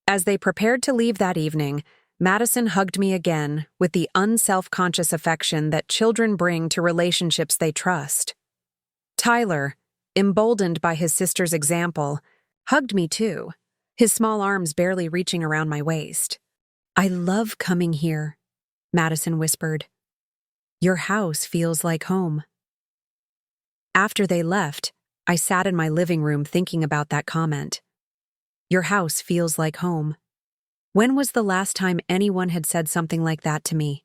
As they prepared to leave that evening, Madison hugged me again with the unself-conscious affection that children bring to relationships they trust. Tyler, emboldened by his sister's example, hugged me too, his small arms barely reaching around my waist. "I love coming here," Madison whispered. "Your house feels like home." After they left, I sat in my living room thinking about that comment. Your house feels like home. When was the last time anyone had said something like that to me?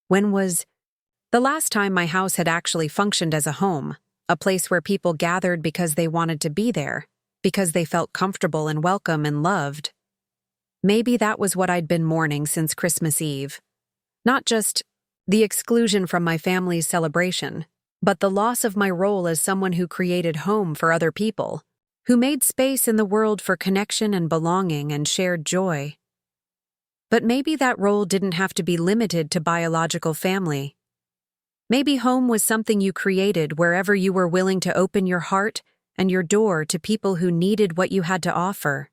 When was the last time my house had actually functioned as a home, a place where people gathered because they wanted to be there, because they felt comfortable and welcome and loved? Maybe that was what I'd been mourning since Christmas Eve. Not just the exclusion from my family's celebration, but the loss of my role as someone who created home for other people, who made space in the world for connection and belonging and shared joy. But maybe that role didn't have to be limited to biological family. Maybe home was something you created wherever you were willing to open your heart and your door to people who needed what you had to offer.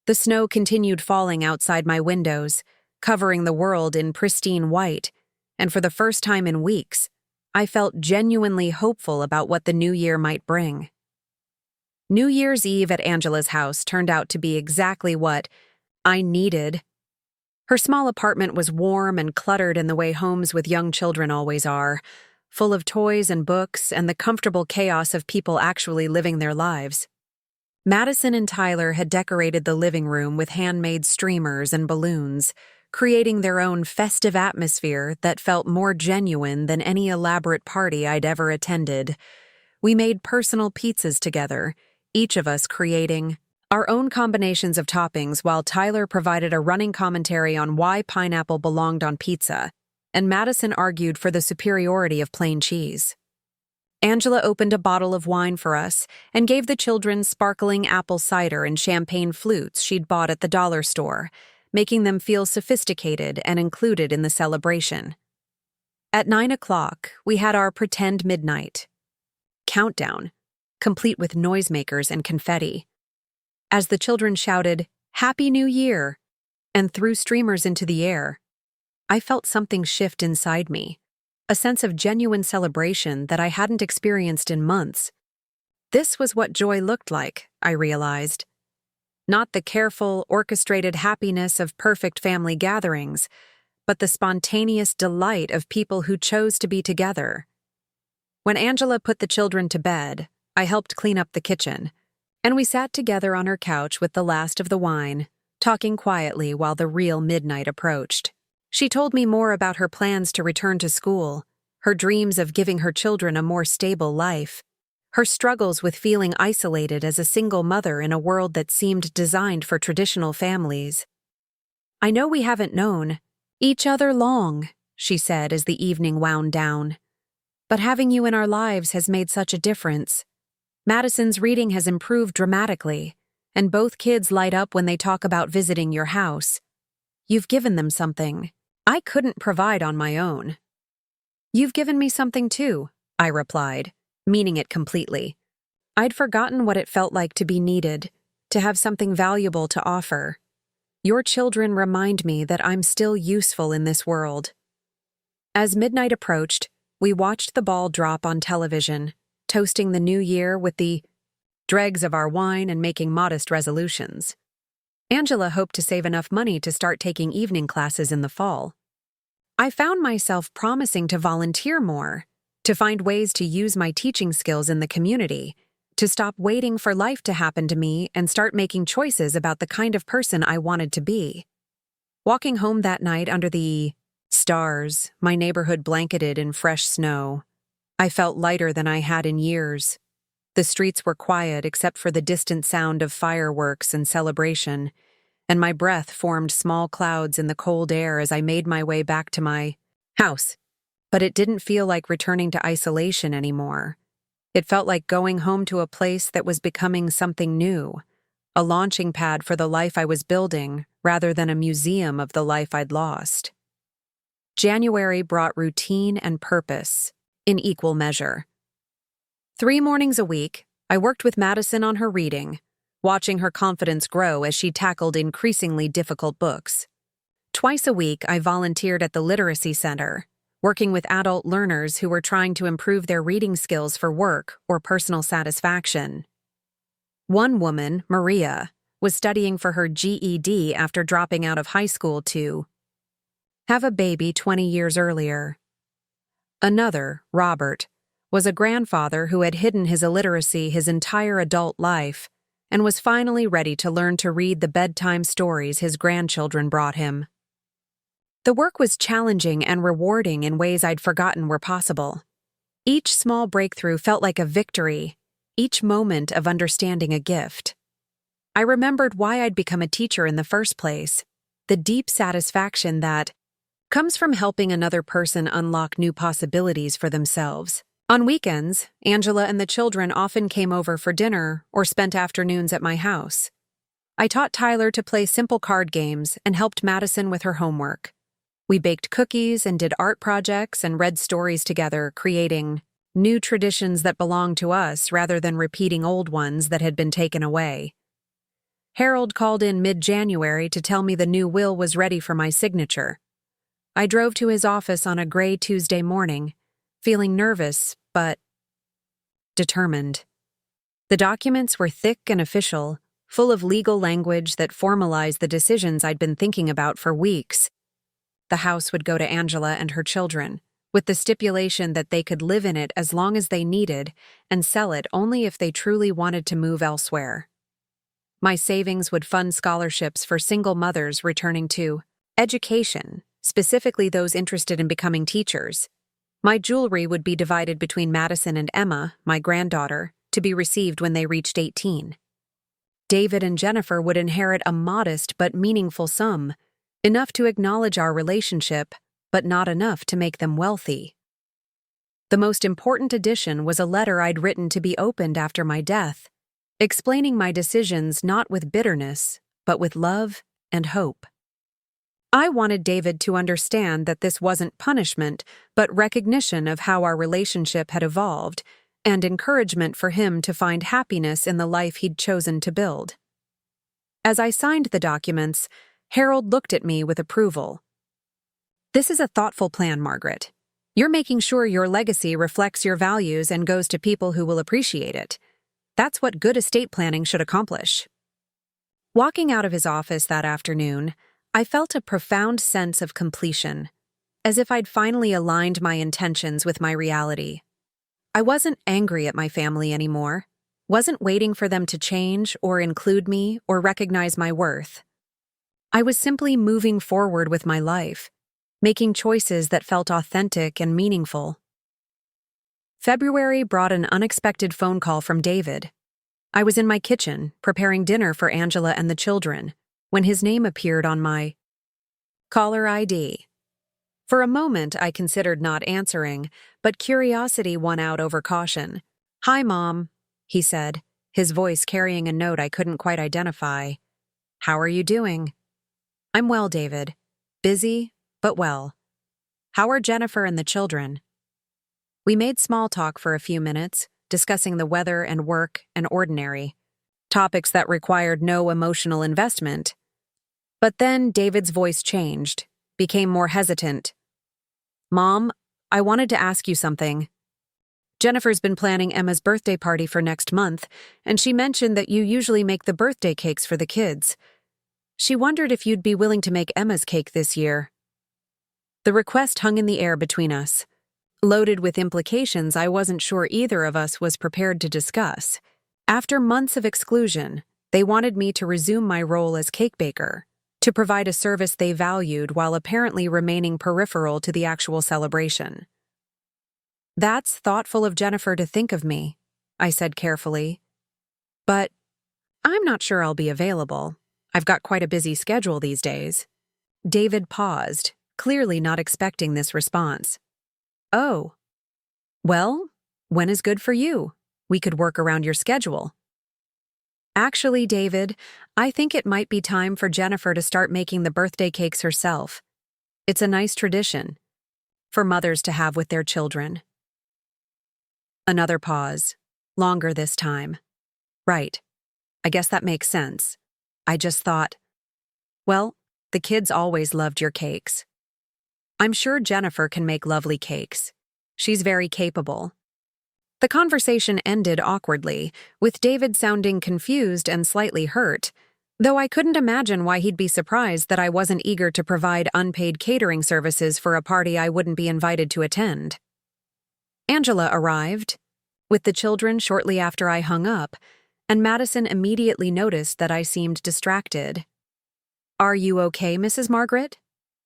The snow continued falling outside my windows, covering the world in pristine white, and for the first time in weeks, I felt genuinely hopeful about what the new year might bring. New Year's Eve at Angela's house turned out to be exactly what I needed. Her small apartment was warm and cluttered in the way homes with young children always are, full of toys and books and the comfortable chaos of people actually living their lives. Madison and Tyler had decorated the living room with handmade streamers and balloons, creating their own festive atmosphere that felt more genuine than any elaborate party I'd ever attended. We made personal pizzas together, each of us creating our own combinations of toppings, while Tyler provided a running commentary on why pineapple belonged on pizza, and Madison argued for the superiority of plain cheese. Angela opened a bottle of wine for us and gave the children sparkling apple cider and champagne flutes she'd bought at the dollar store, making them feel sophisticated and included in the celebration. At 9 o'clock, we had our pretend midnight countdown, complete with noisemakers and confetti. As the children shouted, "Happy New Year!" and threw streamers into the air, I felt something shift inside me, a sense of genuine celebration that I hadn't experienced in months. This was what joy looked like, I realized. Not the careful, orchestrated happiness of perfect family gatherings, but the spontaneous delight of people who chose to be together. When Angela put the children to bed, I helped clean up the kitchen, and we sat together on her couch with the last of the wine, talking quietly while the real midnight approached. She told me more about her plans to return to school, her dreams of giving her children a more stable life, her struggles with feeling isolated as a single mother in a world that seemed designed for traditional families. "I know we haven't known each other long," she said as the evening wound down, "but having you in our lives has made such a difference. Madison's reading has improved dramatically, and both kids light up when they talk about visiting your house. You've given them something I couldn't provide on my own." "You've given me something too," I replied, meaning it completely. I'd forgotten what it felt like to be needed, to have something valuable to offer. Your children remind me that I'm still useful in this world. As midnight approached, we watched the ball drop on television, toasting the new year with the dregs of our wine and making modest resolutions. Angela hoped to save enough money to start taking evening classes in the fall. I found myself promising to volunteer more, to find ways to use my teaching skills in the community, to stop waiting for life to happen to me and start making choices about the kind of person I wanted to be. Walking home that night under the stars, my neighborhood blanketed in fresh snow, I felt lighter than I had in years. The streets were quiet except for the distant sound of fireworks and celebration, and my breath formed small clouds in the cold air as I made my way back to my house. But it didn't feel like returning to isolation anymore. It felt like going home to a place that was becoming something new, a launching pad for the life I was building rather than a museum of the life I'd lost. January brought routine and purpose in equal measure. 3 mornings a week, I worked with Madison on her reading, watching her confidence grow as she tackled increasingly difficult books. Twice a week, I volunteered at the Literacy Center, working with adult learners who were trying to improve their reading skills for work or personal satisfaction. One woman, Maria, was studying for her GED after dropping out of high school to have a baby 20 years earlier. Another, Robert, was a grandfather who had hidden his illiteracy his entire adult life and was finally ready to learn to read the bedtime stories his grandchildren brought him. The work was challenging and rewarding in ways I'd forgotten were possible. Each small breakthrough felt like a victory, each moment of understanding a gift. I remembered why I'd become a teacher in the first place, the deep satisfaction that comes from helping another person unlock new possibilities for themselves. On weekends, Angela and the children often came over for dinner or spent afternoons at my house. I taught Tyler to play simple card games and helped Madison with her homework. We baked cookies and did art projects and read stories together, creating new traditions that belonged to us rather than repeating old ones that had been taken away. Harold called in mid-January to tell me the new will was ready for my signature. I drove to his office on a gray Tuesday morning, feeling nervous, but determined. The documents were thick and official, full of legal language that formalized the decisions I'd been thinking about for weeks. The house would go to Angela and her children, with the stipulation that they could live in it as long as they needed and sell it only if they truly wanted to move elsewhere. My savings would fund scholarships for single mothers returning to education, specifically those interested in becoming teachers. My jewelry would be divided between Madison and Emma, my granddaughter, to be received when they reached 18. David and Jennifer would inherit a modest but meaningful sum, enough to acknowledge our relationship, but not enough to make them wealthy. The most important addition was a letter I'd written to be opened after my death, explaining my decisions not with bitterness, but with love and hope. I wanted David to understand that this wasn't punishment, but recognition of how our relationship had evolved, and encouragement for him to find happiness in the life he'd chosen to build. As I signed the documents, Harold looked at me with approval. "This is a thoughtful plan, Margaret. You're making sure your legacy reflects your values and goes to people who will appreciate it. That's what good estate planning should accomplish." Walking out of his office that afternoon, I felt a profound sense of completion, as if I'd finally aligned my intentions with my reality. I wasn't angry at my family anymore, wasn't waiting for them to change or include me or recognize my worth. I was simply moving forward with my life, making choices that felt authentic and meaningful. February brought an unexpected phone call from David. I was in my kitchen, preparing dinner for Angela and the children, when his name appeared on my caller ID. For a moment, I considered not answering, but curiosity won out over caution. "Hi, Mom," he said, his voice carrying a note I couldn't quite identify. "How are you doing?" "I'm well, David. Busy, but well. How are Jennifer and the children?" We made small talk for a few minutes, discussing the weather and work and ordinary, topics that required no emotional investment. But then David's voice changed, became more hesitant. "Mom, I wanted to ask you something. Jennifer's been planning Emma's birthday party for next month, and she mentioned that you usually make the birthday cakes for the kids. She wondered if you'd be willing to make Emma's cake this year." The request hung in the air between us, loaded with implications I wasn't sure either of us was prepared to discuss. After months of exclusion, they wanted me to resume my role as cake baker, to provide a service they valued while apparently remaining peripheral to the actual celebration. "That's thoughtful of Jennifer to think of me," I said carefully. "But I'm not sure I'll be available. I've got quite a busy schedule these days." David paused, clearly not expecting this response. "Oh. Well, when is good for you? We could work around your schedule." "Actually, David, I think it might be time for Jennifer to start making the birthday cakes herself. It's a nice tradition for mothers to have with their children." Another pause, longer this time. "Right. I guess that makes sense. I just thought, well, the kids always loved your cakes. I'm sure Jennifer can make lovely cakes. She's very capable." The conversation ended awkwardly, with David sounding confused and slightly hurt, though I couldn't imagine why he'd be surprised that I wasn't eager to provide unpaid catering services for a party I wouldn't be invited to attend. Angela arrived, with the children shortly after I hung up, and Madison immediately noticed that I seemed distracted. "Are you okay, Mrs. Margaret?"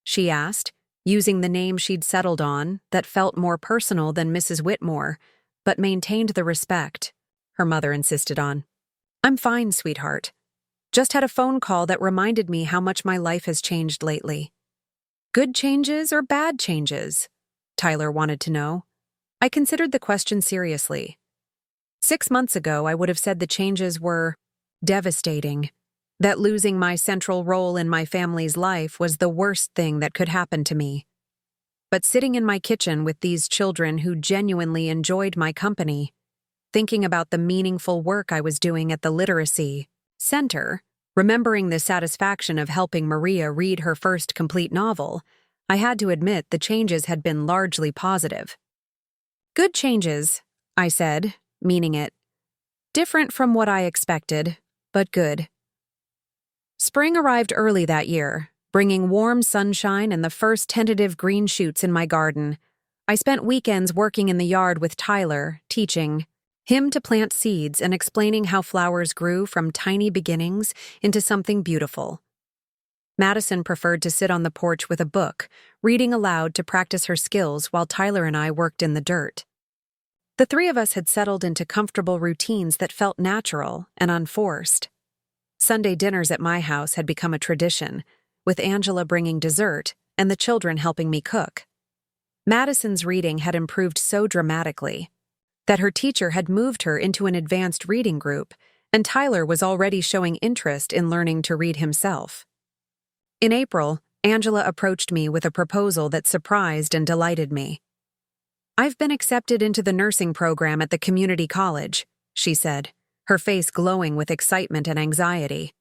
she asked, using the name she'd settled on that felt more personal than Mrs. Whitmore, but maintained the respect her mother insisted on. "I'm fine, sweetheart. Just had a phone call that reminded me how much my life has changed lately." "Good changes or bad changes?" Tyler wanted to know. I considered the question seriously. 6 months ago, I would have said the changes were devastating, that losing my central role in my family's life was the worst thing that could happen to me. But sitting in my kitchen with these children who genuinely enjoyed my company, thinking about the meaningful work I was doing at the literacy center, remembering the satisfaction of helping Maria read her first complete novel, I had to admit the changes had been largely positive. "Good changes," I said, meaning it. "Different from what I expected, but good." Spring arrived early that year, bringing warm sunshine and the first tentative green shoots in my garden. I spent weekends working in the yard with Tyler, teaching him to plant seeds and explaining how flowers grew from tiny beginnings into something beautiful. Madison preferred to sit on the porch with a book, reading aloud to practice her skills while Tyler and I worked in the dirt. The three of us had settled into comfortable routines that felt natural and unforced. Sunday dinners at my house had become a tradition, with Angela bringing dessert and the children helping me cook. Madison's reading had improved so dramatically that her teacher had moved her into an advanced reading group, and Tyler was already showing interest in learning to read himself. In April, Angela approached me with a proposal that surprised and delighted me. "I've been accepted into the nursing program at the community college," she said, her face glowing with excitement and anxiety.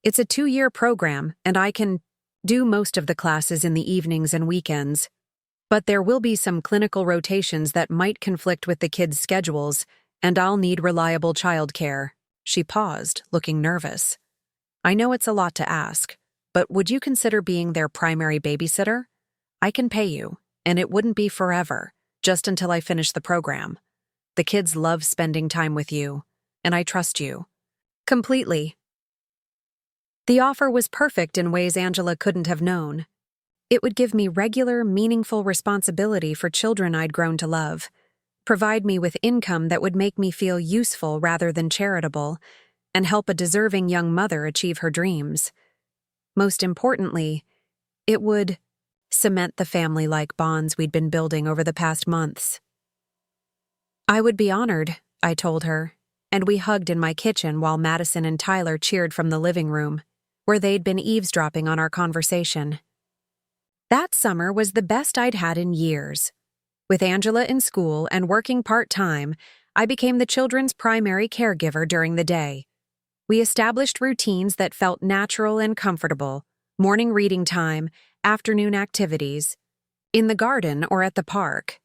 "It's a 2-year program, and I can do most of the classes in the evenings and weekends. But there will be some clinical rotations that might conflict with the kids' schedules, and I'll need reliable childcare." She paused, looking nervous. "I know it's a lot to ask, but would you consider being their primary babysitter? I can pay you, and it wouldn't be forever, just until I finish the program. The kids love spending time with you, and I trust you completely." The offer was perfect in ways Angela couldn't have known. It would give me regular, meaningful responsibility for children I'd grown to love, provide me with income that would make me feel useful rather than charitable, and help a deserving young mother achieve her dreams. Most importantly, it would cement the family-like bonds we'd been building over the past months. "I would be honored," I told her, and we hugged in my kitchen while Madison and Tyler cheered from the living room, where they'd been eavesdropping on our conversation. That summer was the best I'd had in years. With Angela in school and working part-time, I became the children's primary caregiver during the day. We established routines that felt natural and comfortable: morning reading time, afternoon activities, in the garden or at the park,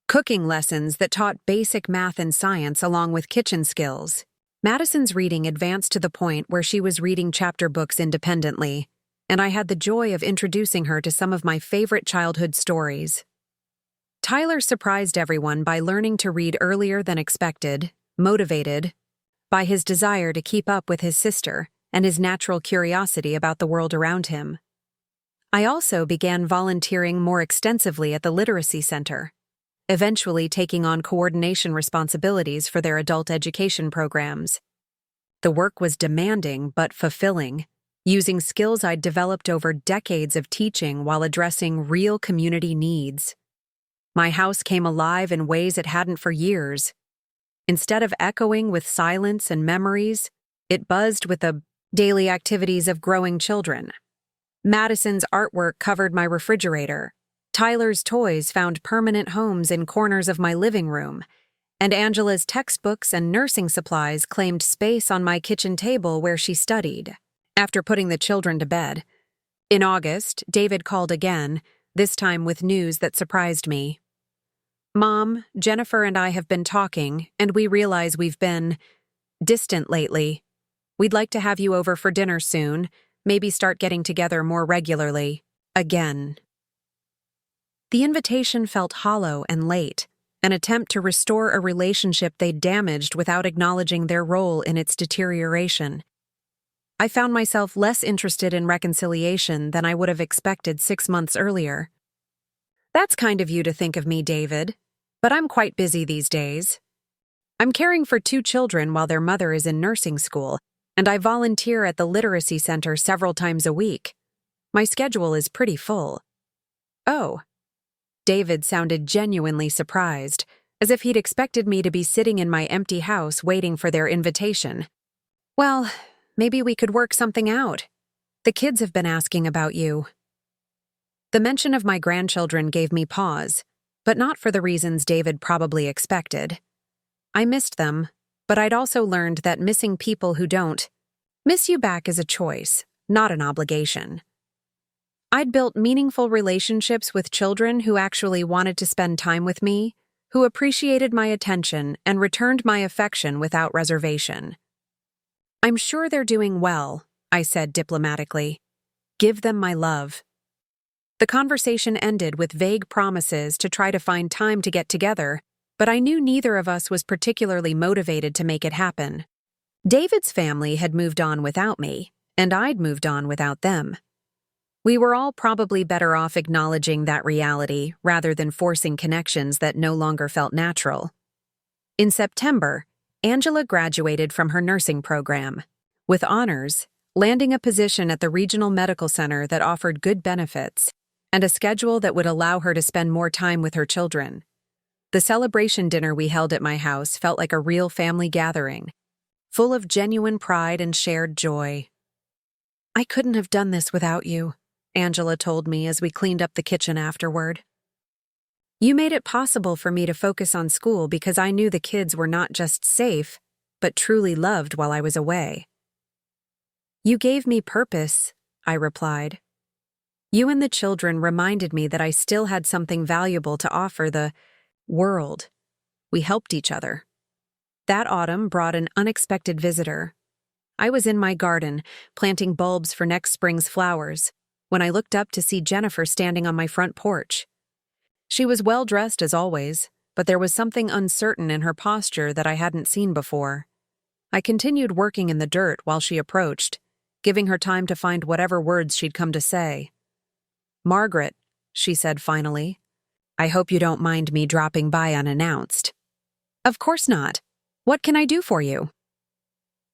cooking lessons that taught basic math and science along with kitchen skills. Madison's reading advanced to the point where she was reading chapter books independently, and I had the joy of introducing her to some of my favorite childhood stories. Tyler surprised everyone by learning to read earlier than expected, motivated by his desire to keep up with his sister and his natural curiosity about the world around him. I also began volunteering more extensively at the literacy center, eventually taking on coordination responsibilities for their adult education programs. The work was demanding but fulfilling, using skills I'd developed over decades of teaching while addressing real community needs. My house came alive in ways it hadn't for years. Instead of echoing with silence and memories, it buzzed with the daily activities of growing children. Madison's artwork covered my refrigerator. Tyler's toys found permanent homes in corners of my living room, and Angela's textbooks and nursing supplies claimed space on my kitchen table where she studied. After putting the children to bed, in August, David called again, this time with news that surprised me. "Mom, Jennifer and I have been talking, and we realize we've been distant lately. We'd like to have you over for dinner soon, maybe start getting together more regularly. Again. The invitation felt hollow and late, an attempt to restore a relationship they'd damaged without acknowledging their role in its deterioration. I found myself less interested in reconciliation than I would have expected 6 months earlier. That's kind of you to think of me, David, but I'm quite busy these days. I'm caring for 2 children while their mother is in nursing school, and I volunteer at the literacy center several times a week. My schedule is pretty full. Oh. David sounded genuinely surprised, as if he'd expected me to be sitting in my empty house waiting for their invitation. Well, maybe we could work something out. The kids have been asking about you. The mention of my grandchildren gave me pause, but not for the reasons David probably expected. I missed them, but I'd also learned that missing people who don't miss you back is a choice, not an obligation. I'd built meaningful relationships with children who actually wanted to spend time with me, who appreciated my attention and returned my affection without reservation. I'm sure they're doing well, I said diplomatically. Give them my love. The conversation ended with vague promises to try to find time to get together, but I knew neither of us was particularly motivated to make it happen. David's family had moved on without me, and I'd moved on without them. We were all probably better off acknowledging that reality rather than forcing connections that no longer felt natural. In September, Angela graduated from her nursing program, with honors, landing a position at the regional medical center that offered good benefits and a schedule that would allow her to spend more time with her children. The celebration dinner we held at my house felt like a real family gathering, full of genuine pride and shared joy. I couldn't have done this without you, Angela told me as we cleaned up the kitchen afterward. You made it possible for me to focus on school because I knew the kids were not just safe, but truly loved while I was away. You gave me purpose, I replied. You and the children reminded me that I still had something valuable to offer the world. We helped each other. That autumn brought an unexpected visitor. I was in my garden, planting bulbs for next spring's flowers, when I looked up to see Jennifer standing on my front porch. She was well-dressed as always, but there was something uncertain in her posture that I hadn't seen before. I continued working in the dirt while she approached, giving her time to find whatever words she'd come to say. Margaret, she said finally, I hope you don't mind me dropping by unannounced. Of course not. What can I do for you?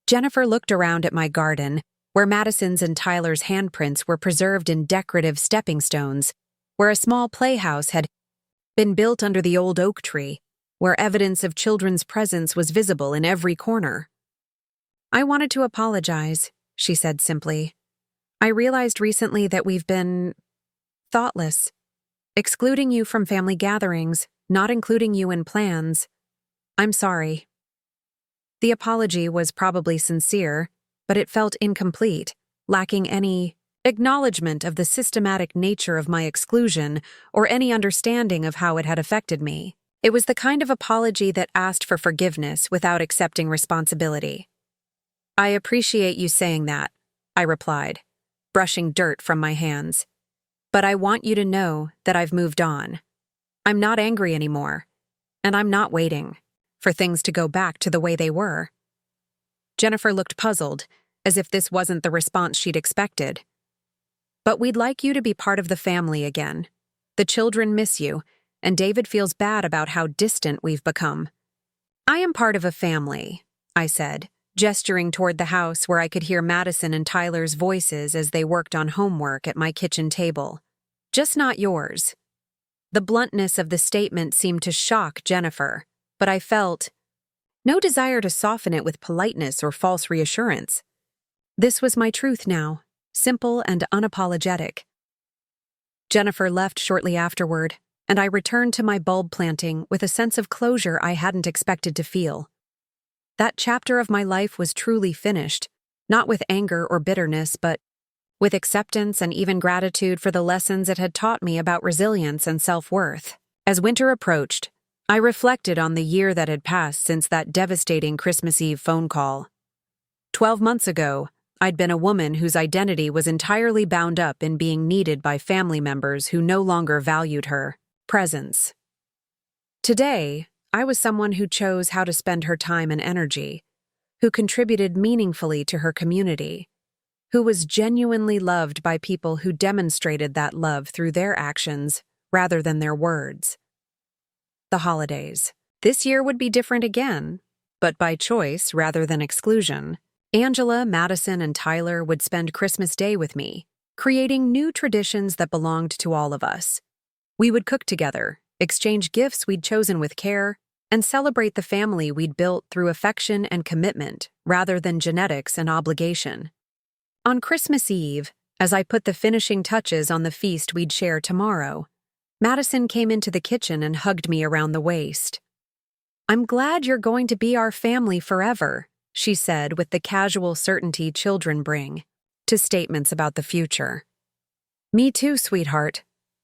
Jennifer looked around at my garden, where Madison's and Tyler's handprints were preserved in decorative stepping stones, where a small playhouse had been built under the old oak tree, where evidence of children's presence was visible in every corner. I wanted to apologize, she said simply. I realized recently that we've been thoughtless, excluding you from family gatherings, not including you in plans. I'm sorry. The apology was probably sincere, but it felt incomplete, lacking any acknowledgement of the systematic nature of my exclusion or any understanding of how it had affected me. It was the kind of apology that asked for forgiveness without accepting responsibility. I appreciate you saying that, I replied, brushing dirt from my hands. But I want you to know that I've moved on. I'm not angry anymore, and I'm not waiting for things to go back to the way they were. Jennifer looked puzzled, as if this wasn't the response she'd expected. But we'd like you to be part of the family again. The children miss you, and David feels bad about how distant we've become. I am part of a family, I said, gesturing toward the house where I could hear Madison and Tyler's voices as they worked on homework at my kitchen table. Just not yours. The bluntness of the statement seemed to shock Jennifer, but I felt no desire to soften it with politeness or false reassurance. This was my truth now, simple and unapologetic. Jennifer left shortly afterward, and I returned to my bulb planting with a sense of closure I hadn't expected to feel. That chapter of my life was truly finished, not with anger or bitterness, but with acceptance and even gratitude for the lessons it had taught me about resilience and self-worth. As winter approached, I reflected on the year that had passed since that devastating Christmas Eve phone call. 12 months ago, I'd been a woman whose identity was entirely bound up in being needed by family members who no longer valued her presence. Today, I was someone who chose how to spend her time and energy, who contributed meaningfully to her community, who was genuinely loved by people who demonstrated that love through their actions rather than their words. The holidays. This year would be different again, but by choice rather than exclusion. Angela, Madison, and Tyler would spend Christmas Day with me, creating new traditions that belonged to all of us. We would cook together, exchange gifts we'd chosen with care, and celebrate the family we'd built through affection and commitment rather than genetics and obligation. On Christmas Eve, as I put the finishing touches on the feast we'd share tomorrow, Madison came into the kitchen and hugged me around the waist. "I'm glad you're going to be our family forever," she said with the casual certainty children bring to statements about the future. "Me too, sweetheart,"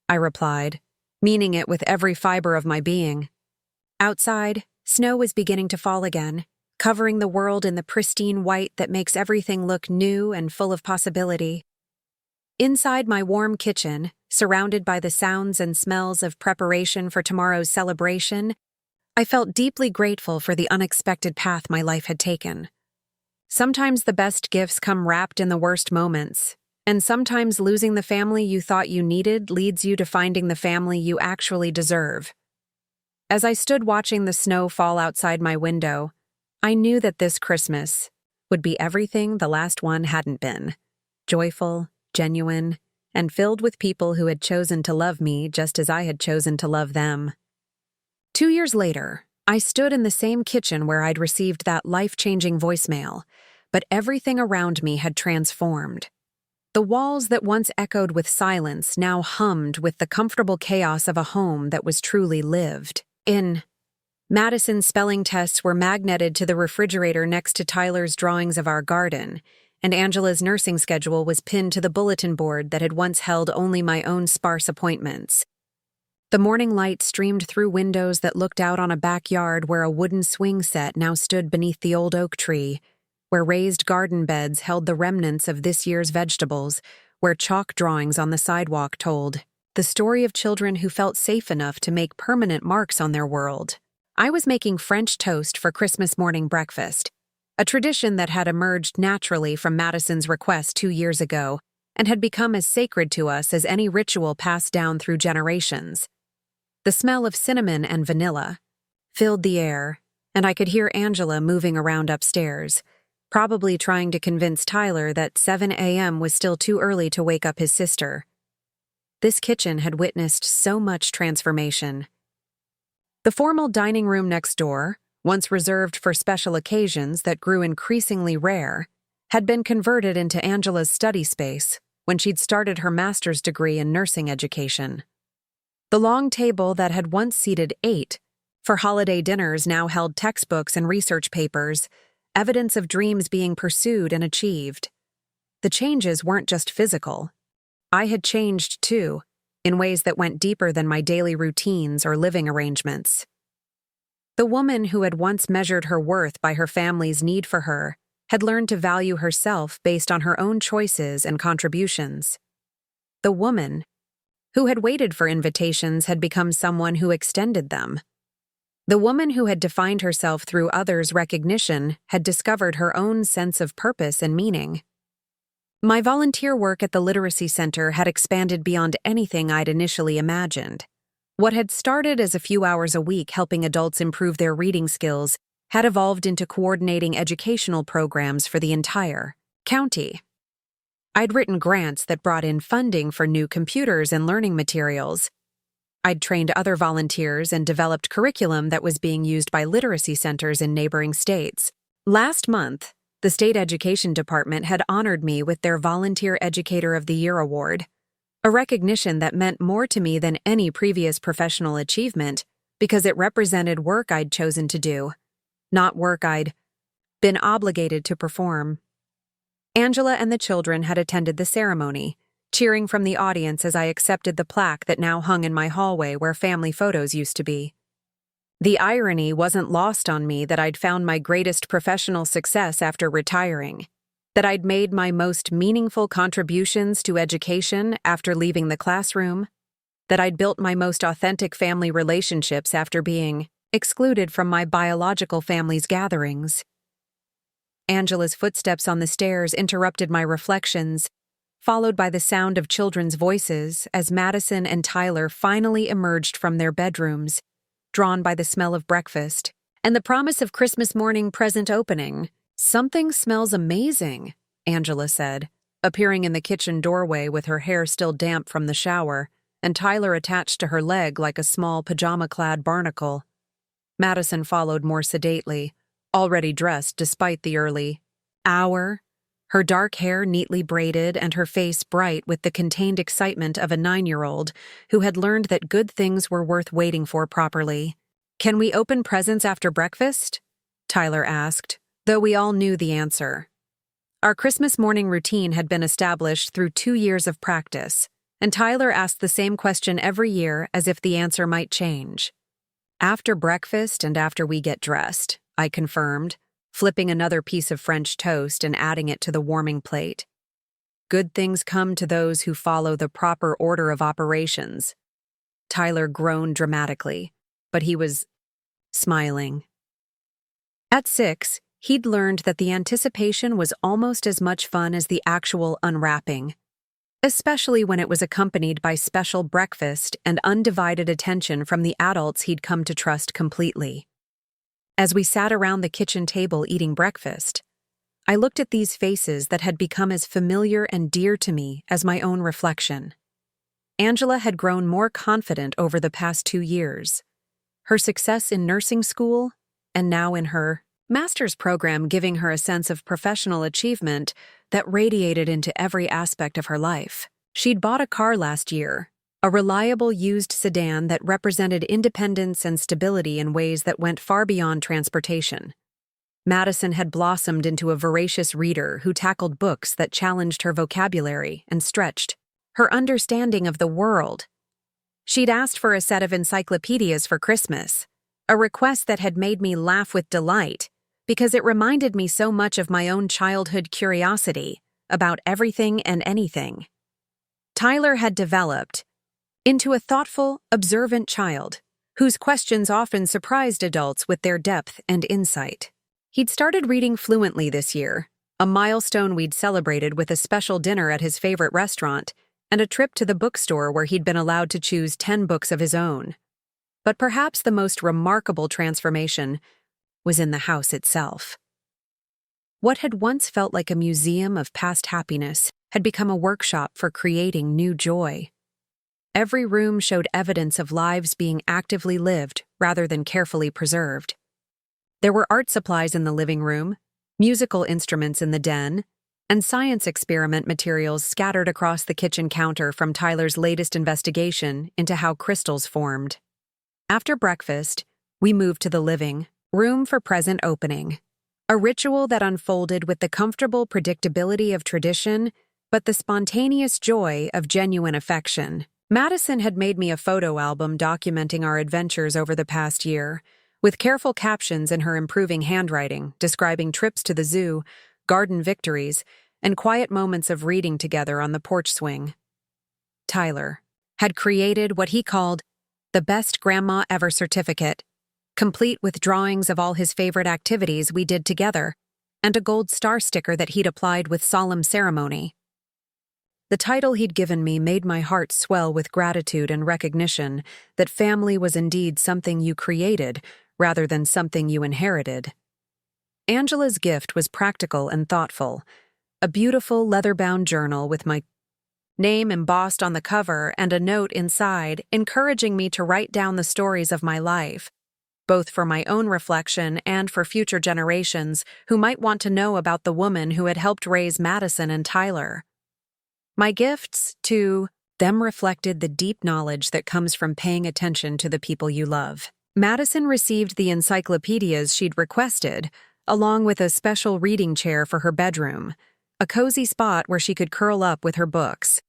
I replied, meaning it with every fiber of my being. Outside, snow was beginning to fall again, covering the world in the pristine white that makes everything look new and full of possibility. Inside my warm kitchen, surrounded by the sounds and smells of preparation for tomorrow's celebration, I felt deeply grateful for the unexpected path my life had taken. Sometimes the best gifts come wrapped in the worst moments, and sometimes losing the family you thought you needed leads you to finding the family you actually deserve. As I stood watching the snow fall outside my window, I knew that this Christmas would be everything the last one hadn't been: joyful, genuine, and filled with people who had chosen to love me just as I had chosen to love them. 2 years later, I stood in the same kitchen where I'd received that life-changing voicemail, but everything around me had transformed. The walls that once echoed with silence now hummed with the comfortable chaos of a home that was truly lived in. Madison's spelling tests were magneted to the refrigerator next to Tyler's drawings of our garden, and Angela's nursing schedule was pinned to the bulletin board that had once held only my own sparse appointments. The morning light streamed through windows that looked out on a backyard where a wooden swing set now stood beneath the old oak tree, where raised garden beds held the remnants of this year's vegetables, where chalk drawings on the sidewalk told the story of children who felt safe enough to make permanent marks on their world. I was making French toast for Christmas morning breakfast, a tradition that had emerged naturally from Madison's request 2 years ago and had become as sacred to us as any ritual passed down through generations. The smell of cinnamon and vanilla filled the air, and I could hear Angela moving around upstairs, probably trying to convince Tyler that 7 a.m. was still too early to wake up his sister. This kitchen had witnessed so much transformation. The formal dining room next door, once reserved for special occasions that grew increasingly rare, had been converted into Angela's study space when she'd started her master's degree in nursing education. The long table that had once seated 8 for holiday dinners now held textbooks and research papers, evidence of dreams being pursued and achieved. The changes weren't just physical. I had changed, too, in ways that went deeper than my daily routines or living arrangements. The woman who had once measured her worth by her family's need for her had learned to value herself based on her own choices and contributions. The woman who had waited for invitations had become someone who extended them. The woman who had defined herself through others' recognition had discovered her own sense of purpose and meaning. My volunteer work at the Literacy Center had expanded beyond anything I'd initially imagined. What had started as a few hours a week helping adults improve their reading skills had evolved into coordinating educational programs for the entire county. I'd written grants that brought in funding for new computers and learning materials. I'd trained other volunteers and developed curriculum that was being used by literacy centers in neighboring states. Last month, the state education department had honored me with their Volunteer Educator of the Year award, a recognition that meant more to me than any previous professional achievement because it represented work I'd chosen to do, not work I'd been obligated to perform. Angela and the children had attended the ceremony, cheering from the audience as I accepted the plaque that now hung in my hallway where family photos used to be. The irony wasn't lost on me that I'd found my greatest professional success after retiring, that I'd made my most meaningful contributions to education after leaving the classroom, that I'd built my most authentic family relationships after being excluded from my biological family's gatherings. Angela's footsteps on the stairs interrupted my reflections, followed by the sound of children's voices as Madison and Tyler finally emerged from their bedrooms, drawn by the smell of breakfast and the promise of Christmas morning present opening. "Something smells amazing," Angela said, appearing in the kitchen doorway with her hair still damp from the shower and Tyler attached to her leg like a small pajama-clad barnacle. Madison followed more sedately, already dressed despite the early hour, her dark hair neatly braided and her face bright with the contained excitement of a 9-year-old who had learned that good things were worth waiting for properly. "Can we open presents after breakfast?" Tyler asked, though we all knew the answer. Our Christmas morning routine had been established through 2 years of practice, and Tyler asked the same question every year as if the answer might change. "After breakfast and after we get dressed," I confirmed, flipping another piece of French toast and adding it to the warming plate. "Good things come to those who follow the proper order of operations." Tyler groaned dramatically, but he was smiling. At 6, he'd learned that the anticipation was almost as much fun as the actual unwrapping, especially when it was accompanied by special breakfast and undivided attention from the adults he'd come to trust completely. As we sat around the kitchen table eating breakfast, I looked at these faces that had become as familiar and dear to me as my own reflection. Angela had grown more confident over the past 2 years. Her success in nursing school, and now in her master's program, giving her a sense of professional achievement that radiated into every aspect of her life. She'd bought a car last year, a reliable used sedan that represented independence and stability in ways that went far beyond transportation. Madison had blossomed into a voracious reader who tackled books that challenged her vocabulary and stretched her understanding of the world. She'd asked for a set of encyclopedias for Christmas, a request that had made me laugh with delight because it reminded me so much of my own childhood curiosity about everything and anything. Tyler had developed into a thoughtful, observant child whose questions often surprised adults with their depth and insight. He'd started reading fluently this year, a milestone we'd celebrated with a special dinner at his favorite restaurant and a trip to the bookstore where he'd been allowed to choose 10 books of his own. But perhaps the most remarkable transformation was in the house itself. What had once felt like a museum of past happiness had become a workshop for creating new joy. Every room showed evidence of lives being actively lived rather than carefully preserved. There were art supplies in the living room, musical instruments in the den, and science experiment materials scattered across the kitchen counter from Tyler's latest investigation into how crystals formed. After breakfast, we moved to the living room for present opening, a ritual that unfolded with the comfortable predictability of tradition but the spontaneous joy of genuine affection. Madison had made me a photo album documenting our adventures over the past year, with careful captions in her improving handwriting describing trips to the zoo, garden victories, and quiet moments of reading together on the porch swing. Tyler had created what he called the Best Grandma Ever certificate, complete with drawings of all his favorite activities we did together, and a gold star sticker that he'd applied with solemn ceremony. The title he'd given me made my heart swell with gratitude and recognition that family was indeed something you created rather than something you inherited. Angela's gift was practical and thoughtful, a beautiful leather-bound journal with my name embossed on the cover and a note inside encouraging me to write down the stories of my life, both for my own reflection and for future generations who might want to know about the woman who had helped raise Madison and Tyler. My gifts to them reflected the deep knowledge that comes from paying attention to the people you love. Madison received the encyclopedias she'd requested, along with a special reading chair for her bedroom, a cozy spot where she could curl up with her books.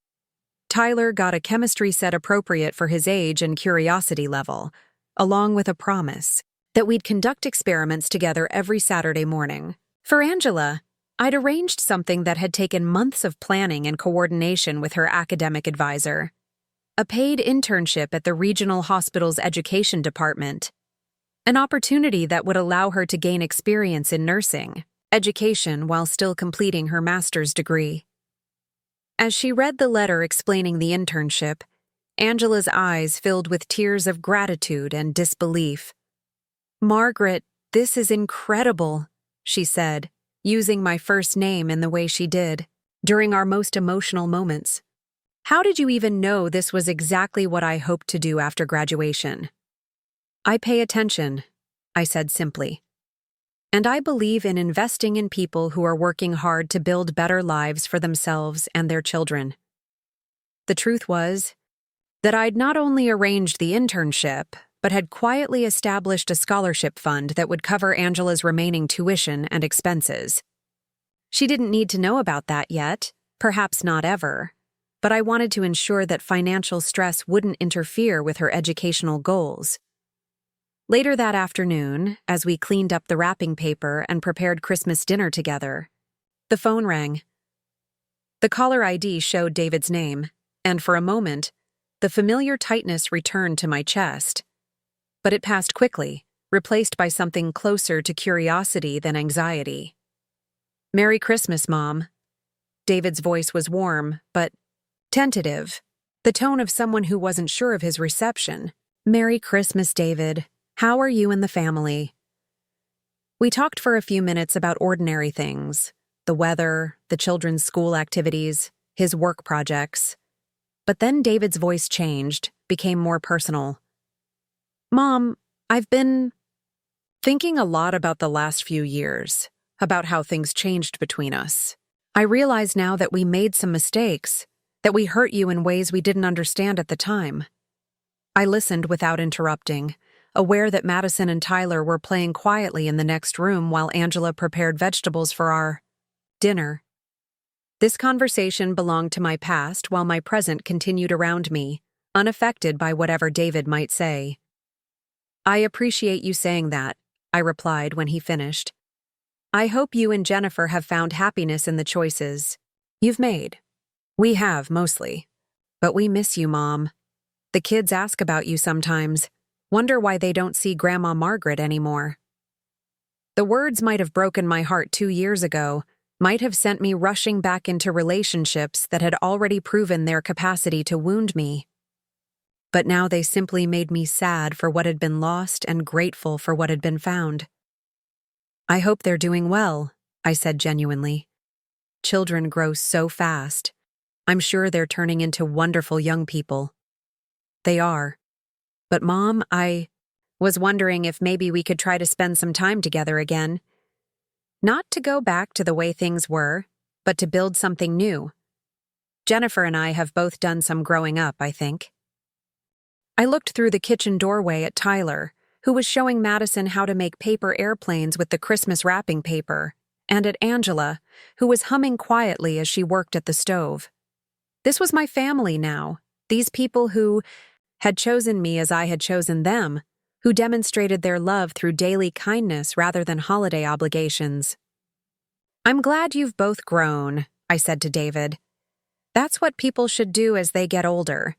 Tyler got a chemistry set appropriate for his age and curiosity level, along with a promise that we'd conduct experiments together every Saturday morning. For Angela, I'd arranged something that had taken months of planning and coordination with her academic advisor. A paid internship at the regional hospital's education department. An opportunity that would allow her to gain experience in nursing, education while still completing her master's degree. As she read the letter explaining the internship, Angela's eyes filled with tears of gratitude and disbelief. "Margaret, this is incredible," she said, using my first name in the way she did, during our most emotional moments. "How did you even know this was exactly what I hoped to do after graduation?" "I pay attention," I said simply. "And I believe in investing in people who are working hard to build better lives for themselves and their children." The truth was that I'd not only arranged the internship, but had quietly established a scholarship fund that would cover Angela's remaining tuition and expenses. She didn't need to know about that yet, perhaps not ever, but I wanted to ensure that financial stress wouldn't interfere with her educational goals. Later that afternoon, as we cleaned up the wrapping paper and prepared Christmas dinner together, the phone rang. The caller ID showed David's name, and for a moment, the familiar tightness returned to my chest. But it passed quickly, replaced by something closer to curiosity than anxiety. "Merry Christmas, Mom." David's voice was warm, but tentative, the tone of someone who wasn't sure of his reception. "Merry Christmas, David. How are you and the family?" We talked for a few minutes about ordinary things, the weather, the children's school activities, his work projects. But then David's voice changed, became more personal. "Mom, I've been thinking a lot about the last few years, about how things changed between us. I realize now that we made some mistakes, that we hurt you in ways we didn't understand at the time." I listened without interrupting, aware that Madison and Tyler were playing quietly in the next room while Angela prepared vegetables for our dinner. This conversation belonged to my past while my present continued around me, unaffected by whatever David might say. "I appreciate you saying that," I replied when he finished. "I hope you and Jennifer have found happiness in the choices you've made." "We have, mostly. But we miss you, Mom. The kids ask about you sometimes, wonder why they don't see Grandma Margaret anymore." The words might have broken my heart 2 years ago, might have sent me rushing back into relationships that had already proven their capacity to wound me. But now they simply made me sad for what had been lost and grateful for what had been found. "I hope they're doing well," I said genuinely. "Children grow so fast. I'm sure they're turning into wonderful young people." "They are. But Mom, I was wondering if maybe we could try to spend some time together again. Not to go back to the way things were, but to build something new. Jennifer and I have both done some growing up, I think." I looked through the kitchen doorway at Tyler, who was showing Madison how to make paper airplanes with the Christmas wrapping paper, and at Angela, who was humming quietly as she worked at the stove. This was my family now, these people who had chosen me as I had chosen them, who demonstrated their love through daily kindness rather than holiday obligations. "I'm glad you've both grown," I said to David. "That's what people should do as they get older.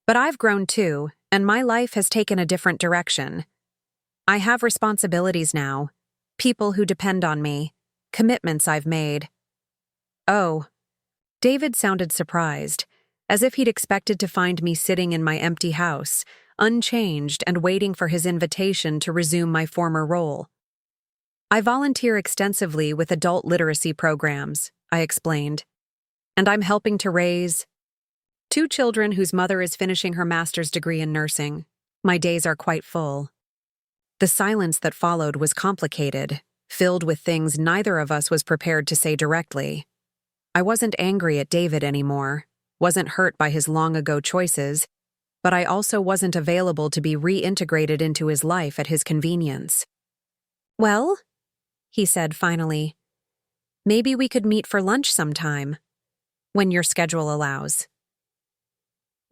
But I've grown too, and my life has taken a different direction. I have responsibilities now, people who depend on me, commitments I've made." "Oh." David sounded surprised, as if he'd expected to find me sitting in my empty house, unchanged and waiting for his invitation to resume my former role. "I volunteer extensively with adult literacy programs," I explained, "and I'm helping to raise 2 children whose mother is finishing her master's degree in nursing. My days are quite full." The silence that followed was complicated, filled with things neither of us was prepared to say directly. I wasn't angry at David anymore, wasn't hurt by his long-ago choices, but I also wasn't available to be reintegrated into his life at his convenience. "Well," he said finally, "maybe we could meet for lunch sometime, when your schedule allows."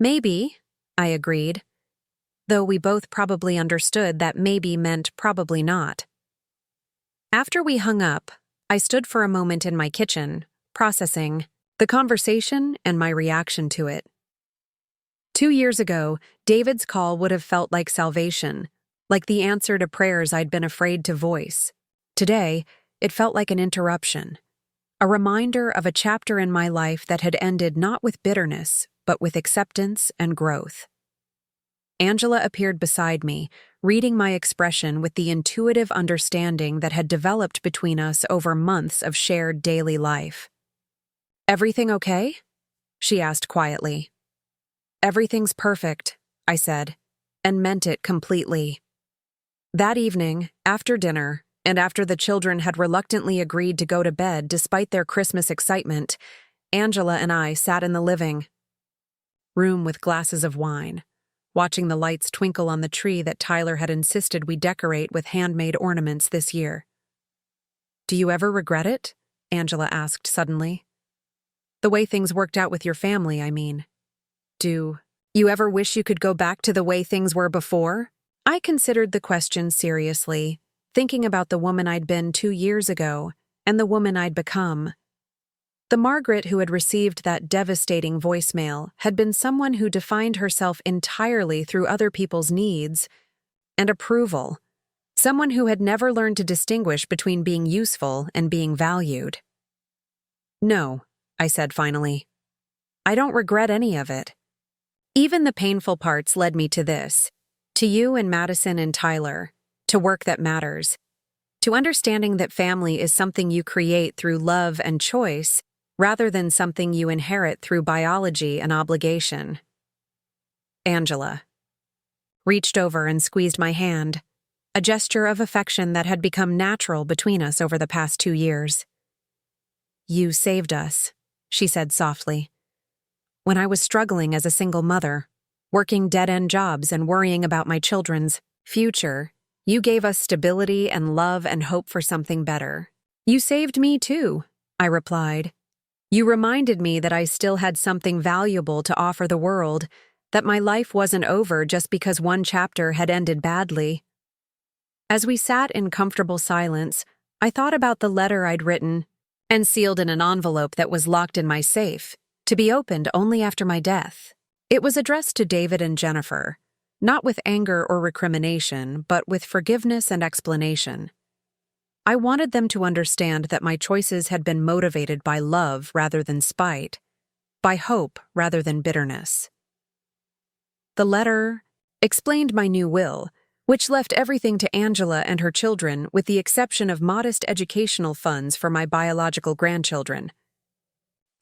"Maybe," I agreed. though we both probably understood that maybe meant probably not. After we hung up, I stood for a moment in my kitchen, processing the conversation and my reaction to it. 2 years ago, David's call would have felt like salvation, like the answer to prayers I'd been afraid to voice. Today, it felt like an interruption, a reminder of a chapter in my life that had ended not with bitterness, but with acceptance and growth. Angela appeared beside me, reading my expression with the intuitive understanding that had developed between us over months of shared daily life. "Everything okay?" she asked quietly. "Everything's perfect," I said, and meant it completely. That evening, after dinner, and after the children had reluctantly agreed to go to bed despite their Christmas excitement, Angela and I sat in the living room with glasses of wine, watching the lights twinkle on the tree that Tyler had insisted we decorate with handmade ornaments this year. "Do you ever regret it?" Angela asked suddenly. "The way things worked out with your family, I mean. Do you ever wish you could go back to the way things were before?" I considered the question seriously, thinking about the woman I'd been 2 years ago and the woman I'd become. The Margaret who had received that devastating voicemail had been someone who defined herself entirely through other people's needs and approval, someone who had never learned to distinguish between being useful and being valued. "No," I said finally. "I don't regret any of it. Even the painful parts led me to this, to you and Madison and Tyler, to work that matters, to understanding that family is something you create through love and choice, rather than something you inherit through biology and obligation." Angela reached over and squeezed my hand, a gesture of affection that had become natural between us over the past 2 years. "You saved us," she said softly. "When I was struggling as a single mother, working dead-end jobs and worrying about my children's future, you gave us stability and love and hope for something better." "You saved me too," I replied. "You reminded me that I still had something valuable to offer the world, that my life wasn't over just because one chapter had ended badly." As we sat in comfortable silence, I thought about the letter I'd written and sealed in an envelope that was locked in my safe, to be opened only after my death. It was addressed to David and Jennifer, not with anger or recrimination, but with forgiveness and explanation. I wanted them to understand that my choices had been motivated by love rather than spite, by hope rather than bitterness. The letter explained my new will, which left everything to Angela and her children with the exception of modest educational funds for my biological grandchildren.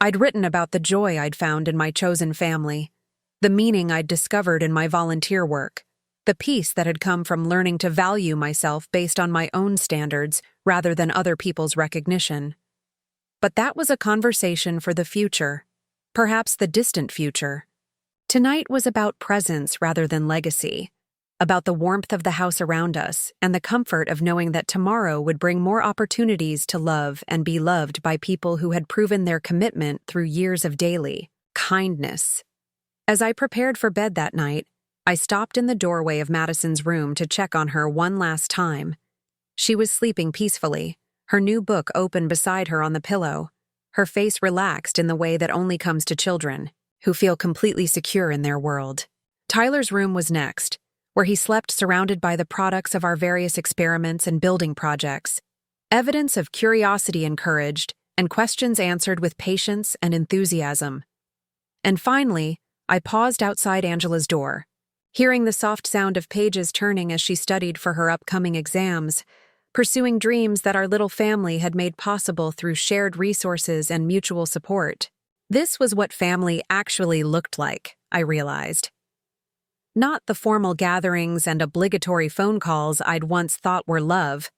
I'd written about the joy I'd found in my chosen family, the meaning I'd discovered in my volunteer work, the peace that had come from learning to value myself based on my own standards rather than other people's recognition. But that was a conversation for the future, perhaps the distant future. Tonight was about presence rather than legacy, about the warmth of the house around us and the comfort of knowing that tomorrow would bring more opportunities to love and be loved by people who had proven their commitment through years of daily kindness. As I prepared for bed that night, I stopped in the doorway of Madison's room to check on her one last time. She was sleeping peacefully, her new book open beside her on the pillow, her face relaxed in the way that only comes to children, who feel completely secure in their world. Tyler's room was next, where he slept surrounded by the products of our various experiments and building projects, evidence of curiosity encouraged and questions answered with patience and enthusiasm. And finally, I paused outside Angela's door, hearing the soft sound of pages turning as she studied for her upcoming exams, pursuing dreams that our little family had made possible through shared resources and mutual support. This was what family actually looked like, I realized. Not the formal gatherings and obligatory phone calls I'd once thought were love,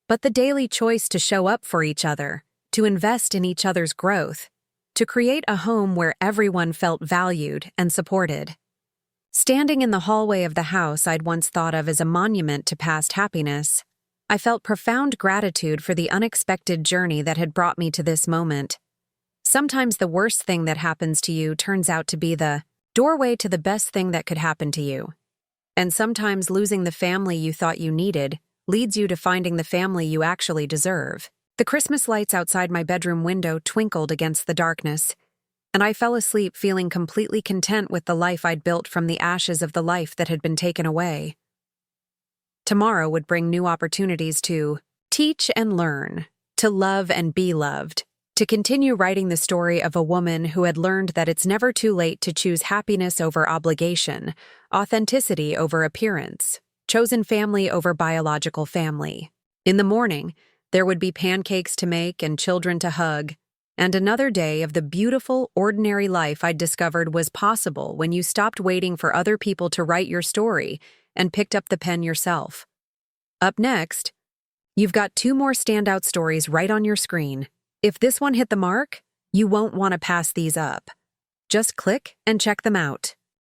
but the daily choice to show up for each other, to invest in each other's growth, to create a home where everyone felt valued and supported. Standing in the hallway of the house I'd once thought of as a monument to past happiness, I felt profound gratitude for the unexpected journey that had brought me to this moment. Sometimes the worst thing that happens to you turns out to be the doorway to the best thing that could happen to you. And sometimes losing the family you thought you needed leads you to finding the family you actually deserve. The Christmas lights outside my bedroom window twinkled against the darkness, and I fell asleep feeling completely content with the life I'd built from the ashes of the life that had been taken away. Tomorrow would bring new opportunities to teach and learn, to love and be loved, to continue writing the story of a woman who had learned that it's never too late to choose happiness over obligation, authenticity over appearance, chosen family over biological family. In the morning, there would be pancakes to make and children to hug, and another day of the beautiful, ordinary life I'd discovered was possible when you stopped waiting for other people to write your story and picked up the pen yourself. Up next, you've got 2 more standout stories right on your screen. If this one hit the mark, you won't want to pass these up. Just click and check them out.